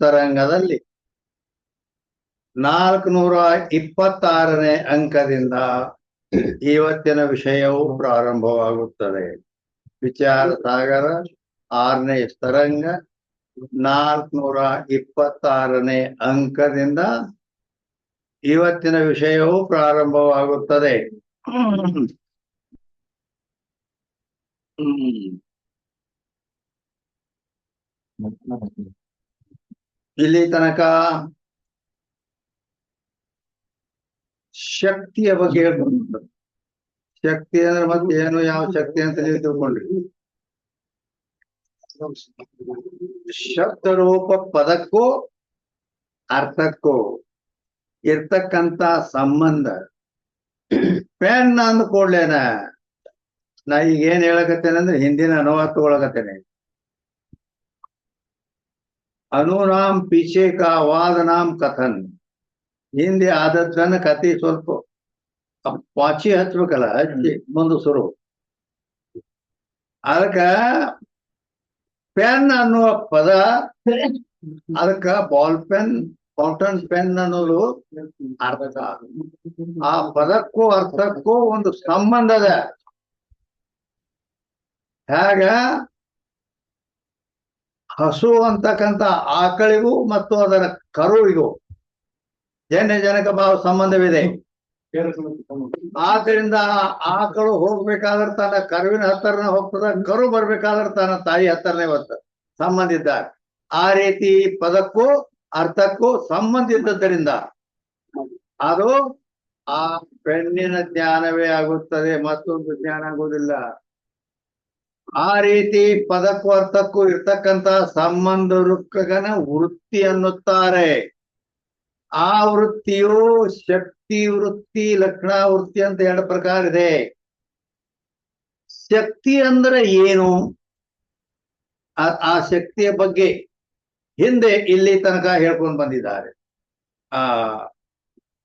ತರಂಗದಲ್ಲಿ 426ನೇ ಅಂಕದಿಂದ ಇವತ್ತಿನ ವಿಷಯವು ಪ್ರಾರಂಭವಾಗುತ್ತದೆ. ವಿಚಾರ ಸಾಗರ 6ನೇ ತರಂಗ 426ನೇ ಅಂಕದಿಂದ ಇವತ್ತಿನ ವಿಷಯವು ಪ್ರಾರಂಭವಾಗುತ್ತದೆ. ಇಲ್ಲಿ ತನಕ ಶಕ್ತಿಯ ಬಗ್ಗೆ ಹೇಳ್ಕೊಂಡು, ಶಕ್ತಿ ಅಂದ್ರೆ ಮತ್ತೆ ಏನು, ಯಾವ ಶಕ್ತಿ ಅಂತ ನೀವು ತಿಳ್ಕೊಂಡ್ರಿ. ಶಬ್ದರೂಪ ಪದಕ್ಕೂ ಅರ್ಥಕ್ಕೂ ಇರ್ತಕ್ಕಂತ ಸಂಬಂಧ. ಪೆನ್ ಅಂದ ಕೂಡ್ಲೇನ ನಾ ಈಗ ಏನ್ ಹೇಳಕತ್ತೇನೆ ಅಂದ್ರೆ ಹಿಂದಿನ ಅನುವಾದ ತಗೊಳಕತ್ತೇನೆ. ಅನುನಾಮ್ ಪೀಛೆ ಕಾ ವಾದ ನಾಮ್ ಕಥನ್. ಹಿಂದೆ ಆದದ್ದನ್ನ ಕತಿ ಸ್ವಲ್ಪ ಪಾಚಿ ಹಚ್ಬೇಕಲ್ಲ, ಹಚ್ಚಿ ಮುಂದೆ ಸುರು. ಅದಕ್ಕ ಪೆನ್ ಅನ್ನುವ ಪದ, ಅದಕ್ಕ ಬಾಲ್ ಪೆನ್, ಫೌಂಟನ್ ಪೆನ್ ಅನ್ನೋದು ಅರ್ಥ. ಆ ಪದಕ್ಕೂ ಅರ್ಥಕ್ಕೂ ಒಂದು ಸಂಬಂಧ ಅದ. ಹೇಗ ಹಸು ಅಂತಕ್ಕಂಥ ಆಕಳಿಗೂ ಮತ್ತು ಅದರ ಕರುವಿಗೂ ಜನಕ ಭಾವ ಸಂಬಂಧವಿದೆ. ಆದ್ದರಿಂದ ಆಕಳು ಹೋಗ್ಬೇಕಾದ್ರೆ ತನ್ನ ಕರುವಿನ ಹತ್ತರನೇ ಹೋಗ್ತದ, ಕರು ಬರ್ಬೇಕಾದ್ರೆ ತನ್ನ ತಾಯಿ ಹತ್ತರನೇ ಬರ್ತದೆ, ಸಂಬಂಧ ಇದ್ದಾಗ. ಆ ರೀತಿ ಪದಕ್ಕೂ ಅರ್ಥಕ್ಕೂ ಸಂಬಂಧ ಇದ್ದದ್ದರಿಂದ ಅದು ಆ ಪೆಣ್ಣಿನ ಜ್ಞಾನವೇ ಆಗುತ್ತದೆ, ಮತ್ತೊಂದು ಜ್ಞಾನ ಆಗುವುದಿಲ್ಲ. ಆ ರೀತಿ ಪದಕ್ಕೂ ಅರ್ಥಕ್ಕೂ ಇರ್ತಕ್ಕಂಥ ಸಂಬಂಧ ರುಕ್ಕಗನ ವೃತ್ತಿ ಅನ್ನುತ್ತಾರೆ. ಆ ವೃತ್ತಿಯು ಶಕ್ತಿ ವೃತ್ತಿ, ಲಕ್ಷಣ ವೃತ್ತಿ ಅಂತ 2 ಪ್ರಕಾರ ಇದೆ. ಶಕ್ತಿ ಅಂದ್ರೆ ಏನು, ಆ ಶಕ್ತಿಯ ಬಗ್ಗೆ ಹಿಂದೆ ಇಲ್ಲಿ ತನಕ ಹೇಳ್ಕೊಂಡು ಬಂದಿದ್ದಾರೆ.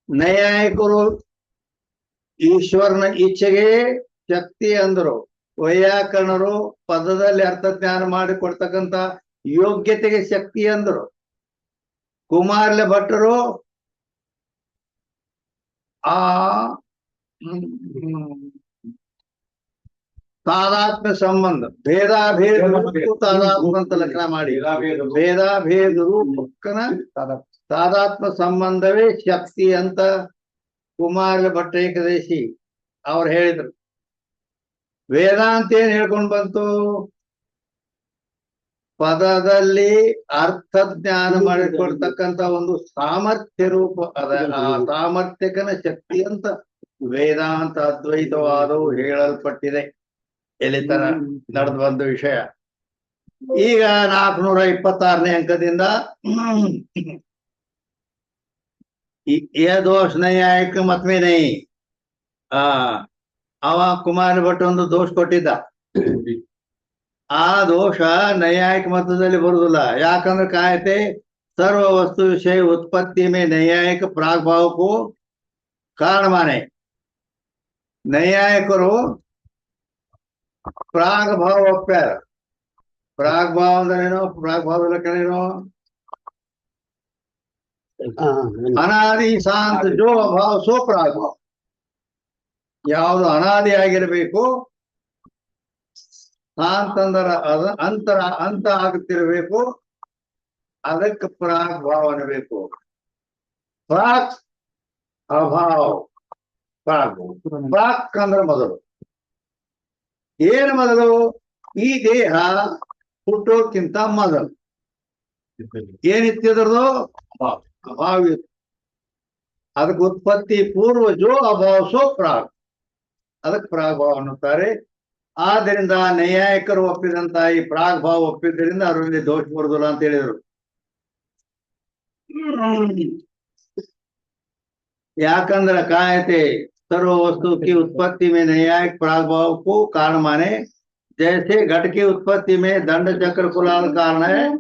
ನೈಯಾಯಿಕರು ಈಶ್ವರನ ಇಚ್ಛೆಗೆ ಶಕ್ತಿ ಅಂದರು. ವೈಯಾಕರಣರು ಪದದಲ್ಲಿ ಅರ್ಥಜ್ಞಾನ ಮಾಡಿಕೊಡ್ತಕ್ಕಂಥ ಯೋಗ್ಯತೆಗೆ ಶಕ್ತಿ ಅಂದರು. ಕುಮಾರಲ ಭಟ್ಟರು ಆ ತಾದಾತ್ಮ್ಯ ಸಂಬಂಧ, ಭೇದಾಭೇದ ತಾದಾತ್ಮ ಅಂತ ಲಕ್ಷಣ ಮಾಡಿ, ಭೇದಾಭೇದ ರೂಪಕ್ಕನ ತಾದಾತ್ಮ ಸಂಬಂಧವೇ ಶಕ್ತಿ ಅಂತ ಕುಮಾರಲ ಭಟ್ಟ ಏಕದೇಶಿ ಅವ್ರು ಹೇಳಿದ್ರು. ವೇದಾಂತ ಏನ್ ಹೇಳ್ಕೊಂಡು ಬಂತು, ಪದದಲ್ಲಿ ಅರ್ಥ ಜ್ಞಾನ ಮಾಡಿಕೊಡ್ತಕ್ಕಂಥ ಒಂದು ಸಾಮರ್ಥ್ಯ ರೂಪ ಅದ. ಆ ಸಾಮರ್ಥ್ಯಕನ ಶಕ್ತಿ ಅಂತ ವೇದಾಂತ ಅದ್ವೈತವಾದವು ಹೇಳಲ್ಪಟ್ಟಿದೆ. ಎಲ್ಲಿ ತರ ನಡೆದು ಬಂದ ವಿಷಯ. ಈಗ 426ನೇ ಅಂಕದಿಂದ ये दोष नैयायिक मत में नहीं. ಅವ ಕುಮಾರ ಭಟ್ ಒಂದು ದೋಷ ಕೊಟ್ಟಿದ್ದ. ಆ ದೋಷ ನೈಯಾಯಿಕ ಮತದಲ್ಲಿ ಬರುದಿಲ್ಲ. ಯಾಕಂದ್ರೆ ಕಾಯತೆ ಸರ್ವ ವಸ್ತು ವಿಷಯ ಉತ್ಪತ್ತಿ में नैयायिक ಪ್ರಾಗ್ಭಾವ को ಕಾರಣ ಮಾನೆ. ನೈಯಾಯಿಕರು ಪ್ರಾಗ್ಭಾವ ಒಪ್ಪ್ಯಾರ. ಪ್ರಾಗ್ಭಾವ ಅಂದ್ರೇನು, ಪ್ರಾಗ್ಭಾವ ಲಕ್ಷಣ ಏನು, ಅನಾದಿ ಶಾಂತ ಜೋ ಅಭಾವ ಸೋ ಪ್ರಾಗ್ಭಾವ. ಯಾವುದು ಅನಾದಿಯಾಗಿರ್ಬೇಕು, ಶಾಂತಂದರ ಅದ ಅಂತ ಆಗುತ್ತಿರಬೇಕು, ಅದಕ್ಕೆ ಪ್ರಾಗ್ಭಾವ ಅನ್ನಬೇಕು. ಪ್ರಾಕ್ ಅಭಾವ, ಪ್ರಾಕ್ ಅಂದ್ರೆ ಮೊದಲು. ಏನು ಮೊದಲು? ಈ ದೇಹ ಹುಟ್ಟೋಕ್ಕಿಂತ ಮೊದಲು ಏನಿತ್ತಿದ್ರದು ಅಭಾವ ಇತ್ತು. ಅದಕ್ಕೆ ಉತ್ಪತ್ತಿ ಪೂರ್ವ ಜೋ ಅಭಾವ ಸೋ ಪ್ರಾಗ್, ಅದಕ್ಕೆ ಪ್ರಾಗ್ಭಾವ ಅನ್ನುತ್ತಾರೆ. ಆದ್ದರಿಂದ ನೈಯಾಯಿಕರು ಒಪ್ಪಿದಂತ ಈ ಪ್ರಾಗ್ಭಾವ ಒಪ್ಪಿದ್ದರಿಂದ ಅವರಲ್ಲಿ ದೋಷ ಬರುದಿಲ್ಲ ಅಂತ ಹೇಳಿದರು. ಯಾಕಂದ್ರೆ ಕಾಯತೆ सर्व वस्तु की उत्पत्ति में नैयायिक प्रागभाव को कारण माने. जैसे घट की उत्पत्ति में दंड चक्र कुलाल कारण है,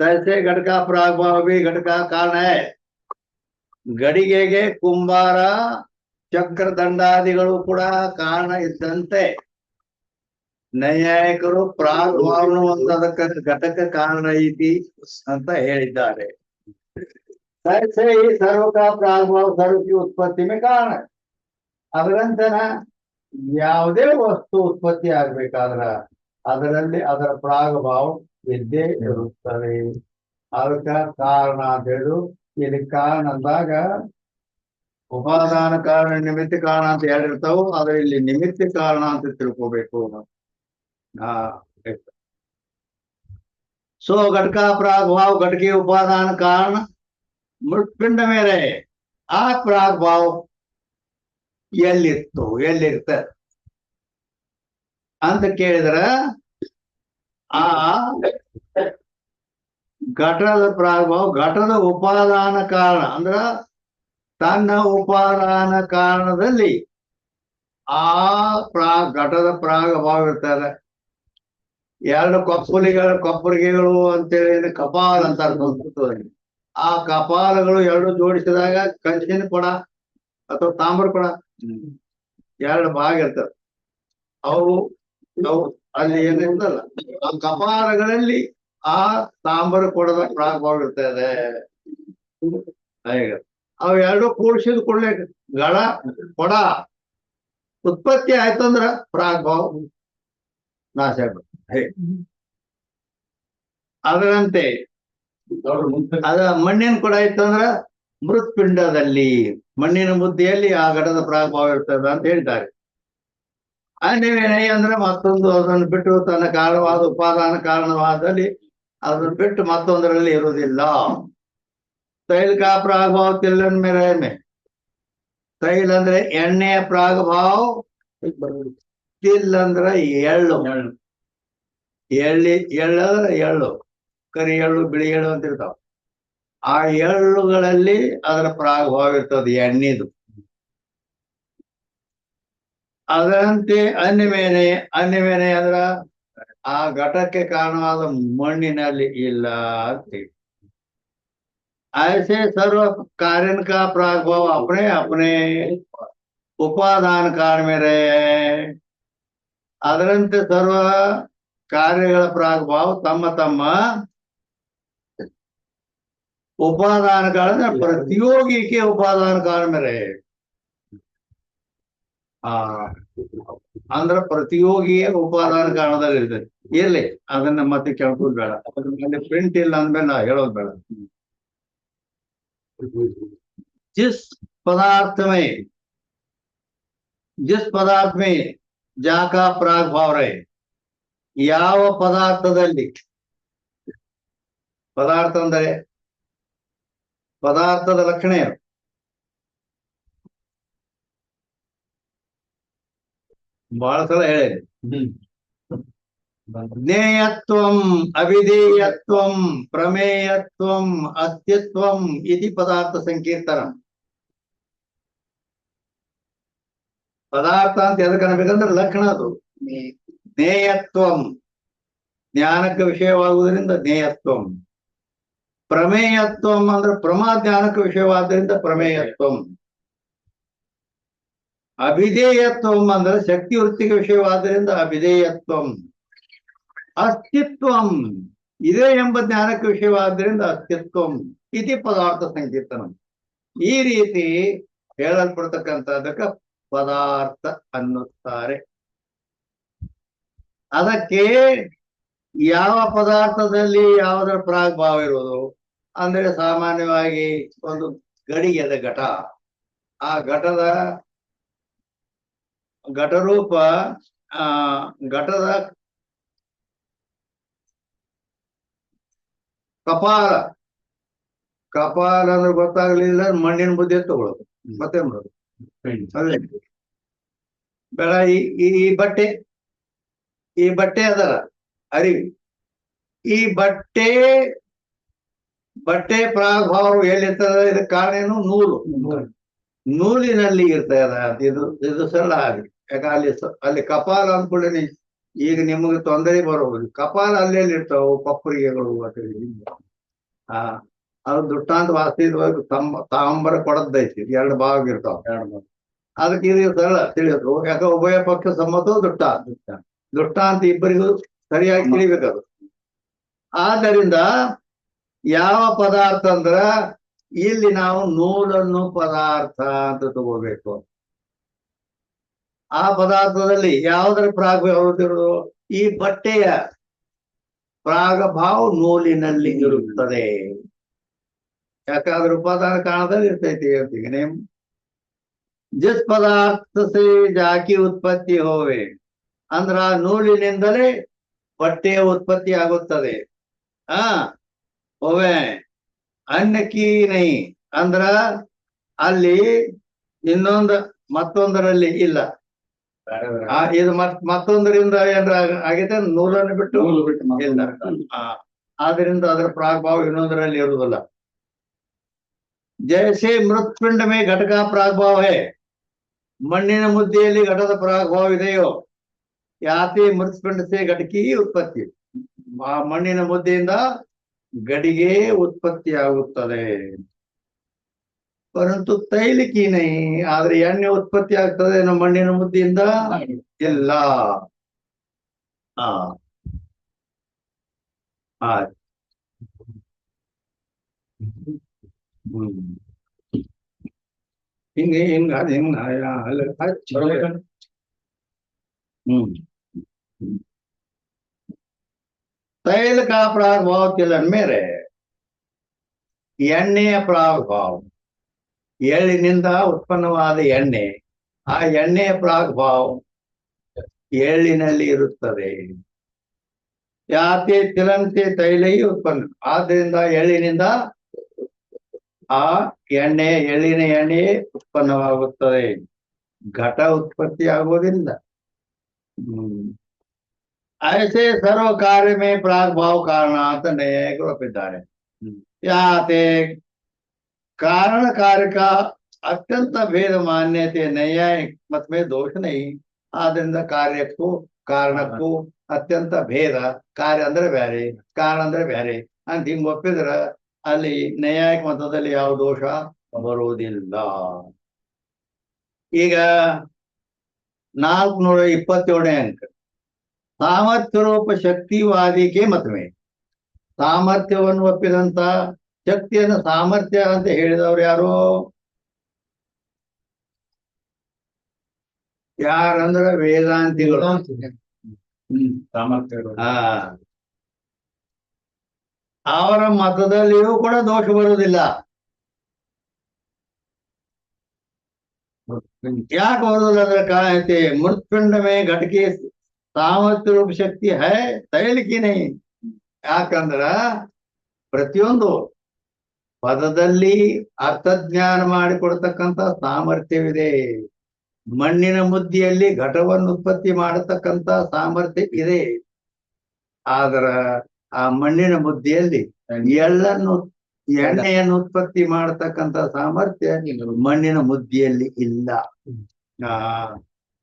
तैसे घट का प्रागभाव भी घट का कारण है. ಗಡಿಗೆಗೆ ಕುಂಬಾರ ಚಕ್ರ ದಂಡಾದಿಗಳು ಕೂಡ ಕಾರಣ ಇದ್ದಂತೆ ನೈಯಾಯಿಕರು ಪ್ರಾಗ್ಭಾವನ ಒಂದು ಅದಕ್ಕೆ ಘಟಕ ಕಾರಣ ಐತಿ ಅಂತ ಹೇಳಿದ್ದಾರೆ. ಸೈ ಸರ್ವಕ ಪ್ರಾಗ್ಭಾವ ಸರ್ವಕ್ಕೆ ಉತ್ಪತ್ತಿ ಮೇ ಕಾರಣ. ಅದರಂತನ ಯಾವುದೇ ವಸ್ತು ಉತ್ಪತ್ತಿ ಆಗ್ಬೇಕಾದ್ರ ಅದರಲ್ಲಿ ಅದರ ಪ್ರಾಗಭಾವ ಇದ್ದೇ ಇರುತ್ತದೆ. ಅದಕ್ಕ ಕಾರಣ ಅಂತ ಹೇಳು. ಇಲ್ಲಿ ಕಾರಣ ಅಂದಾಗ ಉಪಾದಾನ ಕಾರಣ ನಿಮಿತ್ತ ಕಾರಣ ಅಂತ ಹೇಳಿರ್ತಾವು. ಆದ್ರೆ ಇಲ್ಲಿ ನಿಮಿತ್ತ ಕಾರಣ ಅಂತ ತಿಳ್ಕೋಬೇಕು. ಸೊ ಘಟಕ ಪ್ರಾಗ್ಭಾವ ಘಟಕಿ ಉಪಾದಾನ ಕಾರಣ ಮೃತ್ಪಿಂಡ ಮೇಲೆ ಆ ಪ್ರಾಗ್ಭಾವ ಎಲ್ಲಿರ್ತ ಅಂತ ಕೇಳಿದ್ರ ಆ ಘಟದ ಪ್ರಾಗ್ಭಾವ ಘಟದ ಉಪಾದಾನ ಕಾರಣ ಅಂದ್ರ ತನ್ನ ಉಪಾದಾನ ಕಾರಣದಲ್ಲಿ ಆ ಘಟದ ಪ್ರಾಗಭಾವ ಇರ್ತಾರೆ. ಎರಡು ಕೊಪ್ಪರಿಗೆಗಳು ಅಂತೇಳಿ ಕಪಾಲ ಅಂತಾರೆ. ಆ ಕಪಾಲಗಳು ಎರಡು ಜೋಡಿಸಿದಾಗ ಕಂಚಿನ ಕೊಡ ಅಥವಾ ತಾಮ್ರ ಕೊಡ ಎರಡು ಭಾಗ ಇರ್ತವೆ. ಅವು ಅಲ್ಲಿ ಏನಿರ್ತಲ್ಲ ಆ ಕಪಾಲಗಳಲ್ಲಿ ಆ ತಾಮ್ರ ಕೊಡದ ಪ್ರಾಗಭಾವ ಇರ್ತದೆ. ಅವು ಎರಡು ಕೂಡಿಸಿದ ಕೂಡಲೇ ಗಳ ಕೊಡ ಉತ್ಪತ್ತಿ ಆಯ್ತಂದ್ರ ಪ್ರಾಗ್ಭಾವ ನಾಶ ಆಗ್ಬಿಡುತ್ತೆ. ಅದರಂತೆ ಅದ ಮಣ್ಣಿನ ಕೊಡ ಇತ್ತಂದ್ರ ಮೃತ್ಪಿಂಡದಲ್ಲಿ ಮಣ್ಣಿನ ಮುದ್ದೆಯಲ್ಲಿ ಆ ಘಟದ ಪ್ರಾಗ್ಭಾವ ಇರ್ತದ ಅಂತ ಹೇಳ್ತಾರೆ. ಅನ್ಯವೇನೈ ಅಂದ್ರೆ ಮತ್ತೊಂದು ಅದನ್ನು ಬಿಟ್ಟು ತನ್ನ ಕಾರಣವಾದ ಉಪಾದಾನ ಕಾರಣವಾದಲ್ಲಿ ಅದನ್ನು ಬಿಟ್ಟು ಮತ್ತೊಂದರಲ್ಲಿ ಇರುವುದಿಲ್ಲ. ತೈಲ ಪ್ರಾಗಭಾವ ತಿಲ್ಲನ್ ಮೇಲೆ ತೈಲ ಅಂದ್ರೆ ಎಣ್ಣೆಯ ಪ್ರಾಗಭಾವ, ತಿಲ್ ಅಂದ್ರ ಎಳ್ಳು. ಎಳ್ಳು ಕರಿ ಎಳ್ಳು ಬಿಳಿ ಎಳ್ಳು ಅಂತ ಇರ್ತಾವ. ಆ ಎಳ್ಳುಗಳಲ್ಲಿ ಅದರ ಪ್ರಾಗಭಾವ ಇರ್ತದೆ ಎಣ್ಣೆದು. ಅದರಂತೆ ಅನ್ಯಮೇನೆ ಅಂದ್ರ ಆ ಘಟಕ್ಕೆ ಕಾರಣವಾದ ಮಣ್ಣಿನಲ್ಲಿ ಇಲ್ಲ ಅಂತ. ऐसे सर्व कारण का प्रागभाव अपने अपने उपादान कारण में रहे. ಅದರಂತೆ ಸರ್ವ ಕಾರ್ಯಗಳ ಪ್ರಾಗಭಾವ ತಮ್ಮ ತಮ್ಮ ಉಪಾದಾನ ಕಾರಣ ಪ್ರತಿಯೋಗಿಕೆ ಉಪಾದಾನ ಕಾರಣ ಮೇಲೆ ಅಂದ್ರ ಪ್ರತಿಯೋಗಿಯ ಉಪಾದಾನ ಕಾರಣದಲ್ಲಿ ಇರ್ತದೆ. ಇರ್ಲಿ ಅದನ್ನ ಮತ್ತೆ ಕೇಳ್ಕೋದ್ ಬೇಡ. ಅದ್ರ ಪ್ರಿಂಟ್ ಇಲ್ಲ ಅಂದ್ಮೇಲೆ ನಾ ಹೇಳೋದ್ ಬೇಡ. जिस पदार्थ में जाका प्रागभाव रहे, ಯಾವ ಪದಾರ್ಥದಲ್ಲಿ ಪದಾರ್ಥ ಅಂದರೆ ಪದಾರ್ಥದ ಲಕ್ಷಣ ಏನು? ಬಹಳ ಸಲ ಹೇಳಿದೆ. ಜ್ಞೇಯತ್ವಂ ಅವಿಧೇಯತ್ವಂ ಪ್ರಮೇಯತ್ವಂ ಅಸ್ತಿತ್ವಂ ಇತಿ ಪದಾರ್ಥ ಸಂಕೀರ್ತನ. ಪದಾರ್ಥ ಅಂತ ಎದಕ್ಕೆ ಅನ್ಬೇಕಂದ್ರೆ ಲಕ್ಷಣ ಅದು. ಜ್ಞೇಯತ್ವಂ ಜ್ಞಾನಕ್ಕೆ ವಿಷಯವಾಗುವುದರಿಂದ ಜ್ಞೇಯತ್ವಂ. ಪ್ರಮೇಯತ್ವಂ ಅಂದ್ರೆ ಜ್ಞಾನಕ್ಕೆ ವಿಷಯವಾದ್ದರಿಂದ ಪ್ರಮೇಯತ್ವಂ. ಅಭಿಧೇಯತ್ವಂ ಅಂದ್ರೆ ಶಕ್ತಿ ವೃತ್ತಿಗೆ ವಿಷಯವಾದ್ದರಿಂದ ಅಭಿಧೇಯತ್ವಂ. ಅಸ್ತಿತ್ವಂ ಇದೆ ಎಂಬ ಜ್ಞಾನಕ್ಕೆ ವಿಷಯವಾದ್ದರಿಂದ ಅಸ್ತಿತ್ವಂ ಇತಿ ಪದಾರ್ಥ ಸಂಕೀರ್ತನ. ಈ ರೀತಿ ಹೇಳಲ್ಪಡ್ತಕ್ಕಂಥದಕ್ಕೆ ಪದಾರ್ಥ ಅನ್ನುತ್ತಾರೆ. ಅದಕ್ಕೆ ಯಾವ ಪದಾರ್ಥದಲ್ಲಿ ಯಾವುದರ ಪ್ರಾಗ್ಭಾವ ಇರುವುದು ಅಂದ್ರೆ ಸಾಮಾನ್ಯವಾಗಿ ಒಂದು ಗಡಿಗೆದ ಘಟ. ಆ ಘಟದ ಘಟರೂಪ ಘಟದ ಕಪಾಲ ಅಂದ್ರೆ ಗೊತ್ತಾಗ್ಲಿಲ್ಲ ಮಣ್ಣಿನ ಬುದ್ಧಿ ತಗೊಳ್ಳೋದು ಮತ್ತೆ ಮಾಡೋದು. ಅದೇ ಬೇಡ. ಈ ಬಟ್ಟೆ ಅದರ ಅರಿವಿ. ಈ ಬಟ್ಟೆ ಪ್ರಾಗ್ಭಾವ ಎಲ್ಲಿರ್ತದೆ? ಇದಕ್ಕೆ ಕಾರಣ ಏನು? ನೂಲಿನಲ್ಲಿ ಇರ್ತದೆ. ಇದು ಸರಳ ಆಗಿ ಯಾಕ ಅಲ್ಲಿ ಕಪಾಲ ಅಂದ್ಕೊಳ್ಳಿ. ಈಗ ನಿಮಗೆ ತೊಂದರೆ ಬರೋದು ಕಪಾಲ ಅಲ್ಲೆಲ್ಲಿ ಇರ್ತಾವ ಕೊಪ್ಪರಿಗೆಗಳು ಅದು ದುಟ್ಟಾಂತ ವಾಸ್ತಿದ್ವಾಗ ತಾಂಬರ ಕೊಡದ್ದೈತಿ. ಎರಡು ಭಾಗ ಇರ್ತಾವ. ಅದಕ್ಕೆ ಇದು ಸರಳ ತಿಳಿಯೋದು. ಯಾಕ ಉಭಯ ಪಕ್ಷ ಸಮ್ಮತೋ ದುಟ್ಟ. ದೃಷ್ಟಾಂತ ಇಬ್ಬರಿಗೂ ಸರಿಯಾಗಿ ತಿಳಿಬೇಕದು. ಆದ್ದರಿಂದ ಯಾವ ಪದಾರ್ಥ ಅಂದ್ರ ಇಲ್ಲಿ ನಾವು ನೂಲನ್ನು ಪದಾರ್ಥ ಅಂತ ತಗೋಬೇಕು. ಆ ಪದಾರ್ಥದಲ್ಲಿ ಯಾವುದರ ಪ್ರಾಗ್ಭಾವದಿರೋದು? ಈ ಬಟ್ಟೆಯ ಪ್ರಾಗಭಾವ ನೂಲಿನಲ್ಲಿ ಇರುತ್ತದೆ. ಯಾಕಾದ್ರೆ ಉಪಾದಾನ ಕಾರಣದಲ್ಲಿ ಇರ್ತೈತಿ ಅಂತೀಗ ನೇಮ್. ಜಿಸ್ ಪದಾರ್ಥ ಸೇ ಜಾಕಿ ಉತ್ಪತ್ತಿ ಹೋವೆ ಅಂದ್ರ ನೂಲಿನಿಂದಲೇ ಬಟ್ಟೆಯ ಉತ್ಪತ್ತಿ ಆಗುತ್ತದೆ. ಹೋವೆ ಅನ್ನಕಿ ನೈ ಅಂದ್ರ ಅಲ್ಲಿ ಮತ್ತೊಂದರಲ್ಲಿ ಇಲ್ಲ. ಇದು ಮತ್ತೊಂದರಿಂದ ಏನ್ರ ಆಗೈತೆ ನೂಲನ್ನು ಬಿಟ್ಟು ಇಲ್ಲ. ಆದ್ರಿಂದ ಅದರ ಪ್ರಾಗ್ಭಾವ ಇನ್ನೊಂದರಲ್ಲಿ ಇರುವುದಿಲ್ಲ. ಜೈಸೆ ಮೃತ್ಪಿಂಡ ಮೇ ಘಟಕ ಪ್ರಾಗ್ಭಾವ ಹೇ, ಮಣ್ಣಿನ ಮುದ್ದೆಯಲ್ಲಿ ಘಟದ ಪ್ರಾಗ್ಭಾವ ಇದೆಯೋ ಯಾತಿ ಮೃತ್ಪಿಂಡ ಸೇ ಘಟಕಿ ಉತ್ಪತ್ತಿ, ಆ ಮಣ್ಣಿನ ಮುದ್ದೆಯಿಂದ ಗಡಿಗೆ ಉತ್ಪತ್ತಿ ಆಗುತ್ತದೆ. ಪರಂತು ತೈಲಿಕಿ ನೈ, ಆದ್ರೆ ಎಣ್ಣೆ ಉತ್ಪತ್ತಿ ಆಗ್ತದೆ ನಮ್ಮ ಮಣ್ಣಿನ ಮುದ್ದೆಯಿಂದ ಇಲ್ಲ. ಹಿಂಗ ಹಿಂಗ ಹಿಂಗ तैल का प्रागभाव तिलन मेरे ಎಣ್ಣೆಯ ಪ್ರಾಗ್ಭಾವ, ಎಳ್ಳಿನಿಂದ ಉತ್ಪನ್ನವಾದ ಎಣ್ಣೆ, ಆ ಎಣ್ಣೆಯ ಪ್ರಾಗ್ಭಾವ ಎಳ್ಳಿನಲ್ಲಿ ಇರುತ್ತದೆ. ಯಾತೆ ತಿಲಂತೆ ತೈಲೈ ಉತ್ಪನ್ನ, ಆದ್ದರಿಂದ ಎಳ್ಳಿನಿಂದ ಆ ಎಳ್ಳಿನ ಎಣ್ಣೆ ಉತ್ಪನ್ನವಾಗುತ್ತದೆ, ಘಟ ಉತ್ಪತ್ತಿ ಆಗುವುದಿಲ್ಲ. ऐसे सर्व कार्य में प्रागभाव कारणार्थ न्यायिक ಒಪ್ಪಿದ್ದಾರೆ. ಯಾತೆ कारण कार्य का अत्यंत भेद मान्यते न्यायिक मत में दोष नहीं. ಆದ್ರಿಂದ ಕಾರ್ಯಕ್ಕೂ ಕಾರಣಕ್ಕೂ ಅತ್ಯಂತ ಭೇದ, ಕಾರ್ಯ ಅಂದ್ರೆ ಬೇರೆ ಕಾರಣ ಅಂದ್ರೆ ಬೇರೆ ಅಂತ ಹಿಂಗ್ ಒಪ್ಪಿದ್ರ ಅಲ್ಲಿ ನ್ಯಾಯಿಕ ಮತದಲ್ಲಿ ಯಾವ ದೋಷ ಬರುವುದಿಲ್ಲ. ಈಗ 427ನೇ ಅಂಕ ಸಾಮರ್ಥ್ಯ ರೂಪ ಶಕ್ತಿವಾದಿಗೆ ಮತವೇ. ಸಾಮರ್ಥ್ಯವನ್ನು ಒಪ್ಪಿದಂತ ಶಕ್ತಿಯನ್ನು ಸಾಮರ್ಥ್ಯ ಅಂತ ಹೇಳಿದವ್ರು ಯಾರು? ಯಾರಂದ್ರೆ ವೇದಾಂತಿಗಳು. ಅವರ ಮತದಲ್ಲಿಯೂ ಕೂಡ ದೋಷ ಬರುವುದಿಲ್ಲ. ಯಾಕೆ ಬರುವುದಿಲ್ಲ ಅಂದ್ರೆ ಕಾಣತೆ ಮೃತ್ಪಿಂಡ ಮೇ ಘಟಕಿ ಸಾಮರ್ಥ್ಯ ರೂಪ ಶಕ್ತಿ ಹೈ ತೈಲಿಕಿ ನೈ. ಯಾಕಂದ್ರ ಪ್ರತಿಯೊಂದು ಪದದಲ್ಲಿ ಅರ್ಥಜ್ಞಾನ ಮಾಡಿಕೊಡ್ತಕ್ಕಂಥ ಸಾಮರ್ಥ್ಯವಿದೆ. ಮಣ್ಣಿನ ಮುದ್ದೆಯಲ್ಲಿ ಘಟವನ್ನು ಉತ್ಪತ್ತಿ ಮಾಡತಕ್ಕಂಥ ಸಾಮರ್ಥ್ಯ ಇದೆ. ಆದ್ರ ಆ ಮಣ್ಣಿನ ಮುದ್ದೆಯಲ್ಲಿ ಎಣ್ಣೆಯನ್ನು ಉತ್ಪತ್ತಿ ಮಾಡತಕ್ಕಂಥ ಸಾಮರ್ಥ್ಯ ಮಣ್ಣಿನ ಮುದ್ದೆಯಲ್ಲಿ ಇಲ್ಲ.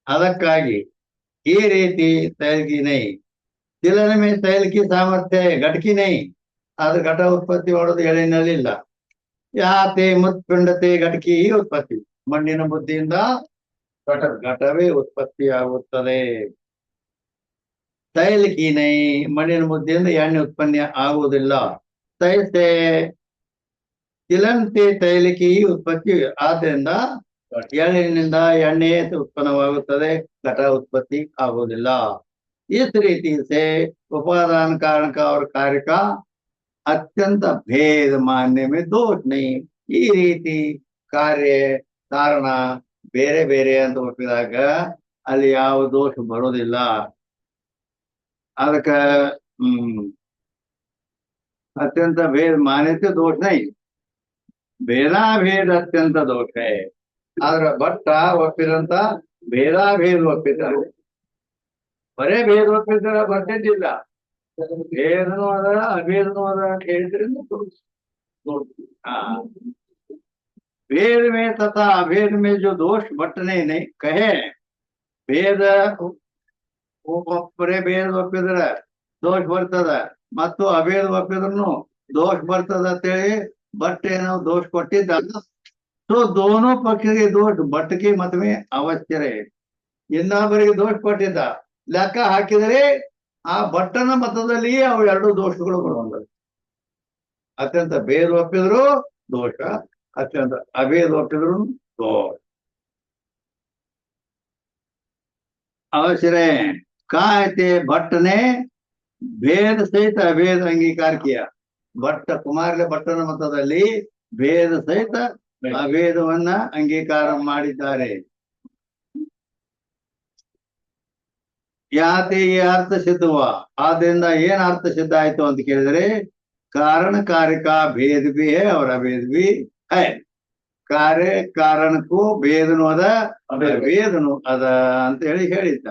ಅದಕ್ಕಾಗಿ ಈ ರೀತಿ ತೈಲ್ಕಿ ನೈ, ತಿಲನ ಮೇ ತೈಲ್ಕಿ ಸಾಮರ್ಥ್ಯ ಘಟಕಿ ನೈ, ಆದ್ರೆ ಘಟ ಉತ್ಪತ್ತಿ ಮಾಡೋದು ಎಳೆನಲ್ಲಿ ಇಲ್ಲ. ಯಾತೆ ಮೃತ್ಪಿಂಡತೆ ಘಟಕಿ ಉತ್ಪತ್ತಿ, ಮಣ್ಣಿನ ಬುದ್ಧಿಯಿಂದ ಘಟವೇ ಉತ್ಪತ್ತಿ ಆಗುತ್ತದೆ. ತೈಲ್ಕಿ ನೈ, ಮಣ್ಣಿನ ಬುದ್ಧಿಯಿಂದ ಎಣ್ಣೆ ಉತ್ಪನ್ನ ಆಗುವುದಿಲ್ಲ. ತೈಸೆ ತಿಲಂತೆ ತೈಲಿಕಿ ಉತ್ಪತ್ತಿ, ಆದ್ದರಿಂದ ಎಳ್ಳಿನಿಂದ ಎಣ್ಣೆ ಉತ್ಪನ್ನವಾಗುತ್ತದೆ, ಘಟ ಉತ್ಪತ್ತಿ ಆಗುವುದಿಲ್ಲ. इस रीति से उपादान कारण का और कार्य का अत्यंत भेद मानने में दोष नहीं. ಈ ರೀತಿ ಕಾರ್ಯ ಕಾರಣ ಬೇರೆ ಬೇರೆ ಅಂತ ಒಪ್ಪಿದಾಗ ಅಲ್ಲಿ ಯಾವ ದೋಷ ಬರೋದಿಲ್ಲ. ಅದಕ್ಕ ಅತ್ಯಂತ ಭೇದ ಮಾನ್ಯತೆ ದೋಷ नहीं, ಭೇದಾಭೇದ ಅತ್ಯಂತ ದೋಷ. ಆದ್ರ ಭಟ್ಟ ಒಪ್ಪಿದಂತ ಭೇದಾಭೇದ ಒಪ್ಪಿದ್ದಾರೆ. ಬರೇ ಭೇದ ಒಪ್ಪಿದ್ರ ಬರ್ತಿದ್ದಿಲ್ಲ, ಭೇದನೂ ಅದ ಅಭೇದನೂ ಅದ ಅಂತ ಹೇಳಿದ್ರಿಂದ भेद में तथा अभेद में जो दोष भट्ट ने नहीं कहे, भेद ಒಬ್ಬರೇ ಭೇದ ಒಪ್ಪಿದ್ರ ದೋಷ ಬರ್ತದ ಮತ್ತು ಅಭೇದ ಒಪ್ಪಿದ್ರು ದೋಷ ಬರ್ತದ ಅಂತೇಳಿ ಭಟ್ ಏನೋ ದೋಷ ಕೊಟ್ಟಿದ್ದ. तो दोनों पक्ष के दोष भट्ट के मत में अवश्य रहे. ಇನ್ನೊಬ್ಬರಿಗೆ ದೋಷ ಕೊಟ್ಟಿದ್ದ, ಲೆಕ್ಕ ಹಾಕಿದರೆ ಆ ಭಟ್ಟನ ಮತದಲ್ಲಿಯೇ ಅವು ಎರಡು ದೋಷಗಳು ಬರುವಂಥದ್ದು. ಅತ್ಯಂತ ಭೇದ ಒಪ್ಪಿದ್ರು ದೋಷ, ಅತ್ಯಂತ ಅಭೇದ ಒಪ್ಪಿದ್ರು ದೋಷ. अवश्य कहा थे भट्ट ने भेद सहित अभेद अंगीकार किया. ಭಟ್ಟ ಕುಮಾರಲೆ ಭಟ್ಟನ ಮತದಲ್ಲಿ ಭೇದ ಸಹಿತ ಅಭೇದವನ್ನ ಅಂಗೀಕಾರ ಮಾಡಿದ್ದಾರೆ. ಯಾತೆ ಈ ಅರ್ಥ ಸಿದ್ಧವ, ಆದ್ರಿಂದ ಏನ್ ಅರ್ಥ ಸಿದ್ಧ ಆಯ್ತು ಅಂತ ಕೇಳಿದ್ರೆ ಕಾರಣ ಕಾರ್ಯಕ ಭೇದ ಭಿ ಹೈ और अभेद भी है. ಕಾರ್ಯ ಕಾರಣಕ್ಕೂ ಭೇದನು ಅದ ಅಭೇದನು ಅದ ಅಂತ ಹೇಳಿದ್ದ.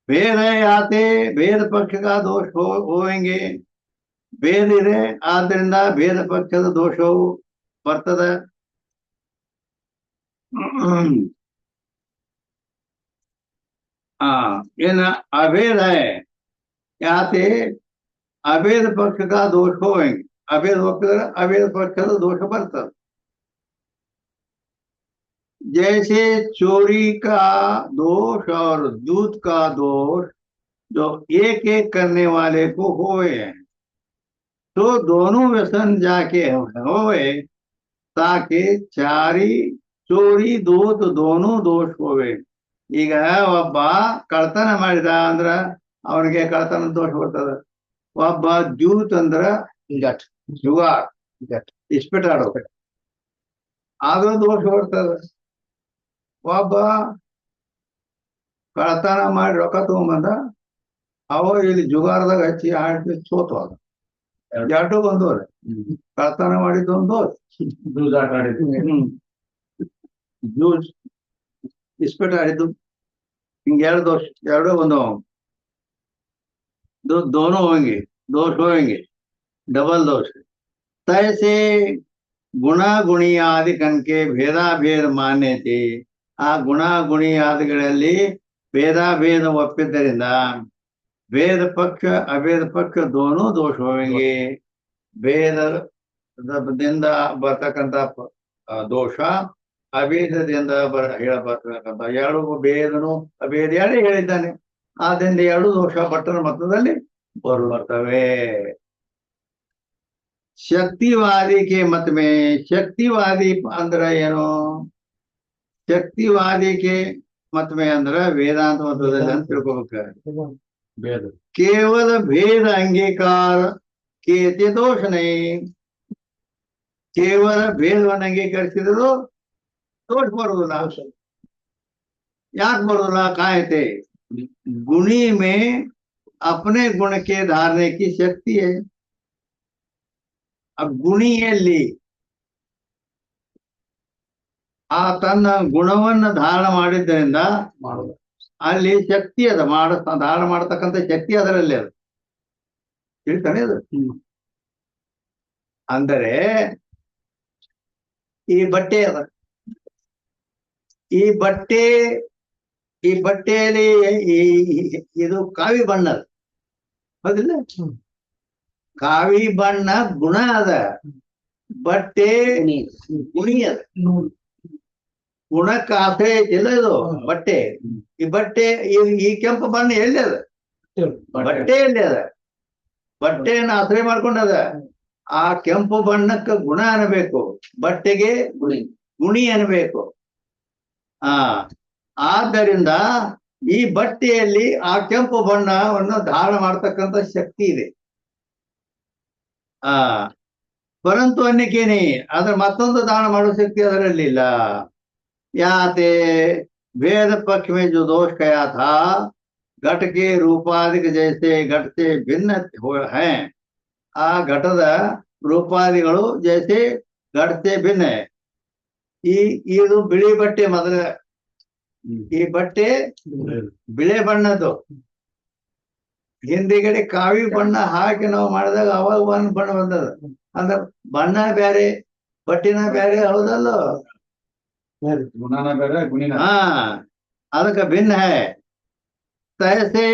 ಭೇದ ಯಾತೆ ಭೇದ ಪಕ್ಷಕ ದೋಷ ಹೋವೆಂಗೆ, ಭೇದ ಇದೆ ಆದ್ರಿಂದ ಭೇದ ಪಕ್ಷದ ದೋಷವು ಬರ್ತದ. ಏನ ಅಭೇದ ಯಾತೆ ಅಭೇದ ಪಕ್ಷಕ ದೋಷ ಹೋವೆಂಗೆ, ಅಭೇದ ಒಪ್ಪಿದ್ರೆ ಅಭೇದ ಪಕ್ಷದ ದೋಷ ಬರ್ತದೆ. जैसे चोरी का दोष और दूध का दोष जो एक एक करने वाले को होए हैं, तो दोनों व्यसन जाके होए ताकि चारी चोरी दूध दोनों दोष होवे. ಈಗ ಒಬ್ಬ ಕಳ್ತನ ಮಾಡಿದ ಅಂದ್ರ ಅವನಿಗೆ ಕಳ್ತನ ದೋಷ ಬರ್ತದ. ಒಬ್ಬ ದ್ಯೂತ್ ಅಂದ್ರ ಜುಗಾರ್ ಇಸ್ಪಿಟ್ ಆಡೋ ಆದ್ರೂ ದೋಷ ಬರ್ತದ. ಒಬ್ಬ ಕಳ್ತನ ಮಾಡಿ ರೊಕ್ಕ ತಗೊಂಬಂದ, ಅವ ಇಲ್ಲಿ ಜುಗಾರದಾಗ ಹಚ್ಚಿ ಆಡಿ ಸೋತು ಅದ. ಎರಡು ಬಂದವ್ರೆ, ಕಳ್ತನ ಮಾಡಿದ್ದೊಂದು ಜೂಜ್ ಇಸ್ಪೆಟ್ ಆಡಿದ್ದು, ಹಿಂಗೆ ಎರಡು ದೋಷ, ಎರಡೂ ಬಂದವ. दोनों होंगे, दोष होंगे, डबल दोष. तैसे ಗುಣ ಗುಣಿ ಆದಿ ಕಣ್ಕೆ ಭೇದಾಭೇದ ಮಾನ್ಯತೆ, ಆ ಗುಣ ಗುಣಿ ಆದಿಗಳಲ್ಲಿ ಭೇದಾಭೇದ ಒಪ್ಪಿದ್ದರಿಂದ ಭೇದ ಪಕ್ಷ ಅಭೇದ ಪಕ್ಷ ದೋನೂ ದೋಷ ಹೋವೆಂಗೆ. ಭೇದದಿಂದ ಬರ್ತಕ್ಕಂಥ ದೋಷ ಅಭೇದದಿಂದ ಹೇಳಬರ್ತಕ್ಕಂಥ ಎರಡು ಭೇದನು ಅಭೇದ ಎರಡೇ ಹೇಳಿದ್ದಾನೆ. ಆದ್ದರಿಂದ ಎರಡು ದೋಷ ಭಟ್ಟನ ಮತದಲ್ಲಿ ಬರ್ತವೆ. शक्तिवादी के मत में, शक्तिवादी अंदर ಏನು, शक्तिवादी के मत में अंदर वेदांत मतದಲ್ಲಿ ಅಂತ ತಿಳ್ಕೊಬೇಕು. ಕೇವಲ ಭೇದ ಅಂಗೀಕಾರ ಕೇತೆ ದೋಷ ನೈ, ಕೇವಲ ಭೇದವನ್ನು ಅಂಗೀಕರಿಸಿದ್ರು ದೋಷ ಬರುವುದಿಲ್ಲ. ಯಾಕೆ ಬರುವುದಿಲ್ಲ? ಕಾಯತೆ गुणी में अपने गुण के धारने की शक्ति है. ಗುಣಿಯಲ್ಲಿ ಆ ತನ್ನ ಗುಣವನ್ನು ಧಾರಣ ಮಾಡಿದ್ದರಿಂದ ಅಲ್ಲಿ ಶಕ್ತಿ ಅದ, ಧಾರಣ ಮಾಡತಕ್ಕಂಥ ಶಕ್ತಿ ಅದರಲ್ಲಿ ಅದು ಹೇಳ್ತಾನೆ. ಅದು ಅಂದರೆ ಈ ಬಟ್ಟೆ ಅದ, ಈ ಬಟ್ಟೆಯಲ್ಲಿ ಇದು ಕಾವಿ ಬಣ್ಣದ, ಹೌದಿಲ್ಲ? ಕಾವಿ ಬಣ್ಣ ಗುಣ ಅದ, ಬಟ್ಟೆ ಗುಣಿ ಅದ. ಗುಣಕ್ಕೆ ಆಸೆ ಐತಿಲ್ಲ ಇದು ಬಟ್ಟೆ. ಈ ಬಟ್ಟೆ ಈ ಕೆಂಪು ಬಣ್ಣ ಎಲ್ಲಿ ಅದ? ಬಟ್ಟೆ ಎಲ್ಲಿ ಅದ? ಬಟ್ಟೆಯನ್ನು ಆಶ್ರಯ ಮಾಡ್ಕೊಂಡದ. ಆ ಕೆಂಪು ಬಣ್ಣಕ್ಕೆ ಗುಣ ಅನ್ಬೇಕು, ಬಟ್ಟೆಗೆ ಗುಣಿ ಅನ್ಬೇಕು. ಆದ್ದರಿಂದ ಈ ಬಟ್ಟೆಯಲ್ಲಿ ಆ ಕೆಂಪು ಬಣ್ಣವನ್ನು ಧಾರಣ ಮಾಡ್ತಕ್ಕಂಥ ಶಕ್ತಿ ಇದೆ. ಪರಂತು ಅನ್ನಕ್ಕೇನೆ ಅದ್ರ ಮತ್ತೊಂದು ದಾನ ಮಾಡುವ ಶಕ್ತಿ ಅದರಲ್ಲಿ ಇಲ್ಲ. ಯಾತೆ भेद पक्ष में जो दोष कहा था, घट के रूपाधिक जैसे घट से भिन्न हैं, ಆ ಘಟದ ರೂಪಾದಿಗಳು ಜೈಸೆ ಘಟ से भिन्न है. ಇದು ಬಿಳಿ ಬಟ್ಟೆ, ಮೊದಲ ಈ ಬಟ್ಟೆ ಬಿಳೆ ಬಣ್ಣದ್ದು. ಹಿಂದಿಗಡೆ ಕಾವಿ ಬಣ್ಣ ಹಾಕಿ ನಾವು ಮಾಡಿದಾಗ ಅವಾಗ ಒಂದು ಬಣ್ಣ ಬಂದದ. ಅಂದ್ರೆ ಬಣ್ಣ ಬ್ಯಾರೆ, ಬಟ್ಟಿನ ಬ್ಯಾರೆ, ಹೌದಲ್ಲ? ಅದಕ್ಕೆ ಭಿನ್ನ है. तैसे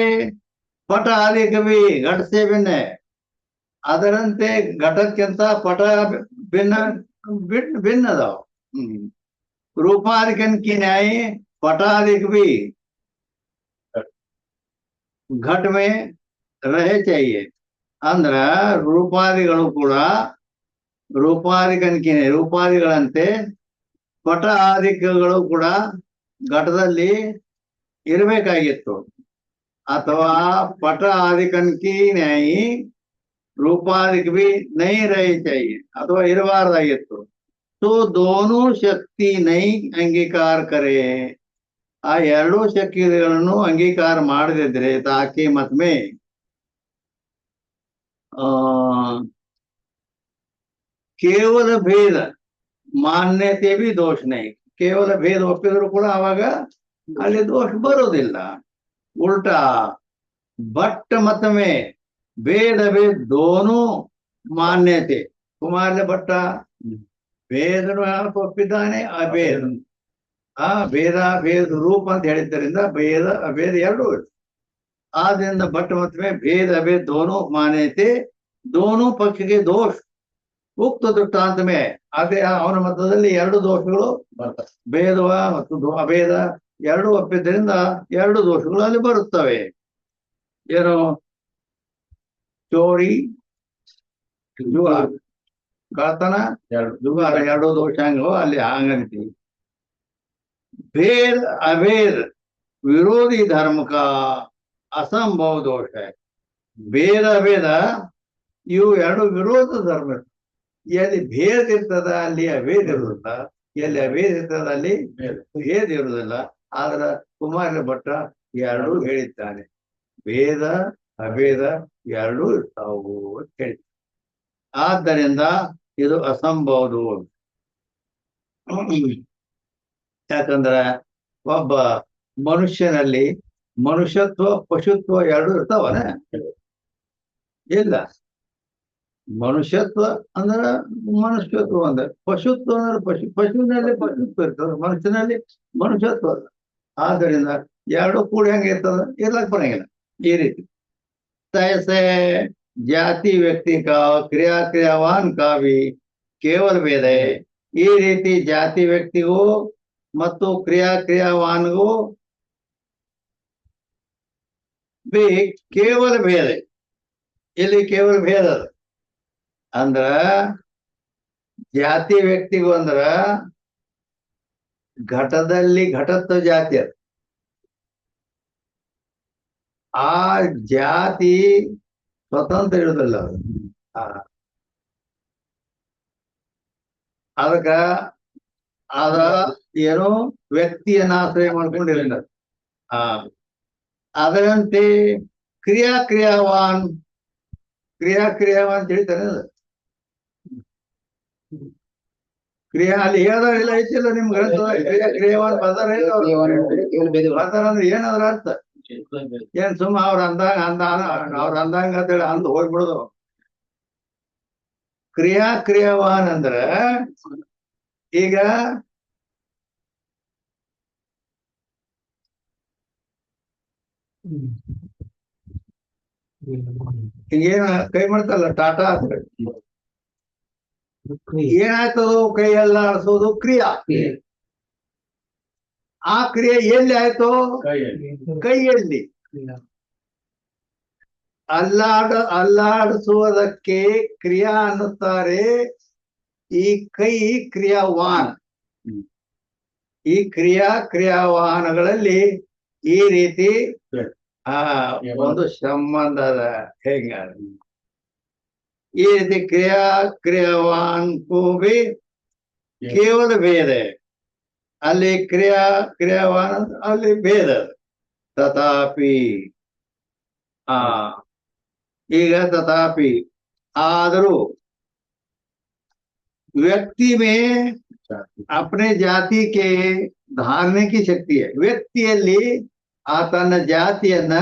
ಪಟ ಆದಿ ಕವಿ ಘಟ से भिन्न है. ಅದರಂತೆ ಘಟಕ್ಕಿಂತ ಪಟ ಭಿನ್ನ ಅದಾವ. ರೂಪಾಧಿಕನ್ ಕಿ ನ್ಯಾಯ ಪಟಾಧಿಕ भी घट में रहे चाहिए ಅಂದ್ರ ರೂಪಾದಿಗಳು ಕೂಡ ರೂಪಾದಿಗಳಂತೆ ಪಟ ಆದಿಕಗಳು ಕೂಡ ಘಟದಲ್ಲಿ ಇರಬೇಕಾಗಿತ್ತು ಅಥವಾ पट आदिकन की न्यायी रूपाधिक भी नहीं रही चाहिए अथवा इरबारदागिತ್ತು तो दोनों शक्ति नहीं अंगीकार करे ಆ ಎರಡೂ ಶಕ್ತಿಗಳನ್ನು ಅಂಗೀಕಾರ ಮಾಡದಿದ್ರೆ ತಾಕಿ ಮತ್ಮೆ ಕೇವಲ ಭೇದ ಮಾನ್ಯತೆ भी दोष नहीं ಕೇವಲ ಭೇದ ಒಪ್ಪಿದ್ರು ಕೂಡ ಅವಾಗ ಅಲ್ಲಿ ದೋಷ ಬರೋದಿಲ್ಲ उल्टा भट्ट मत में भेद भेद दोनों मान्य थे कुमार भट्ट भेद ಒಪ್ಪಿದ್ದಾನೆ ಅಭೇದ ಭೇದ ಭೇದ ರೂಪ ಅಂತ ಹೇಳಿದ್ದರಿಂದ ಭೇದ ಅಭೇದ ಎರಡು ಆದ್ರಿಂದ ಭಟ್ಟ मत में भेद अभेद दोनों मान्य थे दोनों पक्ष के दोष ಉಕ್ತ ದೃಷ್ಟಾಂತ ಮೇ ಅದೇ ಅವನ ಮತದಲ್ಲಿ ಎರಡು ದೋಷಗಳು ಬರ್ತವೆ ಭೇದವ ಮತ್ತು ಅಭೇದ ಎರಡು ಒಪ್ಪಿದ್ದರಿಂದ ಎರಡು ದೋಷಗಳು ಅಲ್ಲಿ ಬರುತ್ತವೆ ಏನು ಚೋರಿ ಜುಗಾರ ಕಳ್ತನ ಜುಗಾರ ಎರಡು ದೋಷಾಂಗಗಳು ಅಲ್ಲಿ ಹಂಗಂತೀವಿ भेद अभेद विरोधी धर्म का असंभव दोष है भेद अभेद ಇವು ಎರಡು ವಿರೋಧ ಧರ್ಮ ಎಲ್ಲಿ ಭೇದ ಇರ್ತದ ಅಲ್ಲಿ ಅಭೇದ ಇರುವುದಿಲ್ಲ ಎಲ್ಲಿ ಅಭೇದ ಇರ್ತದ ಅಲ್ಲಿ ಭೇದ ಇರುವುದಿಲ್ಲ ಆದ್ರ ಕುಮಾರ ಭಟ್ಟ ಎರಡೂ ಹೇಳಿದ್ದಾನೆ ಭೇದ ಅಭೇದ ಎರಡೂ ಇರ್ತಾವು ಅಂತ ಹೇಳಿ ಆದ್ದರಿಂದ ಇದು ಅಸಂಭವದು ಯಾಕಂದ್ರೆ ಒಬ್ಬ ಮನುಷ್ಯನಲ್ಲಿ ಮನುಷ್ಯತ್ವ ಪಶುತ್ವ ಎರಡು ಇರ್ತಾವನ ಇಲ್ಲ ಮನುಷ್ಯತ್ವ ಅಂದ್ರೆ ಮನುಷ್ಯತ್ವ ಅಂದ್ರೆ ಪಶುತ್ವ ಅಂದ್ರೆ ಪಶುವಿನಲ್ಲಿ ಪಶುತ್ವ ಇರ್ತದೆ ಮನುಷ್ಯನಲ್ಲಿ ಮನುಷ್ಯತ್ವ ಅಲ್ಲ ಆದ್ದರಿಂದ ಎರಡು ಕೂಡಿ ಹೆಂಗೆ ಇರ್ತದ ಇರ್ಲಕ್ ಬರಂಗಿಲ್ಲ ಈ ರೀತಿ तैसे ಜಾತಿ ವ್ಯಕ್ತಿ का क्रिया क्रियावान का भी केवल भेद है ಈ ರೀತಿ ಜಾತಿ ವ್ಯಕ್ತಿಗೂ ಮತ್ತು ಕ್ರಿಯಾ ಕ್ರಿಯಾವಾನ್ಗೂ भी ಕೇವಲ ಭೇದ ಇಲ್ಲಿ ಕೇವಲ ಭೇದ ಅದ ಅಂದ್ರ ಜಾತಿ ವ್ಯಕ್ತಿಗೂ ಅಂದ್ರ ಘಟದಲ್ಲಿ ಘಟತ್ವ ಜಾತಿ ಅದ ಆ ಜಾತಿ ಸ್ವತಂತ್ರ ಇರುವುದಿಲ್ಲ ಅದಕ್ಕ ಅದ ಏನೋ ವ್ಯಕ್ತಿಯನ್ನ ಆಶ್ರಯ ಮಾಡ್ಕೊಂಡಿರಲಿಲ್ಲ ಅದರಂತೆ ಕ್ರಿಯಾವಾನ್ ಅಂತ ಹೇಳ್ತಾರೆ ಕ್ರಿಯಾ ಅಲ್ಲಿ ಹೇಳೋದಿಲ್ಲ ಐತಿಲ್ಲ ನಿಮ್ ಗ್ರಂಥ ಕ್ರಿಯಾವಾನ್ ಪದಾರ ಅಂದ್ರೆ ಏನದ್ರ ಅರ್ಥ ಏನ್ ಸುಮ್ಮ ಅವ್ರ ಅಂದಂಗ ಅಂತೇಳಿ ಅಂದ್ ಹೋಗ್ಬಿಡುದು ಕ್ರಿಯಾವಾನ್ ಅಂದ್ರ ಈಗ ಹಿಂಗೇನ ಕೈ ಮಾಡ್ತಲ್ಲ ಟಾಟಾ ಅಂತ ಏನಾಯ್ತದು ಕೈ ಎಲ್ಲ ಆಡಿಸೋದು ಕ್ರಿಯಾ ಆ ಕ್ರಿಯೆ ಎಲ್ಲಿ ಆಯ್ತು ಕೈಯಲ್ಲಿ ಅಲ್ಲಾಡಿಸುವುದಕ್ಕೆ ಕ್ರಿಯಾ ಅನ್ನುತ್ತಾರೆ ಈ ಕೈ ಕ್ರಿಯಾವಾನ್ ಈ ಕ್ರಿಯಾವಾಹನಗಳಲ್ಲಿ ಈ ರೀತಿ ಒಂದು ಸಂಬಂಧ ಅದ ಹೆಂಗ ಈ ರೀತಿ ಕ್ರಿಯಾವಾನ್ ಕೂಬಿ ಕೇವಲ ಭೇದ ಅಲ್ಲಿ ಕ್ರಿಯಾವಾನ್ ಅಲ್ಲಿ ಭೇದ ತಥಾಪಿ ಈಗ ತಥಾಪಿ ಆದರೂ व्यक्ति में अपने जाति के धारने की शक्ति है ವ್ಯಕ್ತಿಯಲ್ಲಿ ತನ್ನ ಜಾತಿಯನ್ನ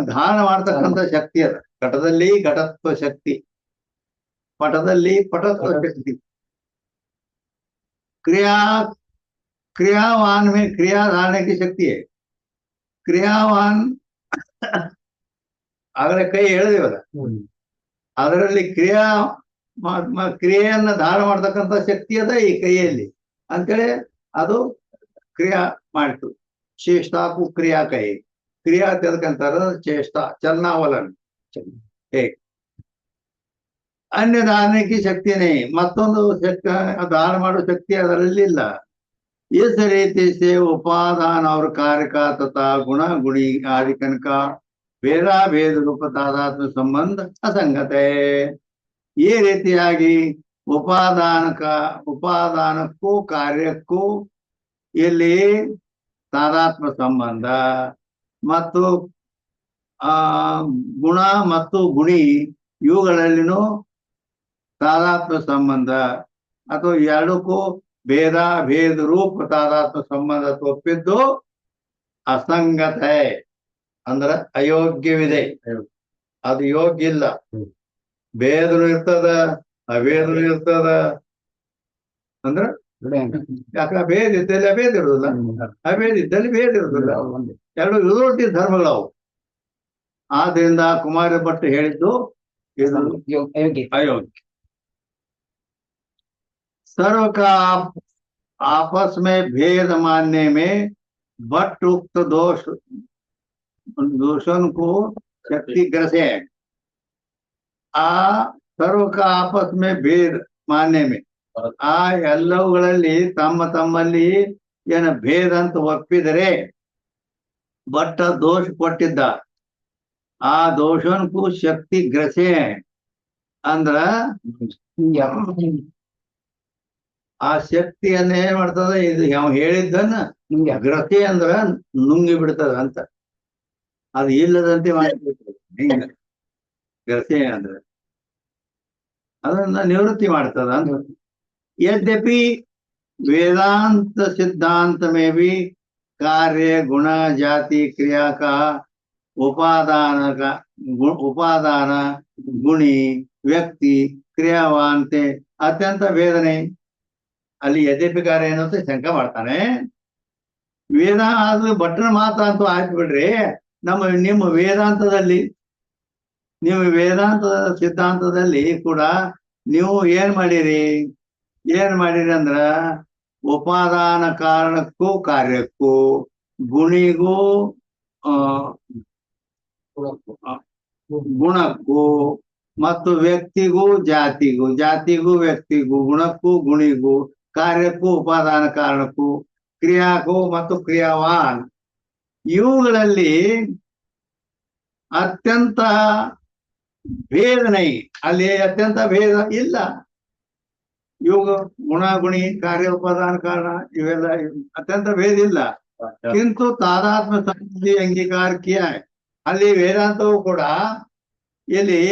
ಧಾರಣ ಮಾಡ್ತಕ್ಕಂಥ ಶಕ್ತಿ ಅದ ಘಟದಲ್ಲಿ ಘಟತ್ವ ಶಕ್ತಿ ಪಟದಲ್ಲಿ ಪಟತ್ವ ಶಕ್ತಿ क्रियावान में क्रिया धारने की शक्ति है क्रियावान ಆಗಲೇ ಕೈ ಹೇಳಿದೇವಲ್ಲ ಅದರಲ್ಲಿ ಕ್ರಿಯೆಯನ್ನ ಧಾರ ಮಾಡ್ತಕ್ಕಂಥ ಶಕ್ತಿ ಅದ ಈ ಕೈಯಲ್ಲಿ ಅಂತೇಳಿ ಅದು ಕ್ರಿಯಾ ಮಾಡಿತು ಶೇಷಾಕು ಕ್ರಿಯಾ ಕೈ ಕ್ರಿಯಾ ಅಂತ ಎದಕ್ಕಂತಾರ ಚೇಷ್ಟ ಚಲನಾವಲನ ಹೇಗೆ ಅನ್ಯ ಧಾರಣಕ್ಕೆ ಶಕ್ತಿನೇ ಮತ್ತೊಂದು ದಾನ ಮಾಡೋ ಶಕ್ತಿ ಅದರಲ್ಲಿಲ್ಲ इस रीति से उपादान और कार्य का तथा गुण गुणी आदि का भेदा भेद रूप तादात्म्य संबंध असंगत है ये ರೀತಿಯಾಗಿ ಉಪಾದಾನಕ್ಕೂ ಕಾರ್ಯಕ್ಕೂ ಇಲ್ಲಿ ತಾದಾತ್ಮ್ಯ ಸಂಬಂಧ ಮತ್ತು ಗುಣ ಮತ್ತು ಗುಣಿ ಇವುಗಳಲ್ಲಿನೂ ತಾದಾತ್ಮ್ಯ ಸಂಬಂಧ ಅಥವಾ ಎರಡಕ್ಕೂ ಭೇದ ಭೇದ ರೂಪ ತಾದಾತ್ಮ್ಯ ಸಂಬಂಧ ಒಪ್ಪಿದ್ದು ಅಸಂಗತೆ ಅಂದ್ರ ಅಯೋಗ್ಯವಿದೆ ಅದು ಯೋಗ್ಯ ಇಲ್ಲ ಭೇದನು ಇರ್ತದ ಅಭೇದನು ಇರ್ತದ ಅಂದ್ರ ಯಾಕೆ ಭೇದ ಇದ್ದಲ್ಲಿ ಅಭೇದ ಇರುದಿಲ್ಲ ಅಭೇದ ಇದ್ದಲ್ಲಿ ಭೇದ ಇರುದಿಲ್ಲ ಎರಡು ವಿರೋಧಿ ಧರ್ಮಗಳವು ಆದ್ರಿಂದ ಕುಮಾರ ಭಟ್ ಹೇಳಿದ್ದು ಇದು ಅಯೋಗ್ಯ सर्व का आपस में भेद मानने में भट्ट उक्त दोषण को शक्ति ग्रसे आ सर्व का आपस में भेद मानने में ಆ ಎಲ್ಲವುಗಳಲ್ಲಿ ತಮ್ಮಲ್ಲಿ ಏನ ಭೇದ ಅಂತ ಒಪ್ಪಿದರೆ ಭಟ್ಟ ದೋಷ ಕೊಟ್ಟಿದ್ದ ಆ ದೋಷನ್ಕು ಶಕ್ತಿ ಗ್ರಸೆ ಅಂದ್ರ ಆ ಶಕ್ತಿಯನ್ನ ಏನ್ ಮಾಡ್ತದ ಇದು ನಾವು ಹೇಳಿದ್ದನ್ನ ಗ್ರಸೆ ಅಂದ್ರ ನುಂಗಿ ಬಿಡ್ತದ ಅಂತ ಅದು ಇಲ್ಲದಂತೆ ಮಾಡಿಬಿಡ್ತದೆ ಗ್ರಸೆ ಅಂದ್ರ ಅದನ್ನ ನಿವೃತ್ತಿ ಮಾಡ್ತದ ಅಂತ यद्यपि वेदांत सिद्धांत में भी कार्य गुण जाति क्रिया का उपादान गुणी व्यक्ति क्रियावान ತೆ ಅತ್ಯಂತ ವೇದನೆ ಅಲ್ಲಿ ಯದ್ಯಪಿ ಕಾರ್ಯ ಏನಂತ ಶಂಕ ಮಾಡ್ತಾನೆ ವೇದ ಆದ್ರೂ ಭಟ್ರ ಮಾತಂತೂ ಆಯ್ತು ಬಿಡ್ರಿ ನಿಮ್ಮ ವೇದಾಂತದಲ್ಲಿ ವೇದಾಂತದ ಸಿದ್ಧಾಂತದಲ್ಲಿ ಕೂಡ ನೀವು ಏನ್ ಮಾಡಿರಿ ಅಂದ್ರ ಉಪಾದಾನ ಕಾರಣಕ್ಕೂ ಕಾರ್ಯಕ್ಕೂ ಗುಣಿಗೂ ಗುಣಕ್ಕೂ ಮತ್ತು ವ್ಯಕ್ತಿಗೂ ಜಾತಿಗೂ ವ್ಯಕ್ತಿಗೂ ಗುಣಕ್ಕೂ ಗುಣಿಗೂ ಕಾರ್ಯಕ್ಕೂ ಉಪಾದಾನ ಕಾರಣಕ್ಕೂ ಕ್ರಿಯಾಕ್ಕೂ ಮತ್ತು ಕ್ರಿಯಾವಾನ್ ಇವುಗಳಲ್ಲಿ ಅತ್ಯಂತ ಭೇದನೈ ಅಲ್ಲಿ ಅತ್ಯಂತ ಭೇದ ಇಲ್ಲ ಇವಾಗ ಗುಣ ಗುಣಿ ಕಾರ್ಯ ಉಪಾದಾನ ಕಾರಣ ಇವೆಲ್ಲ ಅತ್ಯಂತ ಭೇದ ಇಲ್ಲ ಕಿಂತು ತಾದಾತ್ಮ್ಯ ಸಂಬಂಧಿ ಅಂಗೀಕಾರ ಕಿಯ ಅಲ್ಲಿ ವೇದಾಂತವು ಕೂಡ ಇಲ್ಲಿ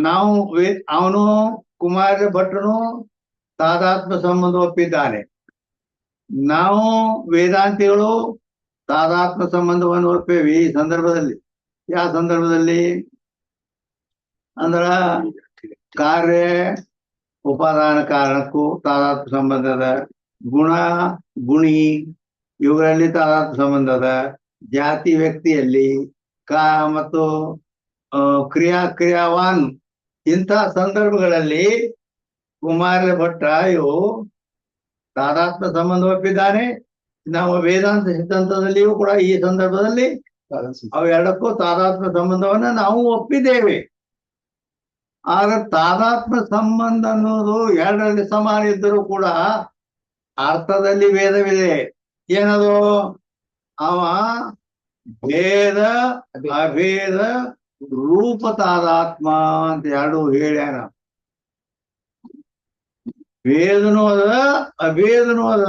ನಾವು ಅವನು ಕುಮಾರ ಭಟ್ರನು ತಾದಾತ್ಮ್ಯ ಸಂಬಂಧ ಒಪ್ಪಿದ್ದಾನೆ ನಾವು ವೇದಾಂತಿಗಳು ತಾದಾತ್ಮ್ಯ ಸಂಬಂಧವನ್ನು ಒಪ್ಪೇವಿ ಈ ಸಂದರ್ಭದಲ್ಲಿ ಯಾವ ಸಂದರ್ಭದಲ್ಲಿ ಅಂದ್ರ ಕಾರ್ಯ ಉಪಾದಾನ ಕಾರಣಕ್ಕೂ ತಾದಾತ್ಮ್ಯ ಸಂಬಂಧದ ಗುಣ ಗುಣಿ ಇವುಗಳಲ್ಲಿ ತಾದಾತ್ಮ್ಯ ಸಂಬಂಧದ ಜಾತಿ ವ್ಯಕ್ತಿಯಲ್ಲಿ ಮತ್ತು ಕ್ರಿಯಾವಾನ್ ಇಂಥ ಸಂದರ್ಭಗಳಲ್ಲಿ ಕುಮಾರ ಭಟ್ಟ ಇವು ತಾದಾತ್ಮ್ಯ ಸಂಬಂಧ ಒಪ್ಪಿದ್ದಾನೆ ನಾವು ವೇದಾಂತ ಸಿದ್ಧಾಂತದಲ್ಲಿಯೂ ಕೂಡ ಈ ಸಂದರ್ಭದಲ್ಲಿ ಅವೆರಡಕ್ಕೂ ತಾದಾತ್ಮ್ಯ ಸಂಬಂಧವನ್ನ ನಾವು ಒಪ್ಪಿದ್ದೇವೆ ಆಗ ತಾದಾತ್ಮ್ಯ ಸಂಬಂಧ ಅನ್ನೋದು ಎರಡರಲ್ಲಿ ಸಮಾನ ಇದ್ದರೂ ಕೂಡ ಅರ್ಥದಲ್ಲಿ ಭೇದವಿದೆ ಏನದು ಅವ ಭೇದ ಅಭೇದ ರೂಪ ತಾದಾತ್ಮ ಅಂತ ಎರಡು ಹೇಳ್ಯಾನ ಭೇದನೂ ಅದ ಅಭೇದನೂ ಅದ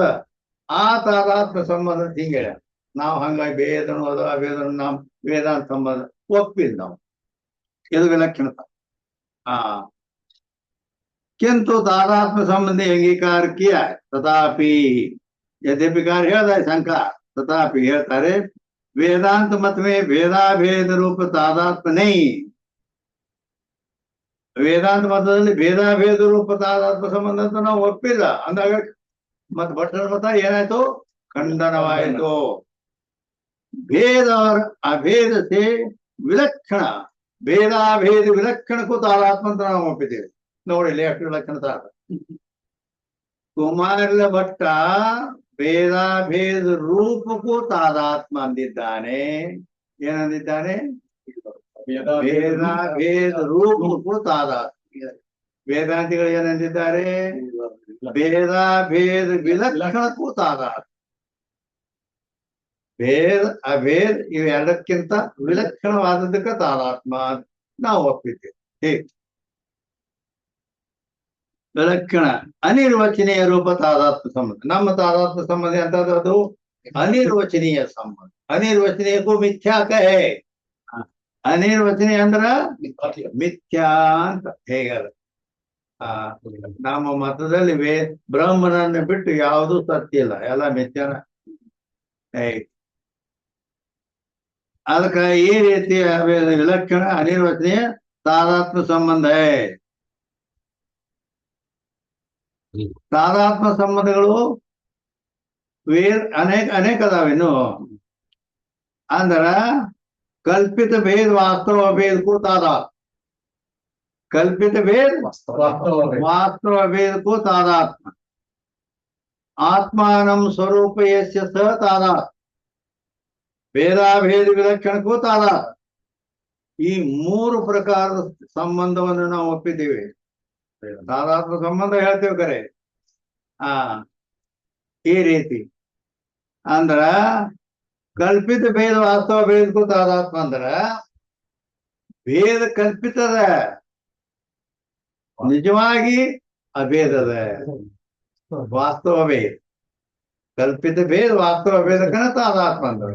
ಆ ತಾದಾತ್ಮ್ಯ ಸಂಬಂಧ ಹಿಂಗ ಹೇಳ್ಯಾನ ನಾವು ಹಂಗಾಗಿ ಭೇದನೂ ಅದ ಅಭೇದನು ನಾವು ವೇದಾಂತ ಸಂಬಂಧ ಒಪ್ಪಿಲ್ಲ ನಾವು ಇದು ವಿಲಕ್ಷಣತ किंतु तादात्म्य संबंधी अंगीकार किया तथापि यद्यपि कार्य है शंका तथापि ಹೇಳ್ತಾರೆ वेदांत मत में भेदाभेद रूप तादात्म्य नहीं ವೇದಾಂತ ಮತದಲ್ಲಿ ಭೇದಾಭೇದ ರೂಪ ತಾದಾತ್ಮ್ಯ ಸಂಬಂಧ ಅಂತ ನಾವು ಒಪ್ಪಿಲ್ಲ ಅಂದಾಗ ಮತ್ ಭಟ್ಟರ ಮತ ಏನಾಯ್ತು ಖಂಡನವಾಯಿತು भेद और अभेद से विलक्षण भेदाभेद विलक्षणಕ್ಕೂ ತಾದಾತ್ಮ ಅಂತ ನಾವು ಒಪ್ಪಿದ್ದೇವೆ ನೋಡಿ ಎಷ್ಟು ವಿಲಕ್ಷಣ ತಾದ ಕುಮಾರ ಭಟ್ಟ ಭೇದಾಭೇದ ರೂಪಕ್ಕೂ ತಾದಾತ್ಮ ಅಂದಿದ್ದಾನೆ. ಏನಂದಿದ್ದಾನೆ? ಭೇದಾಭೇದ ರೂಪಕ್ಕೂ ತಾದಾತ್ಮ. ವೇದಾಂತಿಗಳು ಏನಂದಿದ್ದಾರೆ? ಭೇದಾಭೇದ ವಿಲಕ್ಷಣಕ್ಕೂ ತಾದಾತ್ಮ. ಭೇದ ಅಭೇದ ಇವೆರಡಕ್ಕಿಂತ ವಿಲಕ್ಷಣವಾದದಕ್ಕೆ ತಾದಾತ್ಮ ನಾವು ಒಪ್ಪಿದ್ದೇವೆ. ಹೇಗೆ? ವಿಲಕ್ಷಣ ಅನಿರ್ವಚನೀಯ ರೂಪ ತಾದಾತ್ಮ ಸಂಬಂಧ. ನಮ್ಮ ತಾದಾತ್ಮ ಸಂಬಂಧ ಅಂತದ್ದು ಅದು ಅನಿರ್ವಚನೀಯ ಸಂಬಂಧ. ಅನಿರ್ವಚನೀಯಕ್ಕೂ ಮಿಥ್ಯಾಕ ಹೇ. ಅನಿರ್ವಚನೀಯ ಅಂದ್ರ ಮಿಥ್ಯಾ ಅಂತ ಹೇಗಲ್ಲ. ನಮ್ಮ ಮತದಲ್ಲಿ ಬ್ರಹ್ಮನನ್ನು ಬಿಟ್ಟು ಯಾವುದೂ ಸತ್ಯ ಇಲ್ಲ, ಎಲ್ಲ ಮಿಥ್ಯಾನ. ಅದಕ್ಕೆ ಈ ರೀತಿಯ ವಿಲಕ್ಷಣ ಅನಿರ್ವಚನೀಯ ತಾದಾತ್ಮ ಸಂಬಂಧ. ತಾದಾತ್ಮ ಸಂಬಂಧಗಳು ಅನೇಕ ಅದಾವೇನು ಅಂದ್ರ ಕಲ್ಪಿತ ಭೇದ ವಾಸ್ತವ ಭೇದಕ್ಕೂ ತಾದಾತ್ಮ. ಕಲ್ಪಿತ ಭೇದ ವಾಸ್ತವ ಭೇದಕ್ಕೂ ತಾದಾತ್ಮ. ಆತ್ಮಾನಂ ಸ್ವರೂಪ ಯಸ್ಯ ಸ ತಾದಾತ್ಮ. ಭೇದಾಭೇದ ವಿಲಕ್ಷಣಕ್ಕೂ ತಾದಾತ್ಮ. ಈ ಮೂರು ಪ್ರಕಾರದ ಸಂಬಂಧವನ್ನು ನಾವು ಒಪ್ಪಿದ್ದೀವಿ. ತಾದಾತ್ಮ ಸಂಬಂಧ ಹೇಳ್ತೇವೆ ಕರೆ. ಈ ರೀತಿ ಅಂದ್ರ ಕಲ್ಪಿತ ಭೇದ ವಾಸ್ತವ ಭೇದಕ್ಕೂ ತಾದಾತ್ಮ ಅಂದ್ರ ಭೇದ ಕಲ್ಪಿತದ, ನಿಜವಾಗಿ ಅಭೇದದ. ವಾಸ್ತವ ಭೇದ ಕಲ್ಪಿತ ಭೇದ ವಾಸ್ತವ ಭೇದಕ್ಕನ ತಾದಾತ್ಮ ಅಂದ್ರ.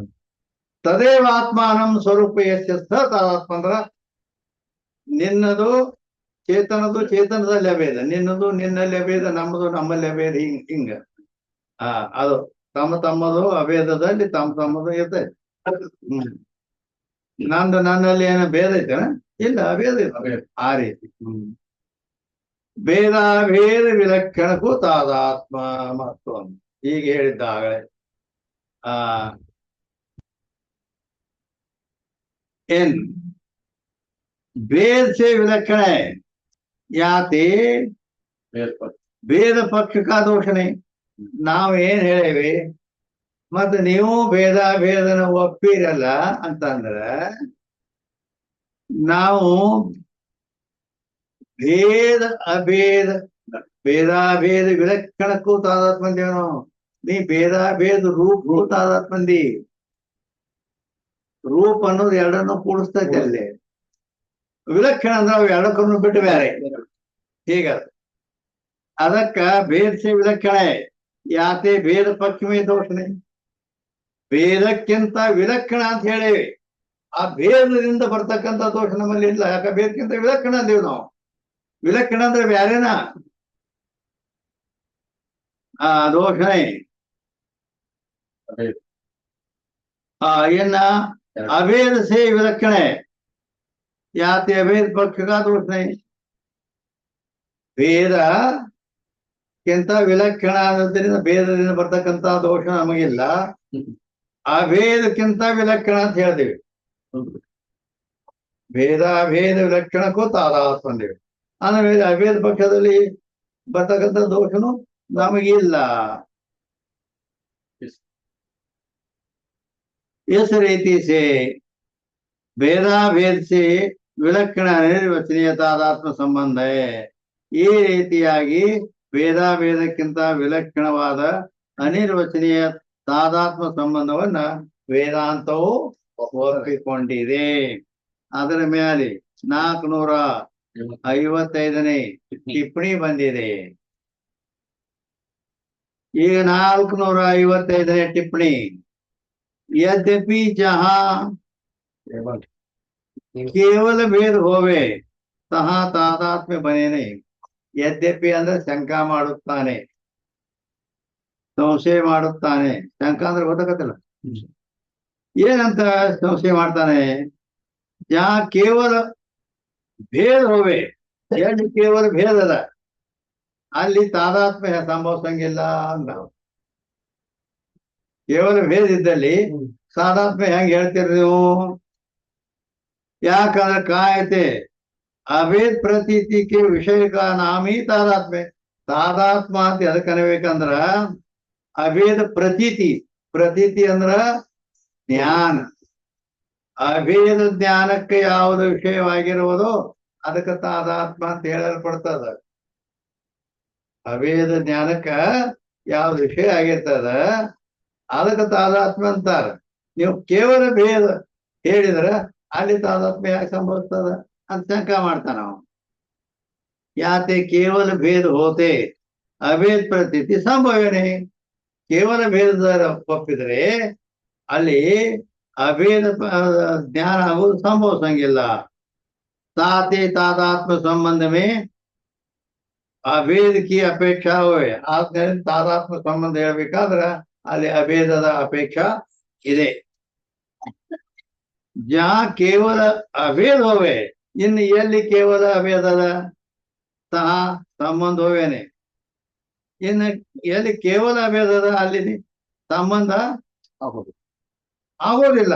ತದೇವ ಆತ್ಮಾನಂ ಸ್ವರೂಪ ಯಸ್ಯ ತಾದಾತ್ಮ ಅಂದ್ರ ನಿನ್ನದು ಚೇತನದು ಚೇತನದಲ್ಲಿ ಅಭೇದ, ನಿನ್ನದು ನಿನ್ನಲ್ಲಿ ಅಭೇದ, ನಮ್ಮದು ನಮ್ಮಲ್ಲಿ ಅಭೇದ. ಹಿಂಗ ಅದು ತಮ್ಮದು ಅಭೇದದಲ್ಲಿ ತಮ್ಮದು ಇರ್ತದೆ. ನಂದು ನನ್ನಲ್ಲಿ ಏನೋ ಭೇದ ಐತೆನ? ಇಲ್ಲ, ಅಭೇದ ಇಲ್ಲ. ಆ ರೀತಿ ಭೇದಾಭೇದ ವಿಲಕ್ಷಣಕ್ಕೂ ತಾದಾತ್ಮ ಮಹತ್ವ ಹೀಗೆ ಹೇಳಿದ್ದಾಗಲೇ. ಏನ್ भेद से विलक्षण है, ಯಾತೆ ಭೇದ ಪಕ್ಷಕ ದೋಷ नहीं. ನಾವೇನ್ ಹೇಳೇವಿ ಮತ್ತೆ ನೀವು ಭೇದಾಭೇದನ ಒಪ್ಪಿರಲ್ಲ ಅಂತಂದ್ರ ನಾವು ಭೇದ ಅಭೇದ ಭೇದಾಭೇದ ವಿಲಕ್ಷಣಕ್ಕೂ ತಾದಾತ್ಮ ಅಂದೇವ ನಾವು. ನೀ ಭೇದಾಭೇದ ರೂಪಕ್ಕೂ ತಾದಾತ್ಮ ಅಂದಿ. ರೂಪ ಅನ್ನೋದು ಎರಡನ್ನು ಕೂಡಿಸ್ತೈತೆ ಅಲ್ಲಿ. ವಿಲಕ್ಷಣ ಅಂದ್ರೆ ಅವು ಎರಡಕ್ಕನ್ನು ಬಿಟ್ಟು ಬೇರೆ. ಹೀಗ ಅದಕ್ಕ ಭೇದ ಸೇ ವಿಲಕ್ಷಣ ಯಾತೆ ಭೇದ ಪಕ್ಷಮೇ ದೋಷಣೆ. ಭೇದಕ್ಕಿಂತ ವಿಲಕ್ಷಣ ಅಂತ ಹೇಳೇವಿ. ಆ ಭೇದದಿಂದ ಬರ್ತಕ್ಕಂಥ ದೋಷ ನಮ್ಮಲ್ಲಿ ಇಲ್ಲ. ಯಾಕ ಭೇದಕ್ಕಿಂತ ವಿಲಕ್ಷಣ ಅಂದೇವು ನಾವು. ವಿಲಕ್ಷಣ ಅಂದ್ರೆ ಬ್ಯಾರೇನಾ? ದೋಷಣೆ ಏನ ಅಭೇದ ಸೇ ವಿಲಕ್ಷಣ ಯಾತೆ ಅಭೇದ ಪಕ್ಷಕ ದೋಷ नहीं. ಭೇದಕ್ಕಿಂತ ವಿಲಕ್ಷಣ ಅನ್ನೋದ್ರಿಂದ ಭೇದದಿಂದ ಬರ್ತಕ್ಕಂಥ ದೋಷ ನಮಗಿಲ್ಲ. ಅಭೇದಕ್ಕಿಂತ ವಿಲಕ್ಷಣ ಅಂತ ಹೇಳ್ತೀವಿ. ಭೇದಾಭೇದ ವಿಲಕ್ಷಣಕ್ಕೂ ತಾದಾತ್ಮ ಅಂದೇವಿ. ಅಂದ್ರೆ ಅಭೇದ ಪಕ್ಷದಲ್ಲಿ ಬರ್ತಕ್ಕಂಥ ದೋಷನು ನಮಗಿಲ್ಲ. इस रीति से ಭೇದಾಭೇದ से ವಿಲಕ್ಷಣ ಅನಿರ್ವಚನೀಯ ತಾದಾತ್ಮ ಸಂಬಂಧ. ಈ ರೀತಿಯಾಗಿ ಭೇದಾಭೇದಕ್ಕಿಂತ ವಿಲಕ್ಷಣವಾದ ಅನಿರ್ವಚನೀಯ ತಾದಾತ್ಮ ಸಂಬಂಧವನ್ನ ವೇದಾಂತವು ಒಪ್ಪಿಕೊಂಡಿದೆ. ಅದರ ಮೇಲೆ 455ನೇ ಟಿಪ್ಪಣಿ ಬಂದಿದೆ. ಈಗ 455ನೇ ಟಿಪ್ಪಣಿ. यद्यपि जहाँ केवल भेद होवे तहाँ तादात्म्य बने नहीं. यद्यपि ಅಂದ್ರೆ ಶಂಕಾ ಮಾಡುತ್ತಾನೆ, ಸಂಶಯ ಮಾಡುತ್ತಾನೆ. ಶಂಕಾ ಅಂದ್ರೆ ಗೊತ್ತಾಗತ್ತಲ್ಲ, ಏನಂತ ಸಂಶಯ ಮಾಡ್ತಾನೆ? जहाँ केवल भेद होवे, ಎಲ್ಲಿ ಕೇವಲ ಭೇದ ಅದ ಅಲ್ಲಿ ತಾದಾತ್ಮ್ಯ ಸಂಭವಿಸಂಗಿಲ್ಲ ಅಂದ. ಕೇವಲ ಭೇದ ಇದ್ದಲ್ಲಿ ತಾದಾತ್ಮ್ಯ ಹೆಂಗ್ ಹೇಳ್ತೀರಿ ನೀವು? ಯಾಕಂದ್ರೆ ಕಾಯತೆ ಅಭೇದ ಪ್ರತೀತಿಗೆ ವಿಷಯಕ ನಾಮಿ ತಾದಾತ್ಮ್ಯ. ತಾದಾತ್ಮ ಅಂತ ಎದಕ್ಕೆ ಅನ್ಬೇಕಂದ್ರ ಅಭೇದ ಪ್ರತೀತಿ. ಪ್ರತೀತಿ ಅಂದ್ರ ಜ್ಞಾನ. ಅಭೇದ ಜ್ಞಾನಕ್ಕೆ ಯಾವುದು ವಿಷಯವಾಗಿರುವುದೋ ಅದಕ್ಕೆ ತಾದಾತ್ಮ ಅಂತ ಹೇಳಲ್ಪಡ್ತದ. ಅಭೇದ ಜ್ಞಾನಕ್ಕ ಯಾವ್ದು ವಿಷಯ ಆಗಿರ್ತದ ಅದಕ್ಕೆ ತಾದಾತ್ಮ ಅಂತಾರ. ನೀವು ಕೇವಲ ಭೇದ ಹೇಳಿದ್ರ ಅಲ್ಲಿ ತಾದಾತ್ಮ್ಯ ಯಾಕೆ ಸಂಭವಿಸ್ತದ ಅಂತ ಶಂಕ ಮಾಡ್ತಾನ ನಾವು. ಯಾತೆ ಕೇವಲ ಭೇದ ಹೋತೆ ಅಭೇದ ಪ್ರತೀತಿ ಸಂಭವನೆ. ಕೇವಲ ಭೇದ ಒಪ್ಪಿದ್ರೆ ಅಲ್ಲಿ ಅಭೇದ ಜ್ಞಾನ ಆಗುವುದು ಸಂಭವಿಸಂಗಿಲ್ಲ. ತಾತೆ ತಾದಾತ್ಮ ಸಂಬಂಧವೇ ಅಭೇದ ಕಿ ಅಪೇಕ್ಷಾ ಹೋವೆ. ಆದ್ದರಿಂದ ತಾದಾತ್ಮ ಸಂಬಂಧ ಹೇಳ್ಬೇಕಾದ್ರ ಅಲ್ಲಿ ಅಭೇದದ ಅಪೇಕ್ಷಾ ಇದೆ. ಜಾ ಕೇವಲ ಅಭೇದ ಹೋವೆ, ಇನ್ನು ಎಲ್ಲಿ ಕೇವಲ ಅಭೇದದ ಸಹ ಸಂಬಂಧ ಹೋವೇನೆ. ಇನ್ನು ಎಲ್ಲಿ ಕೇವಲ ಅಭೇದದ ಅಲ್ಲಿ ಸಂಬಂಧ ಆಗೋದಿಲ್ಲ.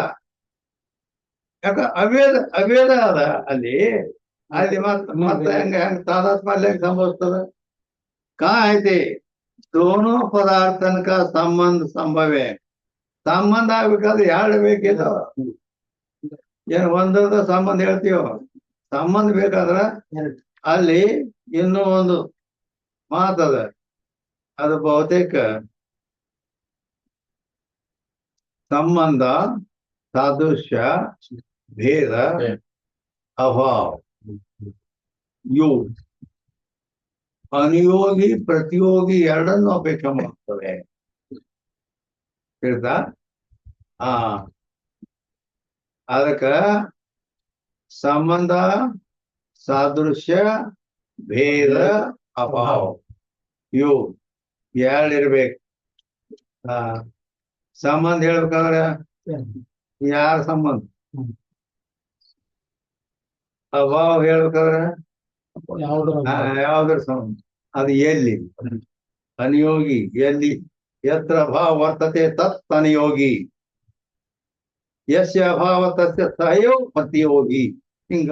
ಯಾಕ ಅಭೇದ ಅದ ಅಲ್ಲಿ. ಅಲ್ಲಿ ಮತ್ತೆ ಹೆಂಗ ತಾದಾತ್ಮ ಅಲ್ಲಿ ಹೆಂಗ್ ಸಂಭವಿಸ್ತದ? ಕಾಯ್ದೆ ದೋನೋ ಪದಾರ್ಥನ ಸಂಬಂಧ ಸಂಭವೇ. ಸಂಬಂಧ ಆಗ್ಬೇಕಾದ್ರೆ ಎರಡು ಬೇಕಿಲ್ಲ. ಏನು ಒಂದರದ ಸಂಬಂಧ ಹೇಳ್ತೀವೋ, ಸಂಬಂಧ ಬೇಕಾದ್ರ ಅಲ್ಲಿ ಇನ್ನೂ ಒಂದು ಮಾತದ. ಅದು ಬಹುತೇಕ ಸಂಬಂಧ, ಸಾದೃಶ್ಯ, ಭೇದ, ಅಭಾವ ಇವು ಅನುಯೋಗಿ ಪ್ರತಿಯೋಗಿ ಎರಡನ್ನು ಅಪೇಕ್ಷೆ ಮಾಡ್ತವೆ. ತಿಳಿತಾ? ಅದಕ್ಕ ಸಂಬಂಧ, ಸಾದೃಶ್ಯ, ಭೇದ, ಅಭಾವ ಇವು ಎರಡಿರ್ಬೇಕು. ಸಂಬಂಧ ಹೇಳ್ಬೇಕಾದ್ರೆ ಯಾರ ಸಂಬಂಧ? ಅಭಾವ ಹೇಳ್ಬೇಕಾದ್ರೆ ಯಾವ್ದ್ರ ಸಂಬಂಧ? ಅದು ಎಲ್ಲಿ ಅನುಯೋಗಿ, ಎಲ್ಲಿ ಯತ್ರ ಅಭಾವ ವರ್ತತೆ ತತ್ ಅನುಯೋಗಿ, ಯಸ್ಯ ಅಭಾವ ತಸ್ಯ ಸಹಯೋ ಪ್ರತಿಯೋಗಿ. ಹಿಂಗ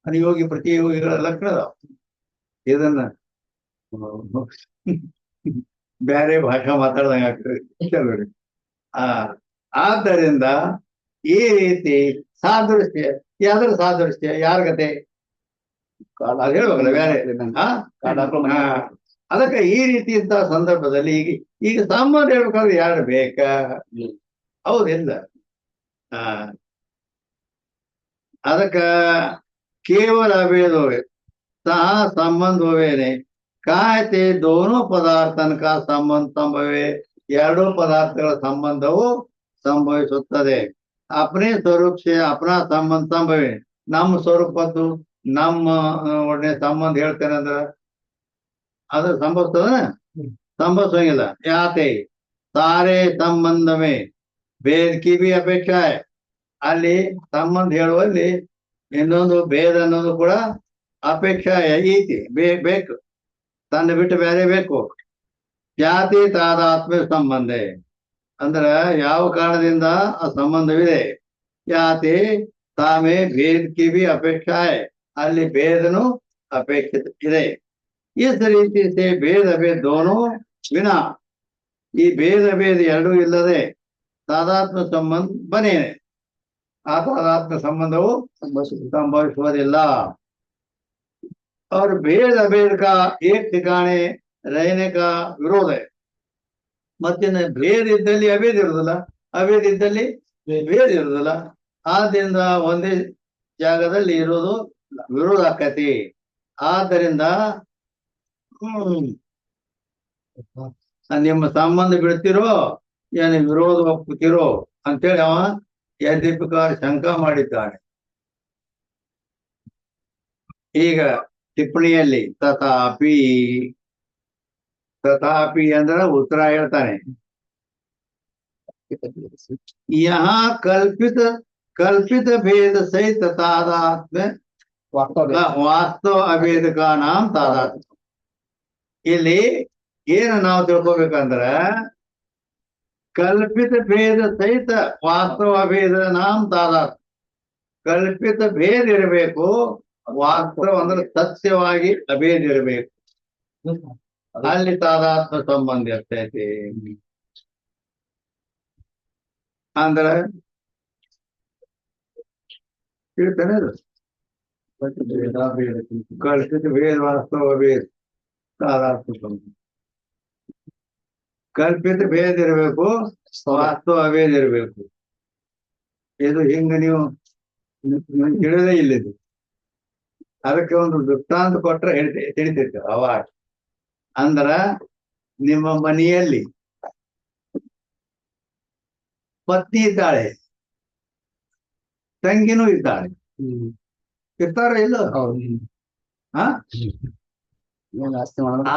ಅನುಯೋಗಿ ಪ್ರತಿಯೋಗಿಗಳ ಲಕ್ಷಣ. ಇದನ್ನ ಬೇರೆ ಭಾಷೆ ಮಾತಾಡ್ದಂಗ ಆಗ್ತದೆ. ಆದ್ದರಿಂದ ಈ ರೀತಿ ಸಾದೃಶ್ಯ, ಯಾವ್ದ್ರ ಸಾದೃಶ್ಯ ಯಾರ್ಗತೆ ಅದು ಹೇಳ್ಬೇಕಲ್ಲ ಬೇರೆ. ಅದಕ್ಕೆ ಈ ರೀತಿ ಇದ್ದ ಸಂದರ್ಭದಲ್ಲಿ ಈಗ ಸಂಬಂಧ ಹೇಳ್ಬೇಕಾದ್ರೆ ಯಾರು ಬೇಕ? ಹೌದಿಲ್ಲ? ಅದಕ್ಕ ಕೇವಲ ಅಭೇದವೇ ಸಹ ಸಂಬಂಧವೇನೆ. ಕಾಯ್ತೆ ದೋನೋ ಪದಾರ್ಥನಕ ಸಂಬಂಧ ಸಂಭವೇ. ಎರಡೂ ಪದಾರ್ಥಗಳ ಸಂಬಂಧವು ಸಂಭವಿಸುತ್ತದೆ. ಅಪನೇ ಸ್ವರೂಪ ಸೇ ಅಪನಾ ಸಂಬಂಧ ಸಂಭವೇ. ನಮ್ಮ ಸ್ವರೂಪದ್ದು ನಮ್ಮ ಒಡನೆ ಸಂಬಂಧ ಹೇಳ್ತೇನೆ ಅಂದ್ರ ಅದು ಸಂಭವಿಸ್ತದ? ಸಂಭವಿಸಂಗಿಲ್ಲ. ಯಾತೆ ಸಾರೇ ಸಂಬಂಧವೇ ಭೇದ ಕಿ ಬಿ ಅಪೇಕ್ಷಾ. ಅಲ್ಲಿ ಸಂಬಂಧ ಹೇಳುವಲ್ಲಿ ಇನ್ನೊಂದು ಭೇದ ಅನ್ನೋದು ಕೂಡ ಅಪೇಕ್ಷಾ ಐತಿ, ಬೇಕು. ತನ್ನ ಬಿಟ್ಟು ಬೇರೆ ಬೇಕು. ಜಾತಿ ತಾದಾತ್ಮ್ಯ ಸಂಬಂಧ ಅಂದ್ರ ಯಾವ ಕಾರಣದಿಂದ ಆ ಸಂಬಂಧವಿದೆ. ಯಾತಿ ತಾಮೇ ಭೇದ ಕಿ ಬಿ ಅಪೇಕ್ಷಾ. ಅಲ್ಲಿ ಭೇದನು ಅಪೇಕ್ಷಿತ ಇದೆ. ಇಸ್ ರೀತಿ ಸೇ ಭೇದ ಭೇದ ದೋನೋ ವಿನಾ. ಈ ಭೇದ ಭೇದ ಎರಡೂ ಇಲ್ಲದೆ ತಾದಾತ್ಮ ಸಂಬಂಧ ಬನೇನೆ. ಆ ತಾದಾತ್ಮ ಸಂಬಂಧವು ಸಂಭವಿಸುವುದಿಲ್ಲ. और भेद अभेद का एक ठिकाने रहने का विरोध है. ಮತ್ತಿನ ಭೇದ ಇದ್ದಲ್ಲಿ ಅಭೇದ ಇರುವುದಿಲ್ಲ, ಅಭೇದ ಇದ್ದಲ್ಲಿ ಭೇದ ಇರುವುದಿಲ್ಲ. ಆದ್ದರಿಂದ ಒಂದೇ ಜಾಗದಲ್ಲಿ ಇರೋದು ವಿರೋಧ ಆಕತಿ. ಆದ್ದರಿಂದ ನಿಮ್ಮ ಸಂಬಂಧ ಬಿಡ್ತಿರೋ ಏನು ವಿರೋಧ ಒಪ್ಪುತ್ತಿರೋ ಅಂತೇಳಿ ಅವ ಯದ್ಯಪಿಕಾರ ಶಂಕ ಮಾಡಿದ್ದಾನೆ. ಈಗ ಟಿಪ್ಪಣಿಯಲ್ಲಿ ತಥಾಪಿ, ತಥಾಪಿ ಅಂದ್ರ ಉತ್ತರ ಹೇಳ್ತಾನೆ. ಯಹಾ ಕಲ್ಪಿತ ಭೇದ ಸಹಿತ ತಾದಾತ್ಮ್ಯ ವಾಸ್ತವ ಅಭೇದ ಕಾ ನಾಮ ತಾದಾತ್ಮ್ಯ. ಇಲ್ಲಿ ಏನು ನಾವು ತಿಳ್ಕೊಬೇಕಂದ್ರ ಕಲ್ಪಿತ ಭೇದ ಸಹಿತ ವಾಸ್ತವ ಅಭೇದ ನಾಮ ತಾದಾತ್ಮ್ಯ. ಕಲ್ಪಿತ ಭೇದ ಇರಬೇಕು, ವಾಸ್ತವ ಅಂದ್ರೆ ಸತ್ಯವಾಗಿ ಅಭೇದ ಇರಬೇಕು. ಅಲ್ಲಿ ತಾದಾತ್ಮ ಸಂಬಂಧ ಇರ್ತೈತಿ. ಅಂದ್ರ ಹೇಳ್ತಾನೆ ಅದು ಕಲ್ಪಿತ ಭೇದ ವಾಸ್ತವ ಭೇದ ತಾದಾತ್ಮ್ಯ ಸಂಬಂಧ. ಕಲ್ಪಿತ ಭೇದ ಇರಬೇಕು, ವಾಸ್ತವ ಅಭೇದ ಇರಬೇಕು. ಇದು ಹಿಂಗ ನೀವು ತಿಳಿದೇ ಇಲ್ಲಿದು. ಅದಕ್ಕೆ ಒಂದು ವೃತ್ತಾಂತ ಕೊಟ್ರೆ ತಿಳಿತೈತೆ ಅವಾಗ. ಅಂದ್ರ ನಿಮ್ಮ ಮನೆಯಲ್ಲಿ ಪತ್ನಿ ಇದ್ದಾಳೆ, ತಂಗಿನೂ ಇದ್ದಾಳೆ, ಇರ್ತಾರ ಇಲ್ಲ?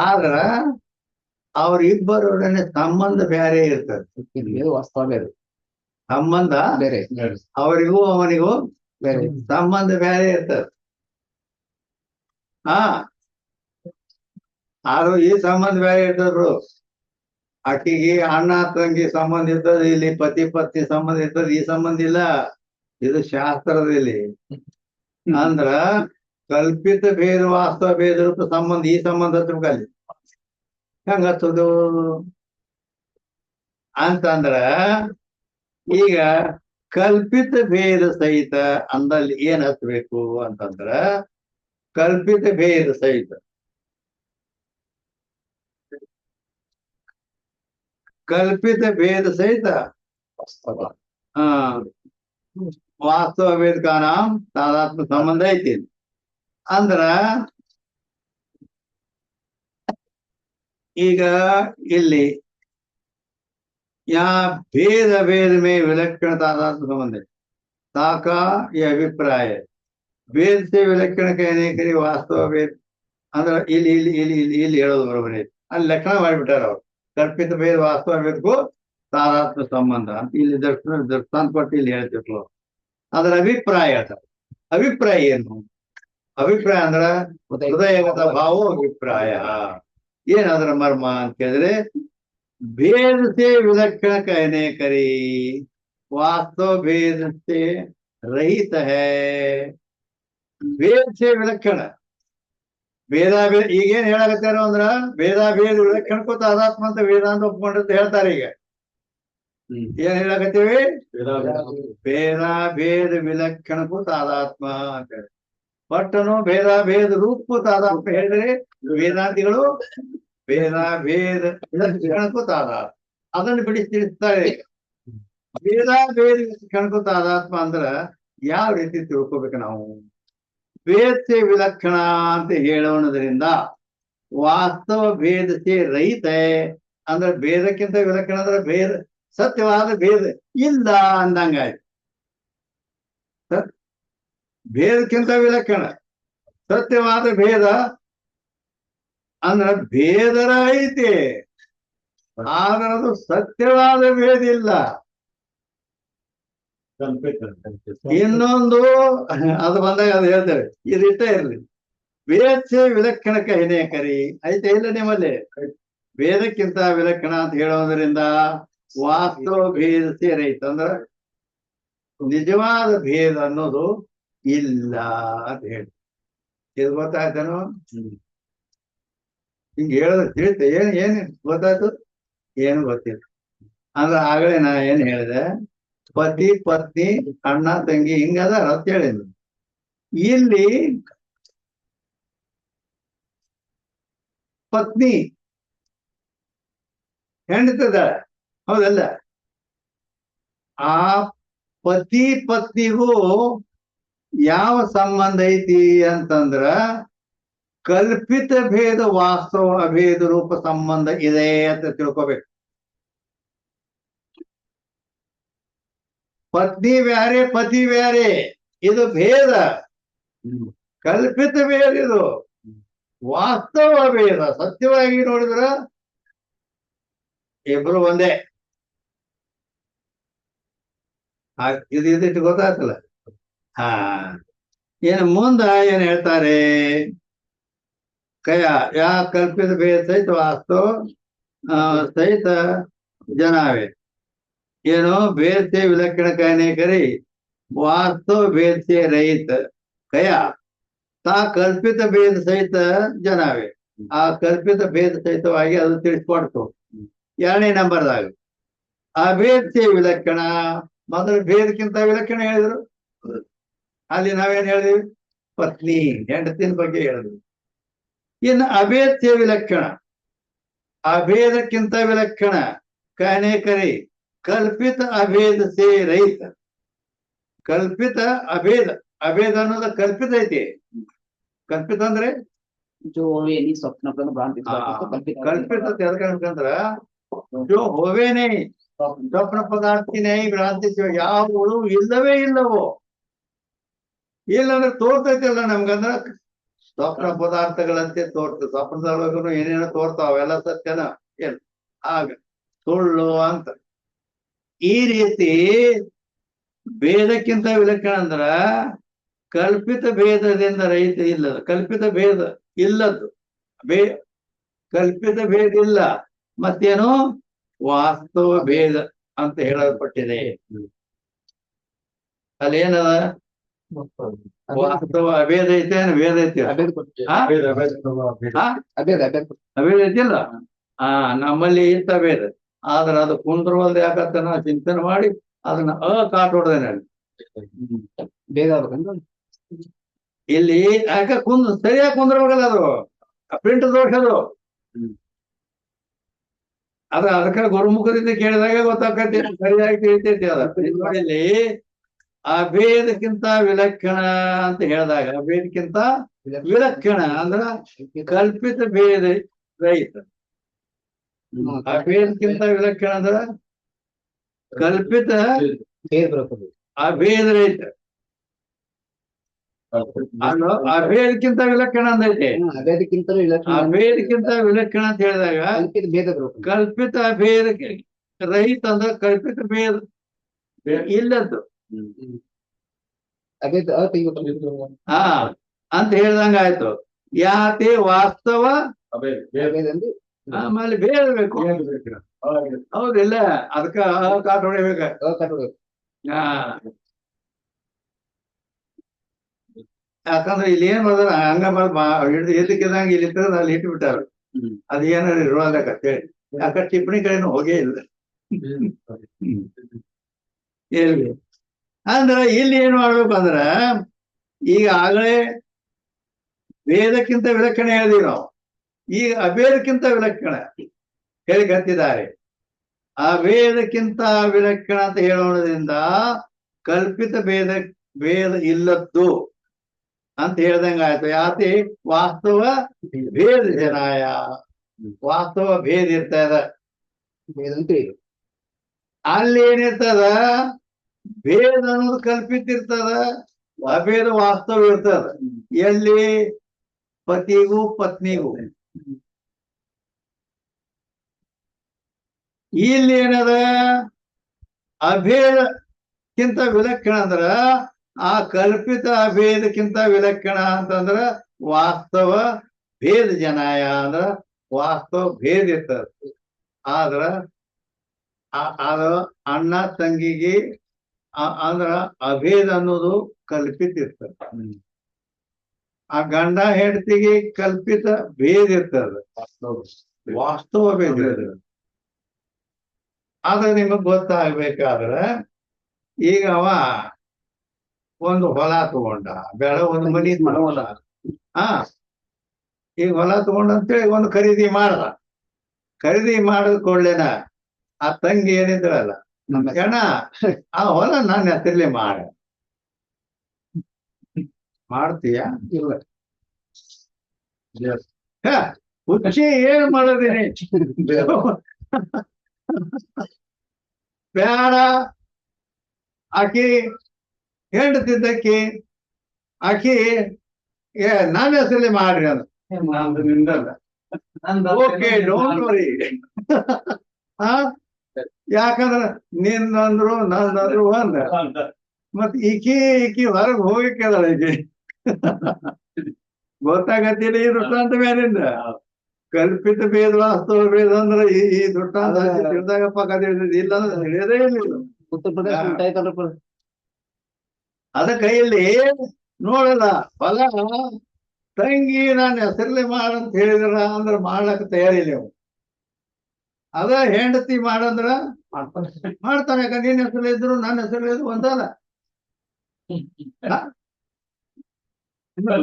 ಆದ್ರ ಅವ್ರಿಬ್ಬರೊಡನೆ ಸಂಬಂಧ ಬೇರೆ ಇರ್ತದೆ. ವಾಸ್ತವ ಬೇರೆ ಸಂಬಂಧ ಬೇರೆ, ಅವರಿಗೂ ಅವನಿಗೂ ಬೇರೆ ಸಂಬಂಧ ಬೇರೆ ಇರ್ತದೆ. ಆದ್ರೂ ಈ ಸಂಬಂಧ ಬೇರೆ ಇರ್ತದ್ರು. ಆಕಿಗೆ ಅಣ್ಣ ತಂಗಿ ಸಂಬಂಧ ಇರ್ತದೆ, ಇಲ್ಲಿ ಪತಿ ಪತ್ನಿ ಸಂಬಂಧ ಇರ್ತದೆ. ಈ ಸಂಬಂಧ ಇಲ್ಲ, ಇದು ಶಾಸ್ತ್ರದಲ್ಲಿ. ಅಂದ್ರ ಕಲ್ಪಿತ ಭೇದ ವಾಸ್ತವ ಭೇದ ರೂಪ ಸಂಬಂಧ, ಈ ಸಂಬಂಧ ಹಚ್ಚಬೇಕಲ್ಲಿ. ಹೆಂಗ ಹಚ್ಚೋದು ಅಂತಂದ್ರ, ಈಗ ಕಲ್ಪಿತ ಭೇದ ಸಹಿತ ಅಂದಲ್ಲಿ ಏನ್ ಹಚ್ಬೇಕು ಅಂತಂದ್ರ, ಕಲ್ಪಿತ ಭೇದ ಸಹಿತ ಕಲ್ಪಿತ ಭೇದ ಸಹಿತ ವಾಸ್ತವ ಭೇದಕಾನ ತಾದಾತ್ಮ್ಯ ಸಂಬಂಧ ಐತಿ. ಅಂದ್ರ ಈಗ ಇಲ್ಲಿ भेद भेद में विलक्षण तादात्म्य संबंध है, ताका ये अभिप्राय है. भेद से विलक्षण कहने के लिए वास्तव भेद ಅಂದ್ರೆ ಇಲ್ಲಿ ಹೇಳೋದು ಬರೋಬರಿ. ಅಲ್ಲಿ ಲಕ್ಷಣ ಮಾಡಿಬಿಟ್ಟಾರ ಅವ್ರು. ಕಲ್ಪಿತ ಭೇದ ವಾಸ್ತವ ಭೇದಕ್ಕೂ ತಾದಾತ್ಮ್ಯ ಸಂಬಂಧ ಅಂತ ಇಲ್ಲಿ ದೃಷ್ಟಾಂತ ಕೊಟ್ಟು ಇಲ್ಲಿ ಹೇಳ್ತಿರ್ಲು. ಅದರ ಅಭಿಪ್ರಾಯ ಅದ. ಅಭಿಪ್ರಾಯ ಏನು? ಅಭಿಪ್ರಾಯ ಅಂದ್ರ ಹೃದಯಗತ ಭಾವ ಅಭಿಪ್ರಾಯ. ಏನ್ ಅದರ ಮರ್ಮ ಅಂತ ಕೇಳಿದ್ರೆ, भेद से विलक्षण कहने करी वास्तव भेद से रहित है. भेद से विलक्षण ಭೇದಾಭೇದ ಈಗೇನ್ ಹೇಳಕತ್ತಾರ ಅಂದ್ರ, ಭೇದಾಭೇದ ವಿಲಕ್ಷಣಕ್ಕೂ ತಾದಾತ್ಮ ಅಂತ ವೇದಾಂತ ಒಪ್ಕೊಂಡ್ರಂತ ಹೇಳ್ತಾರೆ. ಈಗ ಏನ್ ಹೇಳಕತ್ತೀವಿ? ಭೇದಾಭೇದ ವಿಲಕ್ಷಣಕ್ಕೂ ತಾದಾತ್ಮ ಅಂತ ಹೇಳಿ. ಪಟ್ಟನು ಭೇದಾಭೇದ ರೂಪಕ್ಕೂ ತಾದಾತ್ಮ ಹೇಳಿದ್ರೆ ವೇದಾಂತಿಗಳು ಭೇದಾಭೇದ ವಿಲಕ್ಷಣಕ್ಕೂ ತಾದಾತ್ಮ ಅದನ್ನು ತಿಳಿಸ್ತಾರೆ. ಭೇದಾಭೇದ ವಿಲಕ್ಷಣಕ್ಕೂ ತಾದಾತ್ಮ ಅಂದ್ರ ಯಾವ ರೀತಿ ತಿಳ್ಕೊಬೇಕು ನಾವು? ಭೇದಸೆ ವಿಲಕ್ಷಣ ಅಂತ ಹೇಳೋಣದ್ರಿಂದ ವಾಸ್ತವ ಭೇದಸೆ ರಹಿತ ಅಂದ್ರೆ ಭೇದಕ್ಕಿಂತ ವಿಲಕ್ಷಣ ಅಂದ್ರೆ ಭೇದ ಸತ್ಯವಾದ ಭೇದ ಇಲ್ಲ ಅಂದಂಗಾಯ್ತು. ಭೇದಕ್ಕಿಂತ ವಿಲಕ್ಷಣ ಸತ್ಯವಾದ ಭೇದ ಅಂದ್ರ ಭೇದರ ಐತಿ, ಆದ್ರೆ ಅದು ಸತ್ಯವಾದ ಭೇದ ಇಲ್ಲ. ಇನ್ನೊಂದು ಅದು ಬಂದಾಗ ಅದು ಹೇಳ್ತಾರೆ, ಇದಿಷ್ಟ ಇರ್ಲಿ. ಭೇದಸೆ ವಿಲಕ್ಷಣ ಕಹಿನೇ ಕರಿ ಐತೆ ಇಲ್ಲ ನಿಮ್ಮಲ್ಲಿ? ಭೇದಕ್ಕಿಂತ ವಿಲಕ್ಷಣ ಅಂತ ಹೇಳೋದ್ರಿಂದ ವಾಸ್ತವ ಭೇದ ಸೇರೈತೆ ಅಂದ್ರ ನಿಜವಾದ ಭೇದ ಅನ್ನೋದು ಇಲ್ಲ ಅಂತ ಹೇಳಿ. ಇದು ಗೊತ್ತಾಯ್ತೇನೋ? ಹಿಂಗ ಹೇಳೋದು ತಿಳಿತೆ. ಏನ್ ಗೊತ್ತಾಯ್ತು? ಏನು ಗೊತ್ತಿಲ್ಲ. ಅಂದ್ರೆ ಆಗಲೇ ನಾ ಏನ್ ಹೇಳಿದೆ, ಪತಿ ಪತ್ನಿ ಅಣ್ಣ ತಂಗಿ ಹಿಂಗದ ಅಂತ ಹೇಳಿದ್ರು. ಇಲ್ಲಿ ಪತ್ನಿ ಹೆಂಡತಿದಾಳೆ, ಹೌದಲ್ಲ? ಆ ಪತಿ ಪತ್ನಿಗೂ ಯಾವ ಸಂಬಂಧ ಐತಿ ಅಂತಂದ್ರ ಕಲ್ಪಿತ ಭೇದ ವಾಸ್ತವ ಅಭೇದ ರೂಪ ಸಂಬಂಧ ಇದೆ ಅಂತ ತಿಳ್ಕೊಬೇಕು. ಪತ್ನಿ ಬ್ಯಾರೆ ಪತಿ ಬ್ಯಾರೆ, ಇದು ಭೇದ. ಕಲ್ಪಿತ ಭೇದ, ಇದು ವಾಸ್ತವ ಭೇದ. ಸತ್ಯವಾಗಿ ನೋಡಿದ್ರ ಇಬ್ರು ಒಂದೇ. ಇದಿಟ್ಟು ಗೊತ್ತಾಗ್ತಲ್ಲ. ಏನು ಮುಂದ ಏನ್ ಹೇಳ್ತಾರೆ? ಯಾ ಕಲ್ಪಿತ ಭೇದ ಸಹಿತ ವಾಸ್ತವ ಸಹಿತ ಜನಾವೆ. ಏನು भेद से विलक्षण कहने करी वास्तव भेद से रहित कया ತಾ ಕಲ್ಪಿತ ಭೇದ ಸಹಿತ ಜನಾವೆ. ಆ ಕಲ್ಪಿತ ಭೇದ ಸಹಿತವಾಗಿ ಅದು ತಿಳಿಸ್ಕೊಡ್ತು. 2ನೇ ನಂಬರ್ದಾಗ ಅಭೇದ ಸೆ ವಿಲಕ್ಷಣ ಮೊದಲು ಭೇದಕ್ಕಿಂತ ವಿಲಕ್ಷಣ ಹೇಳಿದ್ರು. ಅಲ್ಲಿ ನಾವೇನ್ ಹೇಳಿದ್ವಿ? ಪತ್ನಿ ಹೆಂಡತಿನ ಬಗ್ಗೆ ಹೇಳಿದ್ವಿ. ಇನ್ನು ಅಭೇದ್ಯ ವಿಲಕ್ಷಣ, ಅಭೇದಕ್ಕಿಂತ ವಿಲಕ್ಷಣ ಕಹನೆ ಕರಿ ಕಲ್ಪಿತ ಅಭೇದ ಸೇ ರಹಿತ. ಕಲ್ಪಿತ ಅಭೇದ, ಅಭೇದ ಅನ್ನೋದು ಕಲ್ಪಿತ ಐತಿ. ಕಲ್ಪಿತ ಅಂದ್ರೆ जो ये नहीं स्वप्न अपना भ्रांति कल्पित ಅಂತಂದ್ರ जो होवे नहीं ಸ್ವಪ್ನ ಪದಾರ್ಥಿ नहीं ಭ್ರಾಂತಿ ಯಾವುವು ಇಲ್ಲವೇ ಇಲ್ಲವೋ. ಇಲ್ಲಂದ್ರೆ ತೋರ್ತೈತಿಲ್ಲ ನಮ್ಗಂದ್ರ ಸ್ವಪ್ನ ಪದಾರ್ಥಗಳಂತೆ ತೋರ್ತದೆ. ಸ್ವಪ್ನದೊಳಗೂ ಏನೇನೋ ತೋರ್ತಾವ, ಅವೆಲ್ಲ ಸತ್ಯನ ಏನ್ ಆಗ ಸುಳ್ಳು ಅಂತ. ಈ ರೀತಿ ಭೇದಕ್ಕಿಂತ ವಿಲಕ್ಷಣ ಅಂದ್ರ ಕಲ್ಪಿತ ಭೇದದಿಂದ ರಹಿತ ಇಲ್ಲದ, ಕಲ್ಪಿತ ಭೇದ ಇಲ್ಲದ್ದು, ಕಲ್ಪಿತ ಭೇದ ಇಲ್ಲ, ಮತ್ತೇನು ವಾಸ್ತವ ಭೇದ ಅಂತ ಹೇಳಲ್ಪಟ್ಟಿದೆ. ಅಲ್ಲೇನದ? ವಾಸ್ತವ ಅಭೇದ ಐತೆ, ಭೇದ ಐತಿ, ಅಭೇದ ಐತಿಲ್ಲ. ನಮ್ಮಲ್ಲಿ ಇತ್ತ ಭೇದ, ಆದ್ರೆ ಅದು ಕುಂದ್ರವಲ್ದು ಯಾಕಂತ ನಾವು ಚಿಂತನೆ ಮಾಡಿ ಅದನ್ನ ಕಾಟ್ ಹೊಡ್ದೇನೆ ಬೇಗ ಇಲ್ಲಿ. ಯಾಕೆ ಸರಿಯಾಗಿ ಕುಂದ್ರಬೇಕಲ್ಲ, ಅದು ಪ್ರಿಂಟ್ ದೋಷ ಅದು. ಅದಕ್ಕೆ ಗುರುಮುಖದಿಂದ ಕೇಳಿದಾಗ ಗೊತ್ತಾಗತ್ತೆ, ಸರಿಯಾಗಿ ತಿಳಿತೈತಿ. ಅದ ಇಲ್ಲಿ ಅಭೇದಕ್ಕಿಂತ ವಿಲಕ್ಷಣ ಅಂತ ಹೇಳಿದಾಗ, ಅಭೇದಕ್ಕಿಂತ ವಿಲಕ್ಷಣ ಅಂದ್ರ ಕಲ್ಪಿತ ಭೇದ ರಹಿತ. ಅಭೇದಕ್ಕಿಂತ ವಿಲಕ್ಷಣ ಅಂದ್ರ ಕಲ್ಪಿತ ಅಭೇದ ರಹಿತ. ಅಭೇದಕ್ಕಿಂತ ವಿಲಕ್ಷಣ ಅಂದೈತೆ. ಅಭೇದಕ್ಕಿಂತ ವಿಲಕ್ಷಣ ಅಂತ ಹೇಳಿದಾಗ ಕಲ್ಪಿತ ಅಭೇದ ರಹಿತ ಅಂದ್ರೆ ಕಲ್ಪಿತ ಭೇದ ಇಲ್ಲದ್ದು ಅಂತ ಹೇಳ್ದಂಗ ಆಯ್ತು. ಯಾತೆ ವಾಸ್ತವ ಆಮೇಲೆ ಭೇದ ಬೇಕು. ಹೌದಿಲ್ಲ? ಅದಕ್ಕ ಕಾಟ್ ಹೊಡಿಬೇಕ. ಯಾಕಂದ್ರೆ ಇಲ್ಲಿ ಏನ್ ಮಾಡಿದ್ರ ಹಂಗ ಎದಕ್ಕಿದಂಗ ಇಲ್ಲಿ ಅಲ್ಲಿ ಇಟ್ಟು ಬಿಟ್ಟಾರ. ಅದ್ ಏನಾರ ಇರುವಾಗ ಹೇಳಿ, ಯಾಕ ಟಿಪ್ಪಣಿ ಕಡೆನೂ ಹೋಗೇ ಇಲ್ಲ. ಅಂದ್ರ ಇಲ್ಲಿ ಏನ್ ಮಾಡ್ಬೇಕು ಅಂದ್ರ, ಈಗ ಆಗಲೇ ಭೇದಕ್ಕಿಂತ ವಿಲಕ್ಷಣ ಹೇಳಿದೀವಿ ನಾವು, ಈಗ ಅಭೇದಕ್ಕಿಂತ ವಿಲಕ್ಷಣ ಹೇಳಿ ಕತ್ತಿದ್ದಾರೆ. ಅಭೇದಕ್ಕಿಂತ ವಿಲಕ್ಷಣ ಅಂತ ಹೇಳೋದ್ರಿಂದ ಕಲ್ಪಿತ ಭೇದ ಇಲ್ಲದ್ದು ಅಂತ ಹೇಳ್ದಂಗ ಆಯ್ತು. ಯಾತಿ ವಾಸ್ತವ ಭೇದ ಜನಾಯ, ವಾಸ್ತವ ಭೇದ ಇರ್ತದ. ಅಲ್ಲಿ ಏನಿರ್ತದ? ಭೇದ ಅನ್ನೋದು ಕಲ್ಪಿತ ಇರ್ತದ, ಅಭೇದ ವಾಸ್ತವ ಇರ್ತದ. ಎಲ್ಲಿ? ಪತಿಗೂ ಪತ್ನಿಗೂ. ಇಲ್ಲಿ ಏನದ? ಅಭೇದಕ್ಕಿಂತ ವಿಲಕ್ಷಣ ಅಂದ್ರ ಆ ಕಲ್ಪಿತ ಅಭೇದಕ್ಕಿಂತ ವಿಲಕ್ಷಣ ಅಂತಂದ್ರ ವಾಸ್ತವ ಭೇದ ಜನಾಯ ಅಂದ್ರ ವಾಸ್ತವ ಭೇದ ಇರ್ತದ. ಆದ್ರ ಅದು ಅಣ್ಣ ತಂಗಿಗೆ ಅಂದ್ರ ಅಭೇದ ಅನ್ನೋದು ಕಲ್ಪಿತ ಇರ್ತದ. ಆ ಗಂಡ ಹೆಂಡತಿಗೆ ಕಲ್ಪಿತ ಭೇದ ಇರ್ತದ, ವಾಸ್ತವ ಭೇದ ಇರ್ತದ. ಆದ್ರೆ ನಿಮಗ್ ಗೊತ್ತಾಗ್ಬೇಕಾದ್ರ, ಈಗ ಅವ ಒಂದು ಹೊಲ ತಗೊಂಡ, ಬೇಡ ಒಂದು ಮನಿ ತಗೊಂಡ. ಈಗ ಹೊಲ ತಗೊಂಡ ಅಂತೇಳಿ ಒಂದು ಖರೀದಿ ಮಾಡ್ದ. ಖರೀದಿ ಮಾಡಿದ ಕೂಡ್ಲೇನ ಆ ತಂಗಿ ಏನಿದ್ರಲ್ಲ, ಅಣ್ಣ ಆ ಹೊಲ ನನ್ನ ಹೆಸರಲ್ಲಿ ಮಾಡ್ತೀಯ? ಇಲ್ಲ. ಹುಚ್ಚಿ ಏನ್ ಮಾಡೋದಿನಿ? ಬೇಡ, ಆಕಿ ಹೆಂಡತಿದ್ದಕ್ಕಿ ಆಕಿ ನನ್ನ ಹೆಸರಲ್ಲಿ ಮಾಡ್ರಿ ಅದು. ನಿಂದಲ್ಲ. Okay, don't worry. ಯಾಕಂದ್ರ ನಿಂದಂದ್ರು ನಂದಂದ್ರು ಒಂದ. ಮತ್ ಈಕಿ ಹೊರಗೆ ಹೋಗಕ್ಕೆಲ್ಲ ಈಕಿ ಗೊತ್ತಾಗತ್ತಿಲ್ಲ ಈ ವೃತ್ತಾಂತ ಮೇಲಿಂದ. ಕಲ್ಪಿತ ಭೇದ ವಾಸ್ತವ ಭೇದ ಅಂದ್ರೆ ಈ ವೃತ್ತಾಂತ ತಿಳಿದಾಗಪ್ಪ ಕಥೆ ಇಲ್ಲ ಅಂದ್ರೆ ತಿಳಿಯೋದೇ ಇಲ್ಲ. ಅದ ಕೈಯಲ್ಲಿ ನೋಡಲ್ಲ, ಹೊಲ ತಂಗಿ ನಾನು ಹೆಸರಲ್ಲಿ ಮಾಡಂತ ಹೇಳಿದ್ರ ಅಂದ್ರೆ ಮಾಡ್ಲಕ್ಕ ತಯಾರಿಲ್ಲ ನೀವು. ಅದ ಹೆಂಡತಿ ಮಾಡಂದ್ರ ಮಾಡ್ತಾನೆ. ಯಾಕಂದ್ರೆ ನಿನ್ನ ಹೆಸರು ಇದ್ರು ನನ್ನ ಹೆಸರು ಇದ್ರು ಒಂದಲ್ಲ.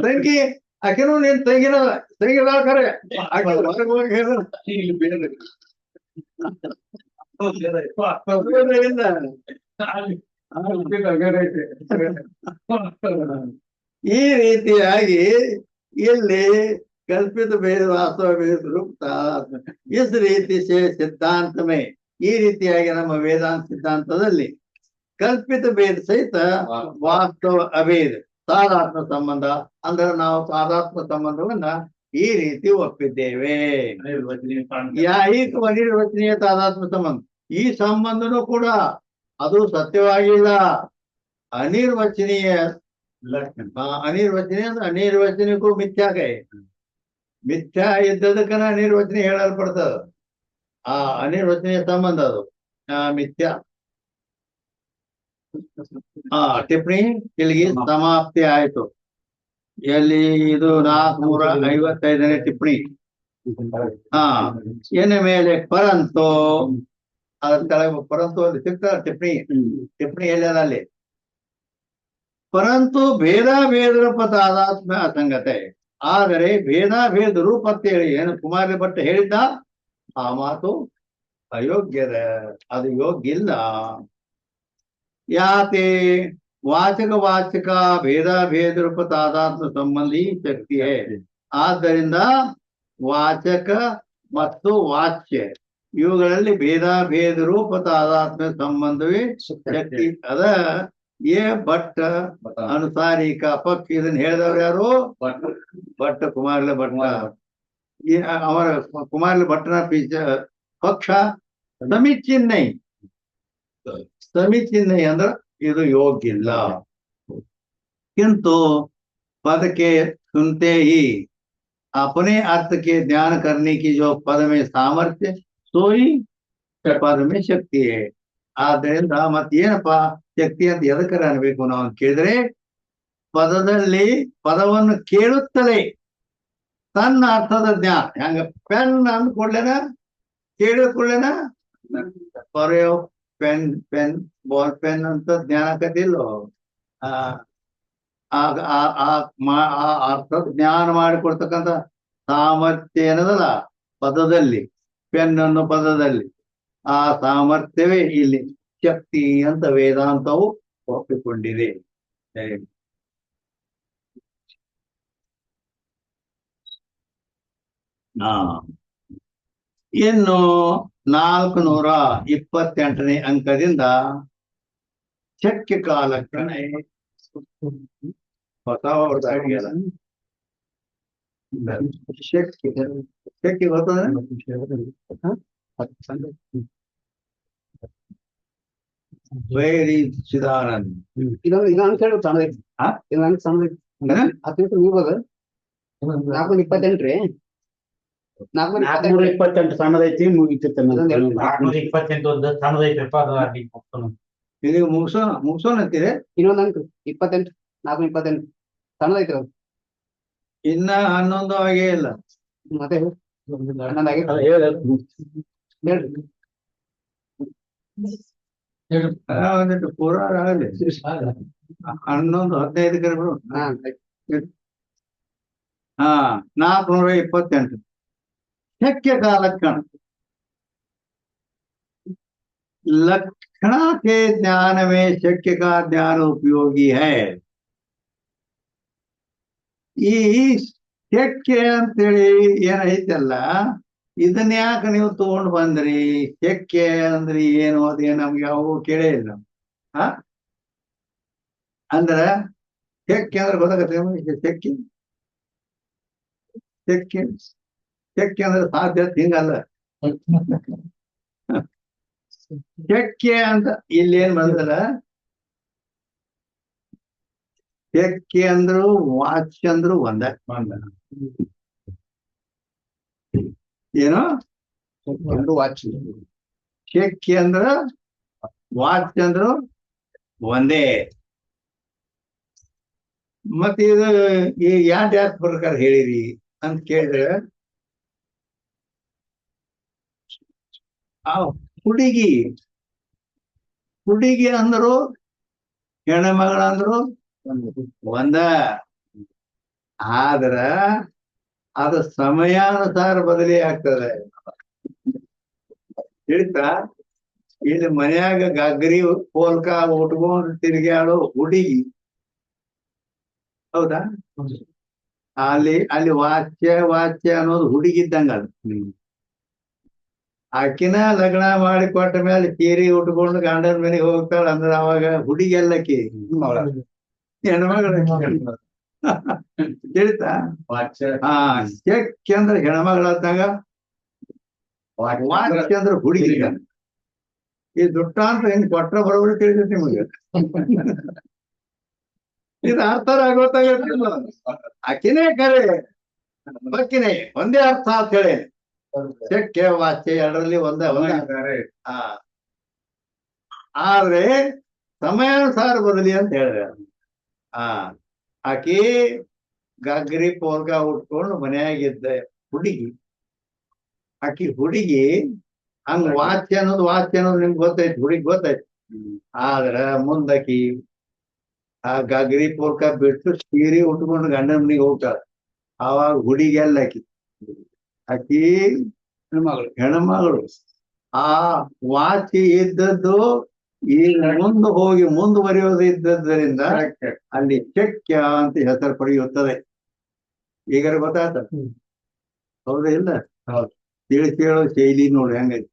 ತಂಗಿ ಆಕೆನೂ ನೀನ್ ತಂಗಿನ ತಂಗಿದಾಳ ಖರೆ. ಆಕೆ ಹೊರಗ್ ಹೋಗಿ ಹೇಳಿದ್ರು, ಇಲ್ಲಿ ಬೇರೆ ಈ ರೀತಿಯಾಗಿ ಇಲ್ಲಿ कल्पित भेद वास्तव भेद रूपता इस ರೀತಿ ಸಿದ್ಧಾಂತಮೇ. ಈ ರೀತಿಯಾಗಿ ನಮ್ಮ ವೇದಾಂತ ಸಿದ್ಧಾಂತದಲ್ಲಿ ಕಲ್ಪಿತ ಭೇದ ಸಹಿತ ವಾಸ್ತವ ಅಭೇದ ತಾದಾತ್ಮ ಸಂಬಂಧ ಅಂದ್ರೆ ನಾವು ತಾದಾತ್ಮ ಸಂಬಂಧವನ್ನ ಈ ರೀತಿ ಒಪ್ಪಿದ್ದೇವೆ. ಯಾಹಿಕ ಅನಿರ್ವಚನೀಯ ತಾದಾತ್ಮ ಸಂಬಂಧ, ಈ ಸಂಬಂಧನೂ ಕೂಡ ಅದು ಸತ್ಯವಾಗಿಲ್ಲ. ಅನಿರ್ವಚನೀಯ ಅನಿರ್ವಚನೀಯ ಅಂದ್ರೆ ಅನಿರ್ವಚನಕ್ಕೂ ಮಿಥ್ಯಾಕೈ ಮಿಥ್ಯಾ ಇದ್ದದಕ್ಕನ ಅನಿರ್ವಚನೆ ಹೇಳಲ್ಪಡ್ತದ. ಆ ಅನಿರ್ವಚನೀಯ ಸಂಬಂಧ ಅದು ಮಿಥ್ಯಾ. ಟಿಪ್ಪಣಿ ಇಲ್ಲಿಗೆ ಸಮಾಪ್ತಿ ಆಯ್ತು. ಎಲ್ಲಿ ಇದು 455ನೇ ಟಿಪ್ಪಣಿ. ಇನ್ನು ಮೇಲೆ ಪರಂತು ಅದ್ರ ಕೆಳಗೆ ಪರಂತು ಅಲ್ಲಿ ಸಿಗ್ತದ ಟಿಪ್ಪಣಿ. ಟಿಪ್ಪಣಿ ಎಲ್ಲದ ಅಲ್ಲಿ ಪರಂತು ಭೇದ ರೂಪ ತಾದಾತ್ಮ್ಯ ಅಸಂಗತೆ. ಆದರೆ ಭೇದ ರೂಪ ಅಂತ ಹೇಳಿ ಏನು ಕುಮಾರ ಭಟ್ಟ ಹೇಳಿದ್ದ ಆ ಮಾತು ಅಯೋಗ್ಯದ, ಅದು ಯೋಗ್ಯ ಇಲ್ಲ. ಯಾತೆ ವಾಚಕ ಭೇದ ರೂಪ ತಾದಾತ್ಮ ಸಂಬಂಧಿ ಶಕ್ತಿಯೇ. ಆದ್ದರಿಂದ ವಾಚಕ ಮತ್ತು ವಾಚ್ಯ ಇವುಗಳಲ್ಲಿ ಭೇದ ರೂಪ ತಾದಾತ್ಮ್ಯ ಸಂಬಂಧವೇ ಶಕ್ತಿ ಅದ. ಭಟ್ಟ ಅನುಸಾರಿಕ ಪಕ್ಷ ಇದನ್ನ ಹೇಳಿದವ್ರು ಯಾರು? ಭಟ್ಟ ಕುಮಾರಲ ಭಟ್ಟ. ಅವರ ಕುಮಾರಲ ಭಟ್ಟನ ಪಕ್ಷ ಸಮೀಚೀನ್ನೈ. ಸಮೀಚೀನ್ನೈ ಅಂದ್ರ ಇದು ಯೋಗ್ಯ ಇಲ್ಲ. किंतु पद के सुनते ही अपने अर्थ के ध्यान करने की जो पद में सामर्थ्य सो ही पद में शक्ति है. ಆದ್ದರಿಂದ ಮತ್ತೇನಪ್ಪ ಶಕ್ತಿ ಅಂತ ಎದಕ್ಕರ ಅನ್ಬೇಕು ನಾವು ಕೇಳಿದ್ರೆ, ಪದದಲ್ಲಿ ಪದವನ್ನು ಕೇಳುತ್ತಲೇ ತನ್ನ ಅರ್ಥದ ಜ್ಞಾನ. ಹೆಂಗ ಪೆನ್ ಅಂದ್ ಕೂಡ್ಲೇನ ಕೇಳಿದ ಕೂಡ್ಲೇನ ಬರೆಯೋ ಪೆನ್ ಪೆನ್ ಬಾಲ್ ಪೆನ್ ಅಂತ ಜ್ಞಾನ ಆಕತಿಲ್ಲೋ. ಅರ್ಥ ಜ್ಞಾನ ಮಾಡಿಕೊಡ್ತಕ್ಕಂಥ ಸಾಮರ್ಥ್ಯ ಏನದಲ್ಲ ಪದದಲ್ಲಿ, ಪೆನ್ ಅನ್ನೋ ಪದದಲ್ಲಿ ಆ ಸಾಮರ್ಥ್ಯವೇ ಇಲ್ಲಿ ಶಕ್ತಿ ಅಂತ ವೇದಾಂತವು ಒಪ್ಪಿಕೊಂಡಿದೆ. ಇನ್ನು 428ನೇ ಅಂಕದಿಂದ ಶಕ್ಯ ಕಾಲಕ್ಷಣ ಹೊಸ ಶಕ್ಯ ಗೊತ್ತದ. ವೈರಿ ಚಿದಾನಂದ್ ಇದೊಂದು ಕೇಳಿ ಸಣ್ಣದೈತಿ. ಇದೊಂದು ಸಣ್ಣದೈತಿ. 10 ನಿಮಿಷ ಮುಗಿಬೋದು. 428 ರೀ. 428 ಸಣ್ಣದೈತಿ ಮುಗಿತೈತೆ. 428 ಒಂದು ಸಣ್ಣದೈತಿ. ಇದೀಗ ಮುಗಿಸೋಣ ಅಂತೀರಿ. ಇನ್ನೊಂದು ಅಂಕ 28 428 ಸಣ್ಣದೈತಿ. ಅದು ಇನ್ನ 11 ಆಗೇ ಇಲ್ಲ. ಮತ್ತೆ 11 ಆಗಿ ಹೇಳ್ರಿ. ಒಂದಿಟ್ಟು ಪೂರ ಆಗಲಿ. 11 15 ಕರೆಗಳು. 428 शक्य का लक्षण. लक्षण के ज्ञान में शक्य का ज्ञान उपयोगी है. ಈ ಶಕ್ಯ ಅಂತೇಳಿ ಏನೈತಲ್ಲ ಇದನ್ನ ಯಾಕೆ ನೀವು ತಗೊಂಡು ಬಂದ್ರಿ? ಶಕ್ಯ ಅಂದ್ರಿ ಏನು? ಅದೇ ನಮ್ಗೆ ಯಾವ ಕೇಳೇ ಇಲ್ಲ. ಅಂದ್ರ ಶಕ್ಯ ಅಂದ್ರೆ ಗೊತ್ತಾಗತ್ತೆ. ಶಕ್ಯ ಶಕ್ಯ ಶಕ್ಯ ಅಂದ್ರೆ ಸಾಧ್ಯ ಹಿಂಗಲ್ಲ. ಶಕ್ಯ ಅಂತ ಇಲ್ಲಿ ಏನ್ ಬಂದಲ್ಲ, ಶಕ್ಯ ಅಂದ್ರು ವಾಚ್ಯ ಅಂದ್ರು ಒಂದ. ಏನೋ ಶಕ್ಯ ಅಂದ್ರ ವಾಚ್ಯ ಅಂದ್ರು ಒಂದೇ. ಮತ್ತೆ ಇದು ಈಗ ಯಾಕೆ ಪ್ರಕಾರ ಹೇಳಿರಿ ಅಂತ ಕೇಳಿದ್ರೆ, ಆ ಹುಡುಗಿ ಹುಡುಗಿ ಅಂದ್ರು ಹೆಣ್ಮಗಳ ಅಂದ್ರು ಒಂದ. ಆದ್ರ ಅದು ಸಮಯಾನುಸಾರ ಬದಲಿ ಆಗ್ತದೆ. ತಿಳಿತಾ? ಇಲ್ಲಿ ಮನ್ಯಾಗ ಗಗ್ರಿ ಪೋಲ್ಕ ಉಟ್ಕೊಂಡು ತಿರುಗಾಡೋ ಹುಡುಗಿ, ಹೌದಾ? ಅಲ್ಲಿ ವಾಚ್ಯ ಅನ್ನೋದು ಹುಡುಗಿದ್ದಂಗ ಅದು. ಆಕಿನ ಲಗ್ನ ಮಾಡಿ ಕೊಟ್ಟ ಮೇಲೆ ಸೀರೆ ಉಟ್ಕೊಂಡು ಗಂಡನ ಮನೆಗೆ ಹೋಗ್ತಾಳ ಅಂದ್ರೆ ಅವಾಗ ಹುಡುಗಿ ಎಲ್ಲಕ್ಕಿ ಹೆಣ್ಮಗಳ. ತಿಳಿತಾ? ಹಾ, ಚೆಕ್ ಅಂದ್ರೆ ಹೆಣ್ಮಗಳಾದಾಗ, ವಾಚ್ಯ ಅಂದ್ರೆ ಹುಡುಗಿ. ಈ ದುಟ್ಟ ಅಂತ ಹೆಂಗ್ ಕೊಟ್ರ ಬರೋಬ್ರಿ ತಿಳಿತೈತಿ ನಿಮಗೆ. ಇದು ಅರ್ಥ ಆಗೋತ್ತಾಗಿಲ್ಲ. ಆಕಿನೇ ಕರೆ, ಬಕ್ಕಿನೇ ಒಂದೇ ಅರ್ಥ ಅಂತ ಹೇಳಿ. ಚೆಕ್ಕೆ ವಾಚ್ಯ ಎರಡರಲ್ಲಿ ಒಂದೇ. ಹಾ, ಆದ್ರೆ ಸಮಯಾನುಸಾರ ಬದಲಿ ಅಂತ ಹೇಳಿದೆ. ಹಾ, ಆಕಿ ಗಗ್ರಿ ಪೋಲ್ಕ ಉಟ್ಕೊಂಡು ಮನ್ಯಾಗಿದ್ದ ಹುಡುಗಿ. ಆಕಿ ಹುಡುಗಿ ಹಂಗ ವಾಚ್ಯ ಅನ್ನೋದು ನಿಮ್ಗೆ ಗೊತ್ತೈತಿ, ಹುಡುಗಿ ಗೊತ್ತೈತಿ. ಆದ್ರ ಮುಂದಕಿ ಆ ಗಗ್ರಿ ಪೋಲ್ಕ ಬಿಟ್ಟು ಸೀರೆ ಉಟ್ಕೊಂಡು ಗಂಡನ ಮನೆಗೆ ಹೋಗ್ತಾಳ. ಅವಾಗ ಹುಡುಗಿ ಎಲ್ಲಾಕಿ ಆಕಿ ಹೆಣ್ಮಗಳು. ಆ ವಾಚಿ ಇದ್ದದ್ದು ಈಗ ಹೋಗಿ ಮುಂದುವರಿಯೋದು ಇದ್ದದ್ದರಿಂದ ಅಲ್ಲಿ ಚೆಕ್ಯ ಅಂತ ಹೆಸರು ಪಡೆಯುತ್ತದೆ. ಈಗ ಗೊತ್ತಾತ? ಹೌದಾ ಇಲ್ಲ? ತಿಳಿಸಿ ಹೇಳೋ ಶೈಲಿ ನೋಡಿ ಹೆಂಗೈತಿ.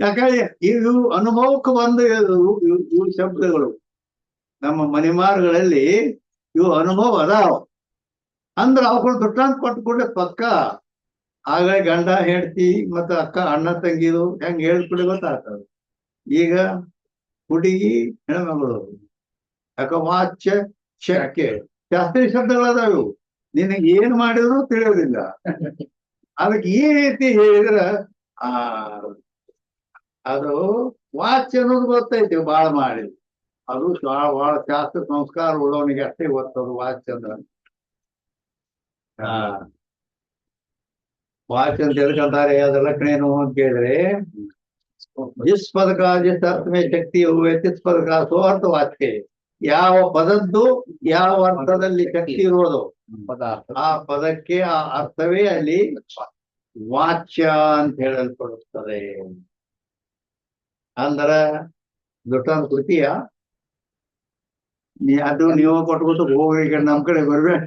ಯಾಕಂದ್ರೆ ಇವು ಅನುಭವಕ್ಕೆ ಬಂದ ಇವು ಶಬ್ದಗಳು ನಮ್ಮ ಮನೆಮಾರುಗಳಲ್ಲಿ ಇವು ಅನುಭವ ಅದಾವ. ಅಂದ್ರ ಅವ್ಗಳು ದುಡ್ಡಂತ ಕೊಟ್ಕೊಂಡೆ ಪಕ್ಕ ಆಗ ಗಂಡ ಹೆಂಡತಿ ಮತ್ತ ಅಕ್ಕ ಅಣ್ಣ ತಂಗಿದು ಹೆಂಗ್ ಹೇಳ್ಕೊಡಿ ಗೊತ್ತಾಗ್ತದೆ. ಈಗ ಹುಡುಗಿ ಹೆಣ್ಮಗಳು. ಯಾಕ ವಾಚ್ಯ ಶಕ್ಯ ಶಾಸ್ತ್ರೀಯ ಶಬ್ದಗಳದಾವು. ನಿನಗೆ ಏನ್ ಮಾಡಿದ್ರು ತಿಳಿಯೋದಿಲ್ಲ. ಅದಕ್ಕೆ ಈ ರೀತಿ ಹೇಳಿದ್ರ ಅದು ವಾಚ್ಯ ಅನ್ನೋದು ಗೊತ್ತೈತಿ ಬಾಳ ಮಾಡಿ. ಅದು ಬಹಳ ಶಾಸ್ತ್ರ ಸಂಸ್ಕಾರ ಉಳ್ಳವನಿಗೆ ಅಷ್ಟೇ ಗೊತ್ತದು ವಾಚ್ಯ ಅಂದ್ರ. ವಾಚ್ಯ ಅಂತ ಎದಕ್ಕಂತಾರೆ, ಅದ್ರ ಲಕ್ಷಣ ಏನು ಅಂತ ಕೇಳಿದ್ರೆ, ಜಿಸ್ ಪದಕ ಜಿಸ್ ಅರ್ಥಮೇ ಶಕ್ತಿ ಹುವೆ ತಿಸ್ ಪದಕ ಸೋ ಅರ್ಥ ವಾಚ್ಯ. ಯಾವ ಪದದ್ದು ಯಾವ ಅರ್ಥದಲ್ಲಿ ಶಕ್ತಿ ಇರೋದು ಆ ಪದಕ್ಕೆ ಆ ಅರ್ಥವೇ ಅಲ್ಲಿ ವಾಚ್ಯ ಅಂತ ಹೇಳಲ್ಪಡುತ್ತದೆ. ಅಂದ್ರ ದುಡ್ಡನ್ನು ಕೊಡ್ತೀಯ ಅದು ನೀವು ಕೊಟ್ಬಿಟ್ಟು ಹೋಗಿ ನಮ್ ಕಡೆ ಬರ್ಬೇಡ.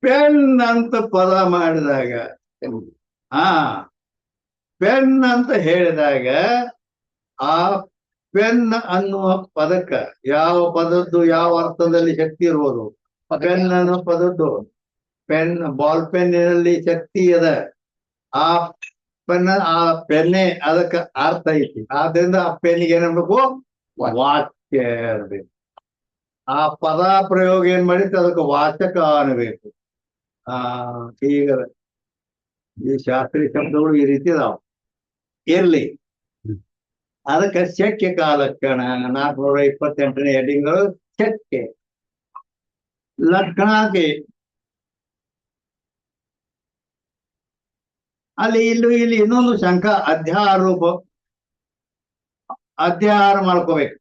ಪೆನ್ ಅಂತ ಪದ ಮಾಡಿದಾಗ, ಪೆನ್ ಅಂತ ಹೇಳಿದಾಗ ಆ ಪೆನ್ ಅನ್ನುವ ಪದಕ್ಕ ಯಾವ ಪದದ್ದು ಯಾವ ಅರ್ಥದಲ್ಲಿ ಶಕ್ತಿ ಇರ್ಬೋದು. ಪೆನ್ ಅನ್ನೋ ಪದದ್ದು ಪೆನ್, ಬಾಲ್ ಪೆನ್ನಿನಲ್ಲಿ ಶಕ್ತಿ ಅದ. ಆ ಪೆನ್ನೆ ಅದಕ್ಕೆ ಅರ್ಥ ಐತಿ. ಆದ್ರಿಂದ ಆ ಪೆನ್ನಿಗೆ ಏನ್ಬೇಕು? ವಾಚ್ಯ ಇರ್ಬೇಕು. ಆ ಪದ ಪ್ರಯೋಗ ಏನ್ ಮಾಡಿತ್ತು ಅದಕ್ಕೆ ವಾಚಕ ಅನ್ಬೇಕು. ಈಗ ಈ ಶಾಸ್ತ್ರೀಯ ಶಬ್ದಗಳು ಈ ರೀತಿ ಅದಾವ. ಇರ್ಲಿ, ಅದಕ್ಕೆ ಶಕ್ಯ ಕಾಲಕ್ಷಣ 428ನೇ ಹೆಡ್ಡಿಂಗ್ಗಳು ಶಕ್ಯ ಲಕ್ಷಣಕ್ಕೆ. ಇಲ್ಲಿ ಇನ್ನೊಂದು ಶಂಕ, ಅಧ್ಯಾರೋಪ. ಅಧ್ಯಾಹಾರ ಮಾಡ್ಕೋಬೇಕು.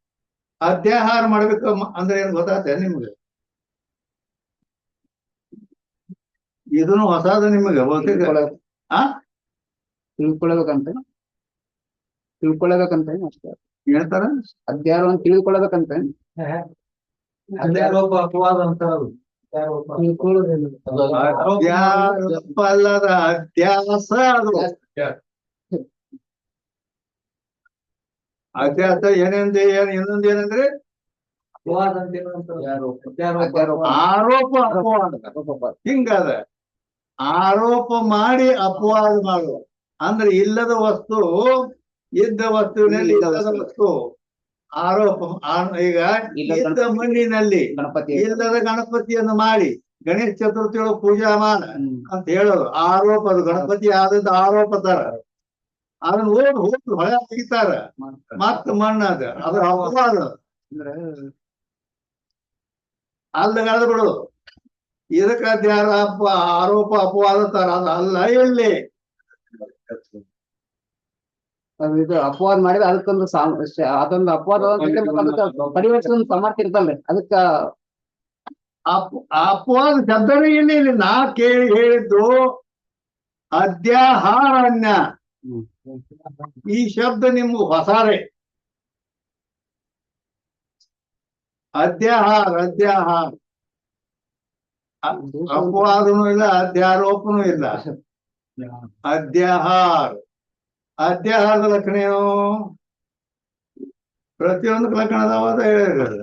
ಅಧ್ಯಾಹಾರ ಮಾಡ್ಬೇಕು ಅಂದ್ರೆ ಏನ್ ಗೊತ್ತಾಗ್ತದೆ ನಿಮ್ಗೆ? ಇದನ್ನು ಹೊಸದು ನಿಮಗೆ ತಿಳ್ಕೊಳ್ಬೇಕಂತ ಅಷ್ಟೇ ಹೇಳ್ತಾರ. ಅಧ್ಯಾರ ಅಂತ ತಿಳ್ಕೊಳ್ಬೇಕಂತ. ಅಧ್ಯಾರೋಪ ಅಪವಾದ ಅಂತ ಅಲ್ಲದ ಅಧ್ಯಾಸ. ಅದು ಅಧ್ಯಾಸ ಇನ್ನೊಂದು ಏನಂದ್ರೆ ಆರೋಪ ಅಪವಾದ. ಹಿಂಗದ ಆರೋಪ ಮಾಡಿ ಅಪವಾದ ಮಾಡುವ ಅಂದ್ರೆ ಇಲ್ಲದ ವಸ್ತು ಇದ್ದ ವಸ್ತುವಿನಲ್ಲಿ ಇಲ್ಲದ ವಸ್ತು ಆರೋಪ. ಈಗ ಇದ್ದ ಮಣ್ಣಿನಲ್ಲಿ ಇಲ್ಲದ ಗಣಪತಿಯನ್ನು ಮಾಡಿ ಗಣೇಶ ಚತುರ್ಥಿಯೊಳಗೆ ಪೂಜಾ ಮಾಡ ಅಂತ ಹೇಳೋದು ಆರೋಪ. ಅದು ಗಣಪತಿ ಆದದ್ದು ಆರೋಪ ತರ. ಅದನ್ನ ಹೋಗಿ ಹೊಳೆ ತೆಗಿತಾರ ಮತ್ತ ಮಣ್ಣದ ಅದ್ರ ಅಪವಾದ. ಅಲ್ಲಗಾದ ಬಿಡು. ಇದಕ್ಕ ಅದ್ಯಾರ ಆರೋಪ ಅಪವಾದ ತರ ಅಲ್ಲ ಇಲ್ಲಿ ಇದು ಅಪವಾದ ಮಾಡಿದ್ರೆ ಅದಕ್ಕೊಂದು ಅದೊಂದು ಅಪವಾದ ಪರಿವರ್ತಿಸೋ ಸಾಮರ್ಥ್ಯ ಇರ್ತಲ್ರಿ ಅದಕ್ಕ ಅಪವಾದ ಶಬ್ದನೇ ಇಲ್ಲಿ ನಾ ಕೇಳಿ ಹೇಳಿದ್ದು ಅದ್ಯಾಹಾರಣ್ಯ. ಈ ಶಬ್ದ ನಿಮ್ಗೆ ಹೊಸಾರೆ. ಅದ್ಯಾಹಾರ ಅಪವಾದನೂ ಇಲ್ಲ, ಅಧ್ಯಾರೋಪನೂ ಇಲ್ಲ. ಅದ್ಯಾಹಾರದ ಲಕ್ಷಣ ಏನು? ಪ್ರತಿಯೊಂದು ಲಕ್ಷಣ ಅದಾವ ಹೇಳಿದ್ರು.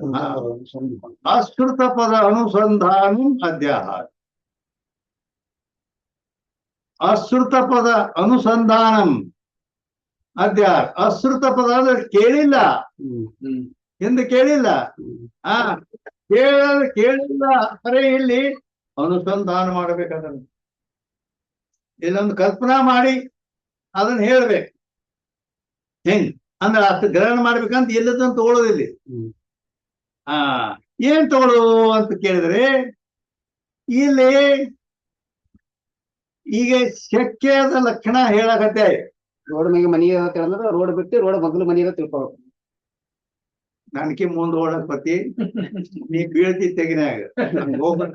ಅಶ್ರುತ ಪದ ಅನುಸಂಧಾನ ಅದ್ಯಾಹಾರ. ಅಶ್ರುತ ಪದ ಅನುಸಂಧಾನಂ ಅದ್ಯಾಹಾರ. ಅಶ್ರುತ ಪದ ಅಂದ್ರೆ ಕೇಳಿಲ್ಲ, ಎಂದು ಕೇಳಿಲ್ಲ. ಕೇಳಿಲ್ಲ ಅರೆ ಇಲ್ಲಿ ಅನುಸಂಧಾನ ಮಾಡ್ಬೇಕಾದ್ರೆ ಇಲ್ಲೊಂದು ಕಲ್ಪನಾ ಮಾಡಿ ಅದನ್ನ ಹೇಳ್ಬೇಕು. ಹೆಂಗ್ ಅಂದ್ರೆ ಅಷ್ಟು ಗ್ರಹಣ ಮಾಡ್ಬೇಕಂತ ಎಲ್ಲದನ್ನು ತಗೊಳ್ಳೋದಿಲ್ಲ. ಏನ್ ತಗೊಳ್ಳೋ ಅಂತ ಕೇಳಿದ್ರೆ ಇಲ್ಲಿ ಈಗ ಶಕ್ಯದ ಲಕ್ಷಣ ಹೇಳಕತ್ತೆ. ರೋಡ್ ಮೇಲೆ ಮನಿ ಅಂದ್ರೆ ರೋಡ್ ಬಿಟ್ಟು ರೋಡ್ ಮಗ್ಲು ಮನಿ ತಿಳ್ಕೊಳ್ಳೋ ನನಗೆ ಮುಂದೆ ಓಡಕ್ ಪತಿ ನೀ ಬೀಳ್ತಿ ತೆಗಿನಾಗ ಹೋಗ್ಬೇಡ.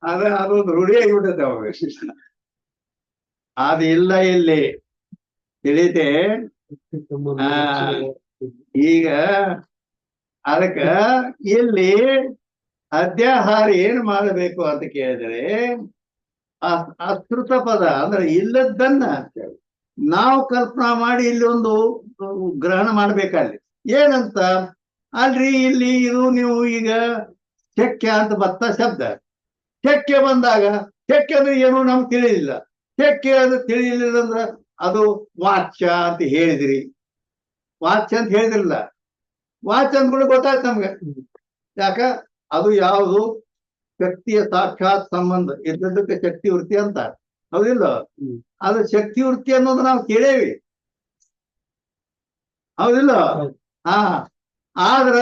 ಅದೊಂದು ರೂಢಿ ಆಗಿಬಿಟ್ಟದೆ ಅವಾಗ. ಅದು ಇಲ್ಲ ಇಲ್ಲಿ ತಿಳಿತೆ. ಈಗ ಅದಕ್ಕ ಇಲ್ಲಿ ಅದ್ಯಾಹಾರ ಏನ್ ಮಾಡಬೇಕು ಅಂತ ಕೇಳಿದ್ರೆ ಅಶ್ರುತ ಪದ ಅಂದ್ರೆ ಇಲ್ಲದನ್ನ ನಾವು ಕಲ್ಪನಾ ಮಾಡಿ ಇಲ್ಲಿ ಒಂದು ಗ್ರಹಣ ಮಾಡ್ಬೇಕಲ್ಲಿ. ಏನಂತ ಅಲ್ರಿ ಇಲ್ಲಿ ಇದು ನೀವು ಈಗ ಶಕ್ಯ ಅಂತ ಬತ್ತ ಶಬ್ದ. ಶಕ್ಯ ಬಂದಾಗ ಶಕ್ಯ ಅಂದ್ರೆ ಏನು ನಮ್ಗೆ ತಿಳಿಲಿಲ್ಲ. ಶಕ್ಯ ಅಂದ್ರೆ ತಿಳಿಲಿಲ್ಲ ಅಂದ್ರ ಅದು ವಾಚ್ಯ ಅಂತ ಹೇಳಿದ್ರಿ. ವಾಚ್ಯ ಅಂತ ಹೇಳಿದ್ರಲ್ಲ, ವಾಚ್ಯ ಅಂದ್ಗಳು ಗೊತ್ತಾಯ್ತು ನಮ್ಗೆ. ಯಾಕ ಅದು ಯಾವುದು ಶಕ್ತಿಯ ಸಾಕ್ಷಾತ್ ಸಂಬಂಧ ಇದ್ದದ್ದಕ್ಕೆ ಶಕ್ತಿ ವೃತ್ತಿ ಅಂತ ಹೌದಿಲ್ಲ. ಅದು ಶಕ್ತಿ ವೃತ್ತಿ ಅನ್ನೋದು ನಾವು ಕೇಳೇವಿ ಹೌದಿಲ್ಲ. ಆದ್ರ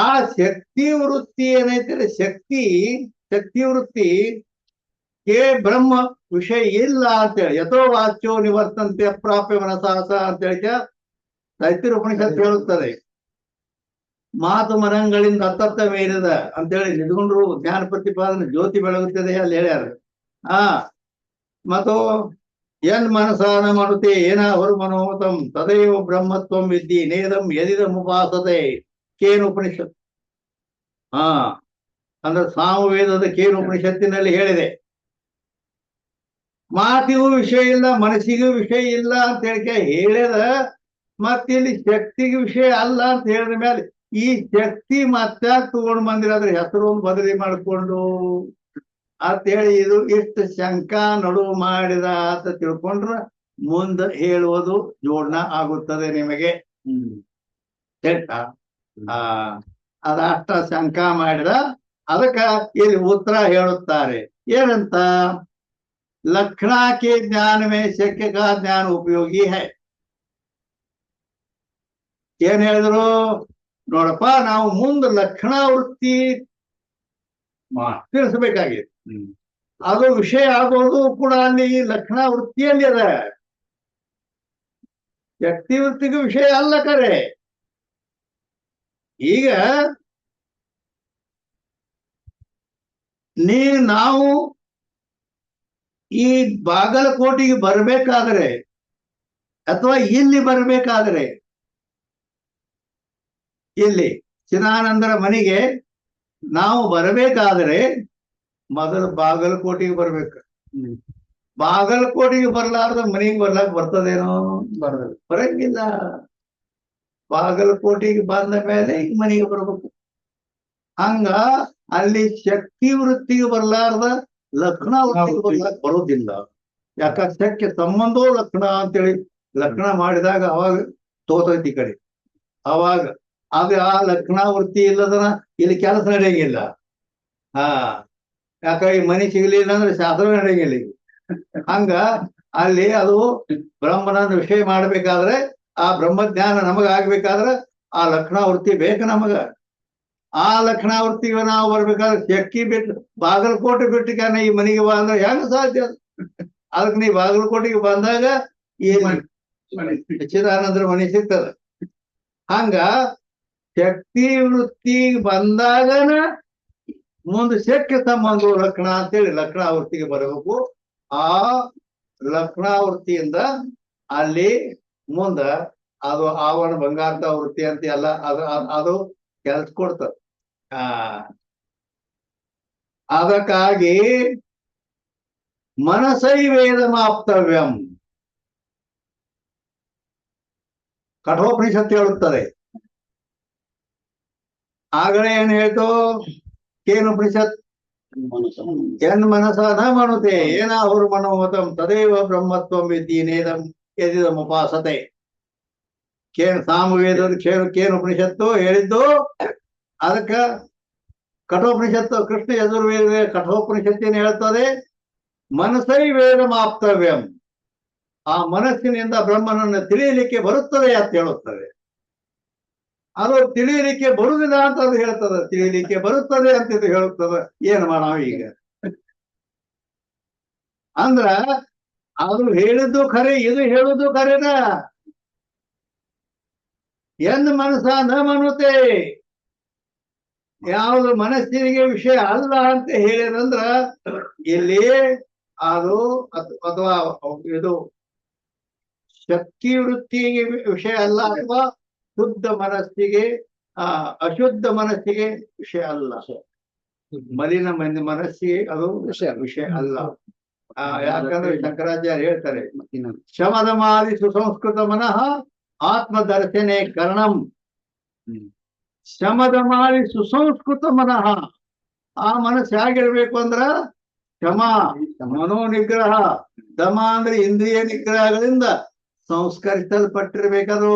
ಆ ಶಕ್ತಿ ವೃತ್ತಿ ಏನೈತೆ ಶಕ್ತಿ ವೃತ್ತಿ ಬ್ರಹ್ಮ ವಿಷಯ ಇಲ್ಲ ಅಂತೇಳಿ ಯಥೋ ವಾಚ್ಯೋ ನಿವರ್ತಂತೆ ಅಪ್ರಾಪ್ಯ ಮನಸಾಸ ಅಂತೇಳಿ ತೈತಿರ ಉಪನಿಷತ್ತು ಹೇಳುತ್ತದೆ. ಮಾತು ಮನಗಳಿಂದ ಅತ್ತತ್ತ ಮೇರಿದ ಅಂತೇಳಿ ನಿದ್ಕೊಂಡ್ರು ಜ್ಞಾನ ಪ್ರತಿಪಾದನೆ ಜ್ಯೋತಿ ಬೆಳಗುತ್ತದೆ ಅಲ್ಲಿ ಹೇಳ್ಯಾರ. ಮತ್ತು ಎನ್ ಮನಸಾನ ಮನುತೆ ಏನ ಹೊರ ಮನೋಮತಂ ತದೈವ ಬ್ರಹ್ಮತ್ವಂ ವಿದ್ದಿ ನೇದಂ ಯದಿದಂ ಉಪಾಸತೆ ಕೇನು ಉಪನಿಷತ್. ಅಂದ್ರೆ ಸಾಮವೇದದ ಕೇನು ಉಪನಿಷತ್ತಿನಲ್ಲಿ ಹೇಳಿದೆ. ಮಾತಿಗೂ ವಿಷಯ ಇಲ್ಲ, ಮನಸ್ಸಿಗೂ ವಿಷಯ ಇಲ್ಲ ಅಂತ ಹೇಳಿದ ಮತ್ತಿಲ್ಲಿ ಶಕ್ತಿಗೆ ವಿಷಯ ಅಲ್ಲ ಅಂತ ಹೇಳಿದ ಮೇಲೆ ಈ ಶಕ್ತಿ ಮತ್ತೆ ತಗೊಂಡು ಬಂದಿರೋದ್ರ ಹೆಸರು ಒಂದು ಬದಲಿ ಮಾಡಿಕೊಂಡು ಅಂತೇಳಿ ಇದು ಇಷ್ಟು ಶಂಕಾ ನಡುವು ಮಾಡಿದ ಅಂತ ತಿಳ್ಕೊಂಡ್ರ ಮುಂದೆ ಹೇಳುವುದು ಜೋಡಣ ಆಗುತ್ತದೆ ನಿಮಗೆ. ಅದಷ್ಟ ಶಂಕಾ ಮಾಡಿದ ಅದಕ್ಕ ಇಲ್ಲಿ ಉತ್ತರ ಹೇಳುತ್ತಾರೆ ಏನಂತ. लक्षणा के ज्ञान में शक्य का ज्ञान उपयोगी है. ಏನ್ ಹೇಳಿದ್ರು ನೋಡಪ್ಪ, ನಾವು ಮುಂದೆ ಲಕ್ಷಣ ವೃತ್ತಿ ತಿಳಿಸಬೇಕಾಗಿದೆ. ಅದು ವಿಷಯ ಆಗೋದು ಕೂಡ ಅಲ್ಲಿ ಲಕ್ಷಣ ವೃತ್ತಿಯಲ್ಲಿ ಅದ. ಶಕ್ತಿ ವೃತ್ತಿಗೂ ವಿಷಯ ಅಲ್ಲ ಕರೆ. ಈಗ ನಾವು ಈ ಬಾಗಲಕೋಟೆಗೆ ಬರಬೇಕಾದ್ರೆ ಅಥವಾ ಇಲ್ಲಿ ಬರಬೇಕಾದ್ರೆ ಇಲ್ಲಿ ಚಿದಾನಂದರ ಮನೆಗೆ ನಾವು ಬರಬೇಕಾದ್ರೆ ಮೊದಲು ಬಾಗಲಕೋಟೆಗೆ ಬರ್ಬೇಕು. ಬಾಗಲಕೋಟೆಗೆ ಬರ್ಲಾರ್ದ ಮನೆಗೆ ಬರ್ಲಾಕ್ ಬರ್ತದೇನೋ? ಬರಂಗಿಲ್ಲ. ಬಾಗಲಕೋಟೆಗೆ ಬಂದ ಮೇಲೆ ಈ ಮನೆಗೆ ಬರ್ಬೇಕು. ಹಂಗ ಅಲ್ಲಿ ಶಕ್ತಿ ವೃತ್ತಿಗೆ ಬರ್ಲಾರ್ದ ಲಕ್ಷಣ ವೃತ್ತಿಗೆ ಬರ್ಲಾಕ್ ಬರೋದಿಲ್ಲ. ಯಾಕ ಶಕ್ಯ ಸಂಬಂಧವೂ ಲಕ್ಷಣ ಅಂತೇಳಿ ಲಕ್ಷಣ ಮಾಡಿದಾಗ ಅವಾಗ ತೋತೈತಿ ಕಡೆ. ಅವಾಗ ಅದು ಆ ಲಕ್ಷಣ ವೃತ್ತಿ ಇಲ್ಲದನ ಇಲ್ಲಿ ಕೆಲಸ ನಡೆಯಂಗಿಲ್ಲ. ಯಾಕ ಈ ಮನೆ ಸಿಗ್ಲಿಲ್ಲ ಅಂದ್ರೆ ಶಾಸ್ತ್ರ ನಡೆಯಂಗಿಲ್ಲ. ಹಂಗ ಅಲ್ಲಿ ಅದು ಬ್ರಹ್ಮನ ವಿಷಯ ಮಾಡ್ಬೇಕಾದ್ರೆ ಆ ಬ್ರಹ್ಮಜ್ಞಾನ ನಮಗ ಆಗ್ಬೇಕಾದ್ರೆ ಆ ಲಕ್ಷಣ ವೃತ್ತಿ ಬೇಕು ನಮಗ. ಆ ಲಕ್ಷಣಾವೃತ್ತಿಗೆ ನಾವು ಬರ್ಬೇಕಾದ್ರೆ ಚಕ್ಕಿ ಬಿಟ್ಟು ಬಾಗಲಕೋಟೆ ಬಿಟ್ಟಿಗೆ ಈ ಮನೆಗೆ ಬಾ ಅಂದ್ರೆ ಹೆಂಗ ಸಾಧ್ಯ ಅದು? ಅದಕ್ಕೆ ನೀ ಬಾಗಲಕೋಟೆಗೆ ಬಂದಾಗ ಈ ಸಚ್ಚಿದಾನಂದ್ರ ಮನೆ ಸಿಗ್ತದ. ಹಂಗ ಶಕ್ತಿ ವೃತ್ತಿಗೆ ಬಂದಾಗನ ಮುಂದೆ ಶಕ್ಯ ಸಂಬಂಧ ಲಕ್ಷಣ ಅಂತೇಳಿ ಲಕ್ಷಣಾವೃತ್ತಿಗೆ ಬರಬೇಕು. ಆ ಲಕ್ಷಣಾವೃತ್ತಿಯಿಂದ ಅಲ್ಲಿ ಮುಂದ ಅದು ಆವರಣ ಬಂಗಾರದ ವೃತ್ತಿ ಅಂತ ಎಲ್ಲ ಅದು ಕೆಲಸ ಕೊಡ್ತದೆ. ಅದಕ್ಕಾಗಿ ಮನಸೈವೇದ ಮಾಪ್ತವ್ಯಂ ಕಠೋಪನಿಷತ್ತು ಹೇಳುತ್ತದೆ. ಆಗಲೇ ಏನ್ ಹೇಳ್ತು ಕೇನುಪನಿಷತ್? ಎನ್ ಮನಸ ನ ಮನುತೆ ಏನಾಹುರು ಮನೋಮತಂ ತದೇವ ಬ್ರಹ್ಮತ್ವಂ ವಿದ್ದೀನೇದಂ ಯದಿದಮುಪಾಸತೆ. ಸಾಮವೇದ ಕೇನುಪನಿಷತ್ತು ಹೇಳಿದ್ದು. ಅದಕ್ಕ ಕಠೋಪನಿಷತ್ತು ಕೃಷ್ಣ ಯಜುರ್ವೇದ ಕಠೋಪನಿಷತ್ತಿನ ಹೇಳ್ತದೆ ಮನಸೈ ವೇದ ಮಾಪ್ತವ್ಯಂ. ಆ ಮನಸ್ಸಿನಿಂದ ಬ್ರಹ್ಮನನ್ನು ತಿಳಿಯಲಿಕ್ಕೆ ಬರುತ್ತದೆ ಅಂತ ಹೇಳುತ್ತದೆ. ಅದು ತಿಳಿಯಲಿಕ್ಕೆ ಬರುವುದಿಲ್ಲ ಅಂತ ಅದು ಹೇಳ್ತದೆ, ತಿಳಿಯಲಿಕ್ಕೆ ಬರುತ್ತದೆ ಅಂತ ಇದು ಹೇಳುತ್ತದೆ. ಏನ್ ಮಾಡಾವ ಈಗ? ಅಂದ್ರ ಅದು ಹೇಳಿದ್ದು ಖರೆ, ಇದು ಹೇಳುದು ಖರೇನ? ಎನ್ ಮನಸ ನ ಮನುತೆ, ಯಾವುದು ಮನಸ್ಸಿನಿಗೆ ವಿಷಯ ಅಲ್ಲ ಅಂತ ಹೇಳಿದಂದ್ರ ಇಲ್ಲಿ ಅದು ಅಥವಾ ಇದು ಶಕ್ತಿ ವೃತ್ತಿಗೆ ವಿಷಯ ಅಲ್ಲ, ಅಥವಾ ಶುದ್ಧ ಮನಸ್ಸಿಗೆ ಅಶುದ್ಧ ಮನಸ್ಸಿಗೆ ವಿಷಯ ಅಲ್ಲ. ಮಲಿನ ಮನಸ್ಸಿಗೆ ಅದು ವಿಷಯ ಅಲ್ಲ. ಯಾಕಂದ್ರೆ ಶಂಕರಾಚಾರ್ಯ ಹೇಳ್ತಾರೆ ಶಮದ ಮಾದಿ ಸುಸಂಸ್ಕೃತ ಮನಃ ಆತ್ಮದರ್ಶನೆ ಕರ್ಣಂ. ಶಮದ ಮಾದಿ ಸುಸಂಸ್ಕೃತ ಮನಃ, ಆ ಮನಸ್ಸು ಹೇಗಿರ್ಬೇಕು ಅಂದ್ರ ಶಮ ಮನೋ ನಿಗ್ರಹ, ದಮ ಅಂದ್ರೆ ಇಂದ್ರಿಯ ನಿಗ್ರಹಗಳಿಂದ ಸಂಸ್ಕರಿಸಲ್ಪಟ್ಟಿರ್ಬೇಕದು.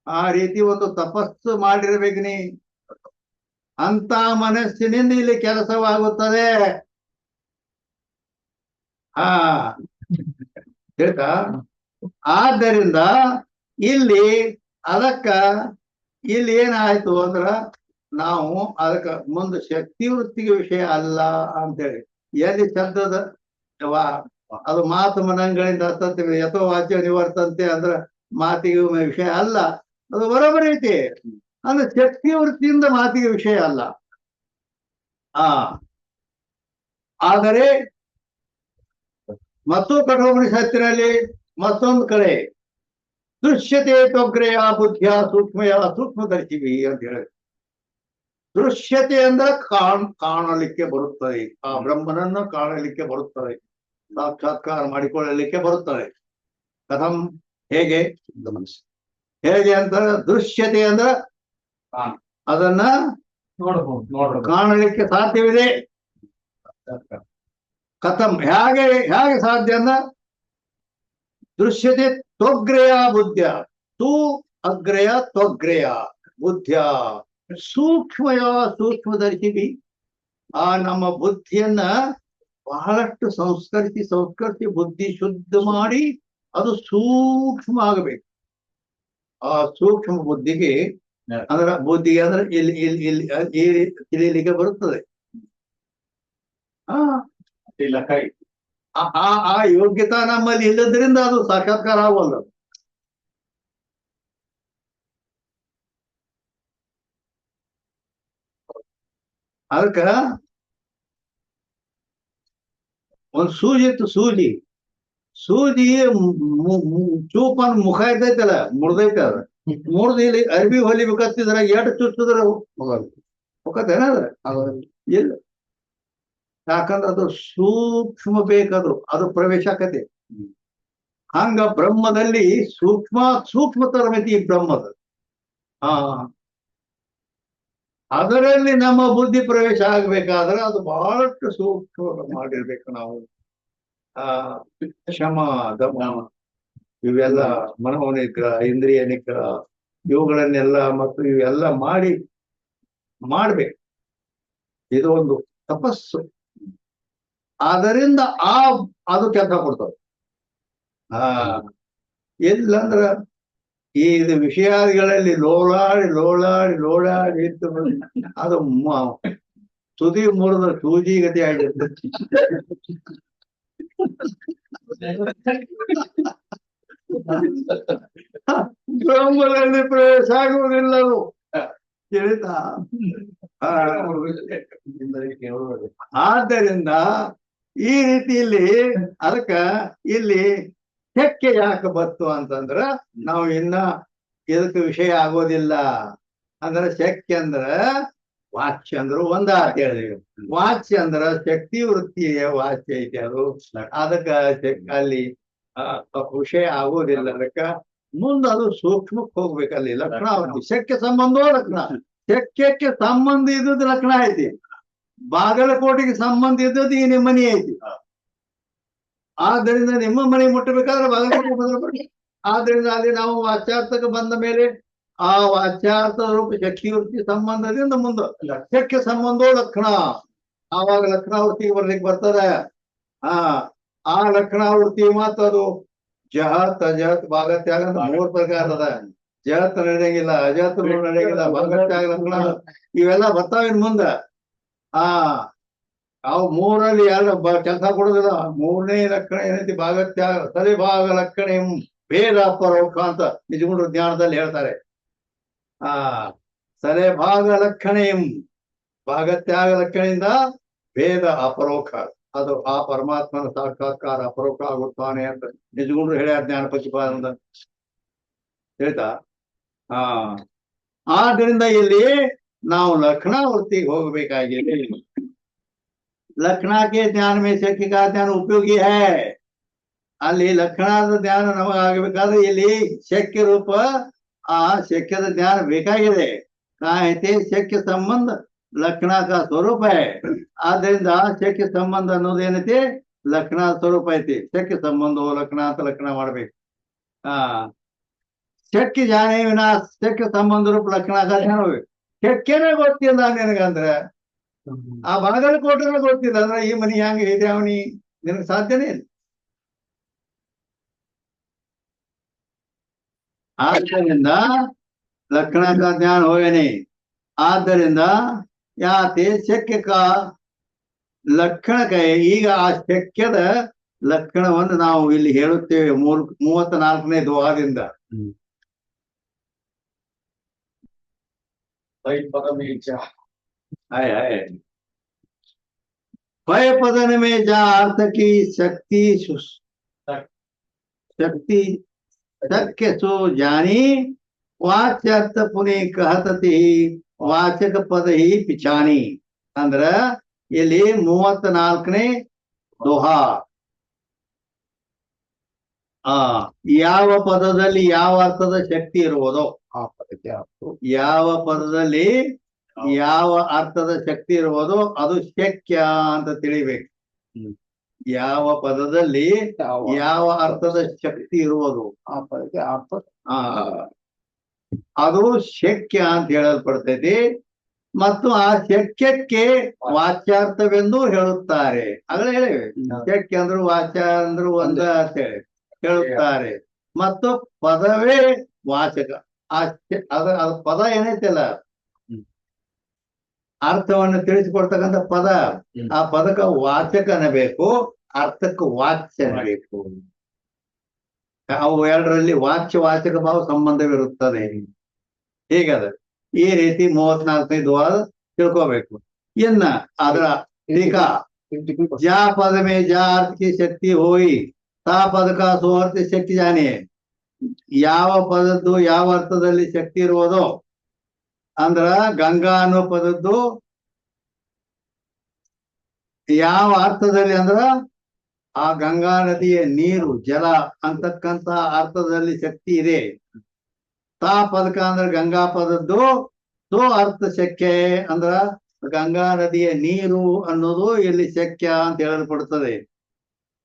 ಆ ರೀತಿ ಒಂದು ತಪಸ್ಸು ಮಾಡಿರ್ಬೇಕು ನೀ. ಅಂತ ಮನಸ್ಸಿನಿಂದ ಇಲ್ಲಿ ಕೆಲಸವಾಗುತ್ತದೆ. ಹೇಳ್ತಾ ಆದ್ದರಿಂದ ಇಲ್ಲಿ ಇಲ್ಲಿ ಏನಾಯ್ತು ಅಂದ್ರ ನಾವು ಅದಕ್ಕ ಮುಂದೆ ಶಕ್ತಿ ವೃತ್ತಿಗೆ ವಿಷಯ ಅಲ್ಲ ಅಂತೇಳಿ ಎಲ್ಲಿ ಶಬ್ದದ ಅದು ಮಾತು ಮನಗಳಿಂದ ಹತ್ತಂತೆ ಯಥೋ ವಾಚ್ಯ ನಿವರ್ತಂತೆ ಅಂದ್ರ ಮಾತಿಗೆ ವಿಷಯ ಅಲ್ಲ. ಅದು ಬರೋಬರಿ ಐತಿ. ಅಂದ್ರೆ ಶಕ್ತಿ ವೃತ್ತಿಯಿಂದ ಮಾತಿಗೆ ವಿಷಯ ಅಲ್ಲ. ಆದರೆ ಮತ್ತು ಕಠೋಪನಿಷತ್ತಿನಲ್ಲಿ ಮತ್ತೊಂದು ಕಡೆ ದೃಶ್ಯತೆ ತೊಗ್ರೆಯ ಬುದ್ಧಿಯ ಸೂಕ್ಷ್ಮಯ ಸೂಕ್ಷ್ಮದರ್ಶಿವಿ ಅಂತ ಹೇಳಿ, ದೃಶ್ಯತೆ ಅಂದ್ರೆ ಕಾಣಲಿಕ್ಕೆ ಬರುತ್ತದೆ. ಆ ಬ್ರಹ್ಮನನ್ನು ಕಾಣಲಿಕ್ಕೆ ಬರುತ್ತದೆ, ಸಾಕ್ಷಾತ್ಕಾರ ಮಾಡಿಕೊಳ್ಳಲಿಕ್ಕೆ ಬರುತ್ತದೆ. ಕಥಂ ಹೇಗೆ ಹೇಗೆ ಅಂತ ದೃಶ್ಯತೆ ಅಂದ್ರ ಅದನ್ನ ಕಾಣಲಿಕ್ಕೆ ಸಾಧ್ಯವಿದೆ. ಕಥಂ ಹೇಗೆ ಸಾಧ್ಯ ಅಂದ ದೃಶ್ಯತೆ ತ್ವಗ್ರೆಯ ಬುದ್ಧಿಯ, ತು ಅಗ್ರೆಯ ತ್ವಗ್ರೆಯ ಬುದ್ಧಿಯ ಸೂಕ್ಷ್ಮಯ ಸೂಕ್ಷ್ಮದರ್ಶಿವಿ. ಆ ನಮ್ಮ ಬುದ್ಧಿಯನ್ನ ಬಹಳಷ್ಟು ಸಂಸ್ಕರಿಸಿ ಬುದ್ಧಿ ಶುದ್ಧ ಮಾಡಿ ಅದು ಸೂಕ್ಷ್ಮ ಆಗಬೇಕು. ಆ ಸೂಕ್ಷ್ಮ ಬುದ್ಧಿಗೆ ಅಂದ್ರೆ ಇಲ್ಲಿ ತಿಳಿಯಲಿಕ್ಕೆ ಬರುತ್ತದೆ. ಆ ಯೋಗ್ಯತಾ ನಮ್ಮಲ್ಲಿ ಇಲ್ಲದ್ರಿಂದ ಅದು ಸಾಕ್ಷಾತ್ಕಾರ ಆಗೋಲ್ಲ. ಅದಕ್ಕ ಒಂದು ಸೂಜಿ ಇತ್ತು, ಸೂಜಿ ಚೂಪನ್ ಮುಖ ಇದ್ದೈತಲ್ಲ ಮುಡ್ದೈತೆ. ಅದ ಮುಡ್ದು ಇಲ್ಲಿ ಅರ್ಬಿ ಹೊಲಿಬೇಕತ್ತಿದ್ರ ಎಷ್ಟು ಚುಚ್ಚಿದ್ರ ಹೋಗತ್ತೇನದ ಇಲ್ಲ. ಯಾಕಂದ್ರೆ ಅದು ಸೂಕ್ಷ್ಮ ಬೇಕಾದ್ರು ಅದು ಪ್ರವೇಶ ಆಕತಿ. ಹಂಗ ಬ್ರಹ್ಮದಲ್ಲಿ ಸೂಕ್ಷ್ಮತರ ಮಿತಿ ಬ್ರಹ್ಮದ. ಅದರಲ್ಲಿ ನಮ್ಮ ಬುದ್ಧಿ ಪ್ರವೇಶ ಆಗ್ಬೇಕಾದ್ರೆ ಅದು ಬಹಳಷ್ಟು ಸೂಕ್ಷ್ಮ ಮಾಡಿರ್ಬೇಕು ನಾವು. ಶಮ ದಮ ಇವೆಲ್ಲ ಮನೋನಿಗ್ರಹ ಇಂದ್ರಿಯ ನಿಗ್ರಹ ಇವುಗಳನ್ನೆಲ್ಲ ಮತ್ತು ಇವೆಲ್ಲ ಮಾಡ್ಬೇಕು. ಇದು ಒಂದು ತಪಸ್ಸು. ಆದ್ದರಿಂದ ಅದು ಕೆಲಸ ಕೊಡ್ತದೆ. ಇಲ್ಲಂದ್ರ ಈ ಇದು ವಿಷಯಾದಿಗಳಲ್ಲಿ ಲೋಳಾಡಿ ಇತ್ತು ಅದು ತುದಿ ಮುರಿದ ಸೂಜಿ ಗತಿ ಆಗಿರ್ತದೆ. ಬ್ರಹ್ಮದಲ್ಲಿ ಪ್ರವೇಶ ಆಗುವುದಿಲ್ಲ ಅದು. ತಿಳಿತಾ? ಆದ್ದರಿಂದ ಈ ರೀತಿಯಲ್ಲಿ ಅದಕ್ಕ ಇಲ್ಲಿ ಶಕ್ಯ ಯಾಕೆ ಬತ್ತು ಅಂತಂದ್ರ ನಾವು ಇನ್ನ ಇದಕ್ಕೆ ವಿಷಯ ಆಗೋದಿಲ್ಲ. ಅಂದ್ರೆ ಶಕ್ಯ ಅಂದ್ರ ವಾಚ್ಯ ಅಂದ್ರು ಒಂದ ಅಂತ ಹೇಳಿದ್ವಿ. ವಾಚ್ಯ ಅಂದ್ರ ಶಕ್ತಿ ವೃತ್ತಿಯ ವಾಚ್ಯ ಐತಿ ಅದು. ಅದಕ್ಕ ಅಲ್ಲಿ ವಿಷಯ ಆಗೋದಿಲ್ಲ. ಅದಕ್ಕ ಮುಂದೆ ಅದು ಸೂಕ್ಷ್ಮಕ್ಕೆ ಹೋಗ್ಬೇಕಲ್ಲಿ ಲಕ್ಷಣ ಅವಧಿ. ಶಕ್ಯ ಸಂಬಂಧವೋ ಲಕ್ಷಣ. ಶಕ್ಯಕ್ಕೆ ಸಂಬಂಧ ಇದ್ದದ್ದು ಲಕ್ಷಣ ಐತಿ. ಬಾಗಲಕೋಟೆಗೆ ಸಂಬಂಧ ಇದ್ದದ್ದು ಈ ನಿಮ್ಮ ಮನೆ ಐತಿ. ಆದ್ದರಿಂದ ನಿಮ್ಮ ಮನೆ ಮುಟ್ಟಬೇಕಾದ್ರೆ ಬಾಗಲಕೋಟೆ ಬದಲು. ಆದ್ರಿಂದ ಅಲ್ಲಿ ನಾವು ವಾಚ್ಯಾರ್ಥಕ್ಕೆ ಬಂದ ಮೇಲೆ ಆ ವಾಚ್ಯಾರ್ಥ ರೂಪ ಶಕ್ತಿ ವೃತ್ತಿ ಸಂಬಂಧದಿಂದ ಮುಂದೆ ಶಕ್ಯ ಸಂಬಂಧೋ ಲಕ್ಷಣ. ಆವಾಗ ಲಕ್ಷಣಾವೃತ್ತಿಗೆ ಬರ್ಲಿಕ್ಕೆ ಬರ್ತದೆ. ಆ ಲಕ್ಷಣಾವೃತ್ತಿ ಮಾತ್ರ ಅದು ಜಹತ್ ಅಜಹತ್ ಭಾಗತ್ಯಾಗ ಅಂತ 3 ಪ್ರಕಾರ ಅದ. ಜಹತ್ ನಡೆಯಂಗಿಲ್ಲ, ಅಜಹತ್ ನಡೆಯಂಗಿಲ್ಲ, ಭಾಗತ್ಯಾಗ ಲಕ್ಷಣ ಇವೆಲ್ಲ ಬರ್ತಾವಿನ್ ಮುಂದ. ಅವು 3ರಲ್ಲಿ 2 ಕೆಲಸ ಕೊಡುದಿಲ್ಲ. 3ನೇ ಲಕ್ಷಣ ಏನೈತಿ? ಭಾಗತ್ಯಾಗ ಸಲಿಭಾಗ ಲಕ್ಷಣ ಭೇದ ಅಪರೋಕ್ಷ ಅಂತ ನಿಜಗುಣ ಜ್ಞಾನದಲ್ಲಿ ಹೇಳ್ತಾರೆ. ಸಲೆಭಾಗ ಲಕ್ಷಣ ಭಾಗತ್ಯಾಗ ಲಕ್ಷಣದಿಂದ ಭೇದ ಅಪರೋಕ್ಷ. ಅದು ಆ ಪರಮಾತ್ಮನ ಸಾಕ್ಷಾತ್ಕಾರ ಅಪರೋಕ್ಷ ಆಗುತ್ತಾನೆ ಅಂತ ನಿಜಗುಂಡ್ರು ಹೇಳ್ಯಾರ ಜ್ಞಾನ ಪ್ರತಿಪಾದನ ಹೇಳ್ತಾ. ಆದ್ದರಿಂದ ಇಲ್ಲಿ ನಾವು ಲಕ್ಷಣಾವೃತ್ತಿಗೆ ಹೋಗಬೇಕಾಗಿದೆ. लक्षणा के ध्यान में शक्य का ध्यान उपयोगी है. ಅಲ್ಲಿ ಲಕ್ಷಣದ ಧ್ಯಾನ ನಮಗಾಗಬೇಕಾದ್ರೆ ಇಲ್ಲಿ ಶಕ್ಯ ರೂಪ ಆ ಶಕ್ಯದ ಧ್ಯಾನ ಬೇಕಾಗಿದೆ. ಕಾಯ್ತೆ ಶಕ್ಯ ಸಂಬಂಧ ಲಕ್ಷಣ का ಸ್ವರೂಪ है. ಆದ್ದರಿಂದ ಶಕ್ಯ ಸಂಬಂಧ ಅನ್ನೋದೇನೈತಿ? ಲಕ್ಷಣ ಸ್ವರೂಪ ಐತಿ. ಶಕ್ಯ ಸಂಬಂಧ ಲಕ್ಷಣ ಅಂತ ಲಕ್ಷಣ ಮಾಡ್ಬೇಕು. ಶಕ್ಯ ಜಾನೇ ವಿನಾ ಶಕ್ಯ ಸಂಬಂಧ ರೂಪ ಲಕ್ಷಣ ಧ್ಯಾನ ಹೋಗ್ಬೇಕು. ಶಕ್ಯನೇ ಗೊತ್ತಿಲ್ಲ ನಿನಗಂದ್ರೆ ಆ ಬಾಗಲಕೋಟೆನ ಗೊತ್ತಿಲ್ಲ ಅಂದ್ರೆ ಈ ಮನಿ ಹೆಂಗೆ ಇದೆ ಅವನಿ ನಿನಗೆ ಸಾಧ್ಯನೇ ಇಲ್ಲ. ಆದ್ದರಿಂದ ಲಕ್ಷಣ का ध्यान होवे नहीं. ಆದ್ದರಿಂದ ಯಾತೆ ಶಕ್ಯಕ ಲಕ್ಷಣಕ ಈಗ ಆ ಶಕ್ಯದ ಲಕ್ಷಣವನ್ನು ನಾವು ಇಲ್ಲಿ ಹೇಳುತ್ತೇವೆ 34ನೇ ದ್ವಾರದಿಂದ. भय पदन में जा अर्थ की शक्ति शक्ति शक्य सो जानी वाच्यर्थ पुणे कहतति वाचक पद ही पिछानी. अंದ್ರ ಇಲ್ಲಿ 34ನೇ ದೋಹಾ. ಯಾವ ಪದದಲ್ಲಿ ಯಾವ ಅರ್ಥದ ಶಕ್ತಿ ಇರುವುದೋ ಆ ಪದಕ್ಕೆ ಯಾವ ಪದದಲ್ಲಿ ಯಾವ ಅರ್ಥದ ಶಕ್ತಿ ಇರುವುದೋ ಅದು ಶಕ್ಯ ಅಂತ ತಿಳಿಬೇಕು. ಯಾವ ಪದದಲ್ಲಿ ಯಾವ ಅರ್ಥದ ಶಕ್ತಿ ಇರುವುದು ಆ ಪದಕ್ಕೆ ಅದು ಶಕ್ಯ ಅಂತ ಹೇಳಲ್ಪಡ್ತೈತಿ. ಮತ್ತು ಆ ಶಕ್ಯಕ್ಕೆ ವಾಚ್ಯಾರ್ಥವೆಂದು ಹೇಳುತ್ತಾರೆ. ಆಗಲೇ ಹೇಳಿವೆ ಶಕ್ಯ ಅಂದ್ರು ವಾಚ್ಯ ಅಂದ್ರು ಒಂದ ಅಂತ ಹೇಳುತ್ತಾರೆ. ಮತ್ತು ಪದವೇ ವಾಚಕ. ಅದ ಪದ ಏನೈತಿಲ್ಲ ಅರ್ಥವನ್ನು ತಿಳಿಸಿಕೊಡ್ತಕ್ಕಂಥ ಪದ. ಆ ಪದಕ್ಕೆ ವಾಚಕ ಅನ್ನಬೇಕು, ಅರ್ಥಕ್ಕೆ ವಾಚ್ಯ ಅನ್ನಬೇಕು. ಅವು ಎರಡರಲ್ಲಿ ವಾಚ್ಯ ವಾಚಕ ಭಾವ ಸಂಬಂಧವಿರುತ್ತದೆ. ಹೀಗದ ಈ ರೀತಿ 34ನೇ ದ್ವಾರ ತಿಳ್ಕೋಬೇಕು. ಇನ್ನ ಅದರ ಟೀಕಾ ಜಾ ಪದ ಮೇ ಜಾ ಅರ್ಥ ಕಿ ಶಕ್ತಿ ಹೋಯಿ ತಾ ಪದ ಕಾ ಸೋ ಅರ್ಥ ಶಕ್ತಿ ಜಾನೆ. ಯಾವ ಪದದ್ದು ಯಾವ ಅರ್ಥದಲ್ಲಿ ಶಕ್ತಿ ಇರುವುದೋ ಅಂದ್ರ ಗಂಗಾ ಅನ್ನೋ ಪದದ್ದು ಯಾವ ಅರ್ಥದಲ್ಲಿ ಅಂದ್ರ ಆ ಗಂಗಾ ನದಿಯ ನೀರು ಜಲ ಅಂತಕ್ಕಂತ ಅರ್ಥದಲ್ಲಿ ಶಕ್ತಿ ಇದೆ. ತಾ ಪದಕ ಅಂದ್ರೆ ಗಂಗಾ ಪದದ್ದು ಸೋ ಅರ್ಥ ಶಕ್ಯ ಅಂದ್ರ ಗಂಗಾ ನದಿಯ ನೀರು ಅನ್ನೋದು ಇಲ್ಲಿ ಶಕ್ಯ ಅಂತ ಹೇಳಲ್ಪಡುತ್ತದೆ.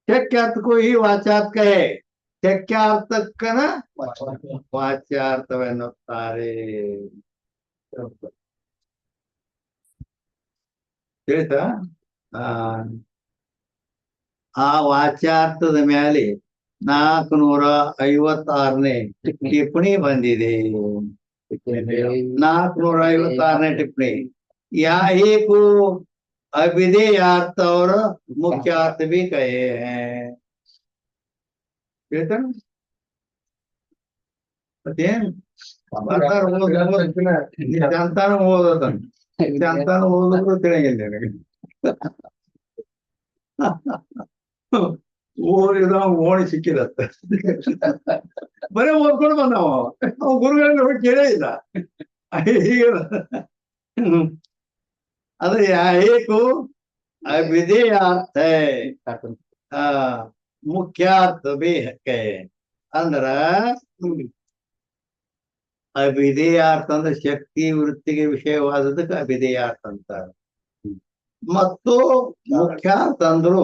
ಶಕ್ಯಾರ್ಥಕ್ಕೂ ಈ ವಾಚಾರ್ಥಕ ಶಕ್ಯಾರ್ಥಕ್ಕನ ವಾಚ್ಯಾರ್ಥವೆನ್ನುತ್ತಾರೆ. ತಿಳಿತಾ? ಆ ವಾಚ್ಯಾರ್ಥದ ಮೇಲೆ 456ನೇ ಟಿಪ್ಪಣಿ ಬಂದಿದೆ. 456ನೇ टिप्पणी या ही को अभिधेयार्थ और मुख्य अर्थ भी कहे हैं. ಹೇಳ್ತಾನೆ? ಮತ್ತೇನ್ ಸಂತಾನ ಓದೋದನ್ನ ಸಂತಾನ ಓದಿದ್ರು ತಿಳಿಯಿಲ್ಲ ನನಗೆ. ಓದಿದ ಓಣಿ ಸಿಕ್ಕಿರತ್ತ ಬರೀ ಓದ್ಕೊಂಡು ಬಂದವ ಅವ ಗುರುಗಳನ್ನ ಹೋಗಿ ಕೇಳೇ ಇಲ್ಲ. ಅದು ಏಕು ಅವಿಧೇಯಾರ್ಥ ಮುಖ್ಯಾರ್ಥ ಬಿ ಕೈ ಅಂದ್ರ ಅವಿಧೇಯಾರ್ಥ ಅಂದ್ರೆ ಶಕ್ತಿ ವೃತ್ತಿಗೆ ವಿಷಯವಾದದಕ್ಕೆ ಅವಿಧೇಯಾರ್ಥ ಅಂತಾರೆ. ಮತ್ತು ಮುಖ್ಯಾರ್ಥ ಅಂದ್ರು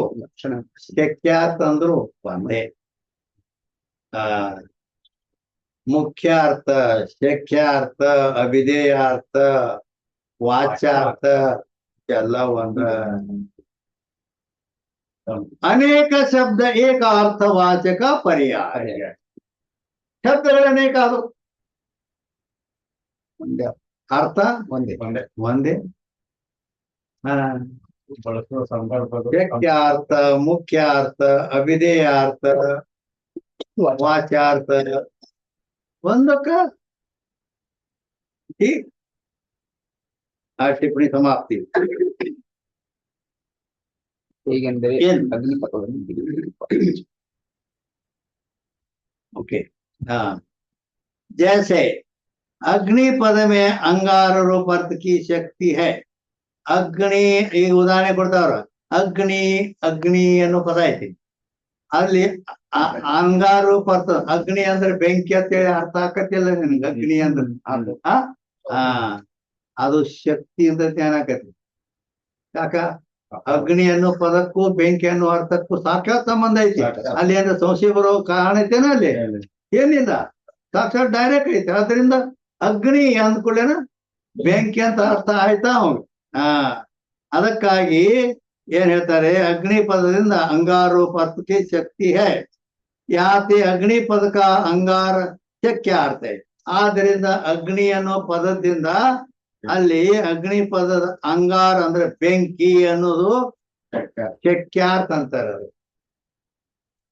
ಶಕ್ಯಾರ್ಥ ಅಂದ್ರು ಒಂದೇ. ಮುಖ್ಯಾರ್ಥ ಶಕ್ಯಾರ್ಥ ಅವಿಧೇಯಾರ್ಥ ವಾಚ್ಯಾರ್ಥ ಎಲ್ಲ ಒಂದ. ಅನೇಕ ಶಬ್ದ ಏಕ ಅರ್ಥವಾಚಕ ಪರ್ಯಾಯ. ಶಬ್ದಗಳು ಅನೇಕ ಅದು ಅರ್ಥ ಒಂದೇ. ಬಳಸುವ ಸಂದರ್ಭದ ಶಕ್ಯಾರ್ಥ ಮುಖ್ಯಾರ್ಥ ಅವಿಧೇಯಾರ್ಥ ವಾಚ್ಯಾರ್ಥ ಒಂದಕ್ಕ ಆ ಟಿಪ್ಪಣಿ ಸಮಾಪ್ತಿ. ಹೇಗೆಂದರೆ ಏನು? ಅಗ್ನಿಪಥವನ್ನು ओके हाँ जैसे अग्नि पद में अंगार रूप अर्थ की शक्ति है. ಅಗ್ನಿ ಈಗ ಉದಾಹರಣೆ ಕೊಡ್ತಾವ್ರ. ಅಗ್ನಿ ಅಗ್ನಿ ಅನ್ನೋ ಪದ ಐತಿ ಅಲ್ಲಿ ಅಂಗಾರ ರೂಪ ಅರ್ಥ. ಅಗ್ನಿ ಅಂದ್ರೆ ಬೆಂಕಿ ಅಂತೇಳಿ ಅರ್ಥ ಆಕತಿಲ್ಲ ನಿನ್ಗೆ. ಅಗ್ನಿ ಅಂದ್ರೆ ಅದು ಶಕ್ತಿ ಅಂತ ಜ್ಞಾನ ಆಕತಿ. ಯಾಕ ಅಗ್ನಿ ಅನ್ನೋ ಪದಕ್ಕೂ ಬೆಂಕಿ ಅನ್ನೋ ಅರ್ಥಕ್ಕೂ ಸಾಕ್ಷಾತ್ ಸಂಬಂಧ ಐತಿ. ಅಲ್ಲಿ ಅಂದ್ರೆ ಸಂಶಯ ಬರೋ ಕಾರಣ ಐತೇನ ಅಲ್ಲಿ ಏನಿಲ್ಲ, ಸಾಕ್ಷಾತ್ ಡೈರೆಕ್ಟ್ ಐತೆ. ಆದ್ರಿಂದ ಅಗ್ನಿ ಅಂದ್ಕೊಳ್ಳೇನ ಬೆಂಕಿ ಅಂತ ಅರ್ಥ ಆಯ್ತಾ ಅವ್ನು. ಅದಕ್ಕಾಗಿ ಏನ್ ಹೇಳ್ತಾರೆ, ಅಗ್ನಿ ಪದದಿಂದ ಅಂಗಾರೂಪ ಅರ್ಥಕ್ಕೆ ಶಕ್ತಿ ಹೈ. ಯಾತೆ ಅಗ್ನಿ ಪದಕ ಅಂಗಾರ ಶಕ್ಯ ಅರ್ಥ ಐತಿ. ಆದ್ರಿಂದ ಅಗ್ನಿ ಅನ್ನೋ ಪದದಿಂದ ಅಲ್ಲಿ ಅಗ್ನಿ ಪದದ ಅಂಗಾರ ಅಂದ್ರೆ ಬೆಂಕಿ ಅನ್ನೋದು ಶಕ್ಯಾರ್ಥ ಅಂತಾರೆ. ಅದು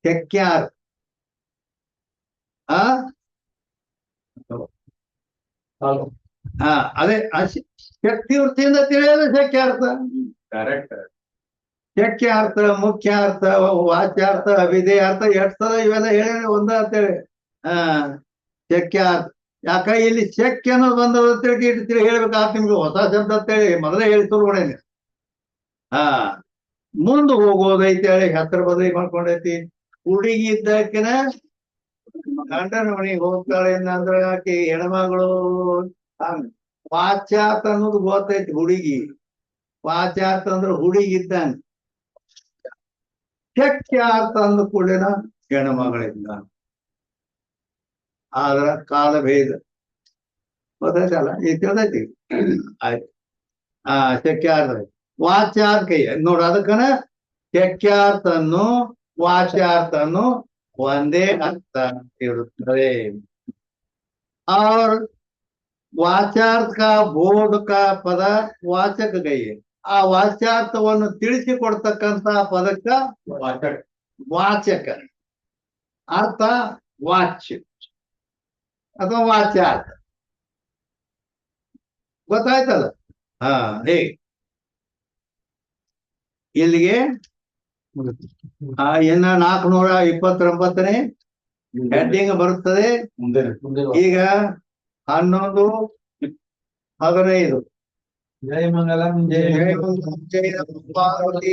ಶಕ್ಯಾರ್ಥ. ಅದೇ ಶಕ್ತಿ ವೃತ್ತಿಯಿಂದ ತಿಳಿಯೋದು ಶಕ್ಯಾರ್ಥ. ಕರೆಕ್ಟ್. ಶಕ್ಯಾರ್ಥ ಮುಖ್ಯಾರ್ಥ ವಾಚ್ಯಾರ್ಥ ಅವಿಧೇಯಾರ್ಥ ಎಷ್ಟದ ಇವೆಲ್ಲ ಹೇಳಿ ಒಂದ ಅಂತೇಳಿ. ಶಕ್ಯಾರ್ಥ ಯಾಕ ಇಲ್ಲಿ ಶಕ್ಯ ಅನ್ನೋದು ಬಂದದ ತಿಳಿ ಹೇಳ್ಬೇಕಾಗ್ತ ನಿಮ್ಗೆ ಹೊಸ ಶಬ್ದ ಅಂತೇಳಿ ಮೊದಲೇ ಹೇಳಿ ತುರ್ಕೊಂಡೇನಿ. ಮುಂದ್ ಹೋಗೋದೈತಿ ಹೇಳಿ ಹತ್ರ ಬದಲಿ ಮಾಡ್ಕೊಂಡೈತಿ. ಹುಡುಗಿ ಇದ್ದಕ್ಕಿನ ಗಂಡನ ಮನೆಗೆ ಹೋಗ್ತಾಳೆ ಅಂದ್ರೆ ಆಕೆ ಹೆಣ್ಮಗಳು ವಾಚ್ಯಾರ್ಥ ಅನ್ನೋದು ಗೊತ್ತೈತಿ. ಹುಡುಗಿ ವಾಚ್ಯಾರ್ಥ ಅಂದ್ರೆ ಹುಡುಗಿ ಇದ್ದಂಗ. ಶಕ್ಯಾರ್ಥ ಅಂದ ಕೂಡಲಿನ ಹೆಣ್ಮಗಳಿದ್ದ. ಆದ್ರ ಕಾಲಭೇದ ಗೊತ್ತಾಯ್ತಲ್ಲ, ಈಗ ತಿಳಿದೈತಿ. ಆಯ್ತು. ಶಕ್ಯಾರ್ಥ ವಾಚ್ಯಾರ್ಥ ನೋಡ. ಅದಕ್ಕನ ಶಕ್ಯಾರ್ಥನ್ನು ವಾಚ್ಯಾರ್ಥನ್ನು ಒಂದೇ ಅರ್ಥ ಇರುತ್ತದೆ. और ವಾಚ್ಯಾರ್ಥ का बोध का ಪದ ವಾಚಕ ಗೈಯೆ. ಆ ವಾಚ್ಯಾರ್ಥವನ್ನು ತಿಳಿಸಿಕೊಡ್ತಕ್ಕಂತ ಪದಕ್ಕ ವಾಚಕ ಅರ್ಥ ವಾಚ್ಯ ಅಥವಾ ವಾಚ್ಯಾರ್ಥ. ಗೊತ್ತಾಯ್ತಲ್ಲ. ಹೇ ಇಲ್ಲಿಗೆ ಇನ್ನ 429ನೇ ಹೆಡ್ಡಿಂಗ್ ಬರುತ್ತದೆ. ಈಗ 11:15 ಜಯ ಮಂಗಲಂ ಜಯ ಜಯ ಪಾರ್ವತಿ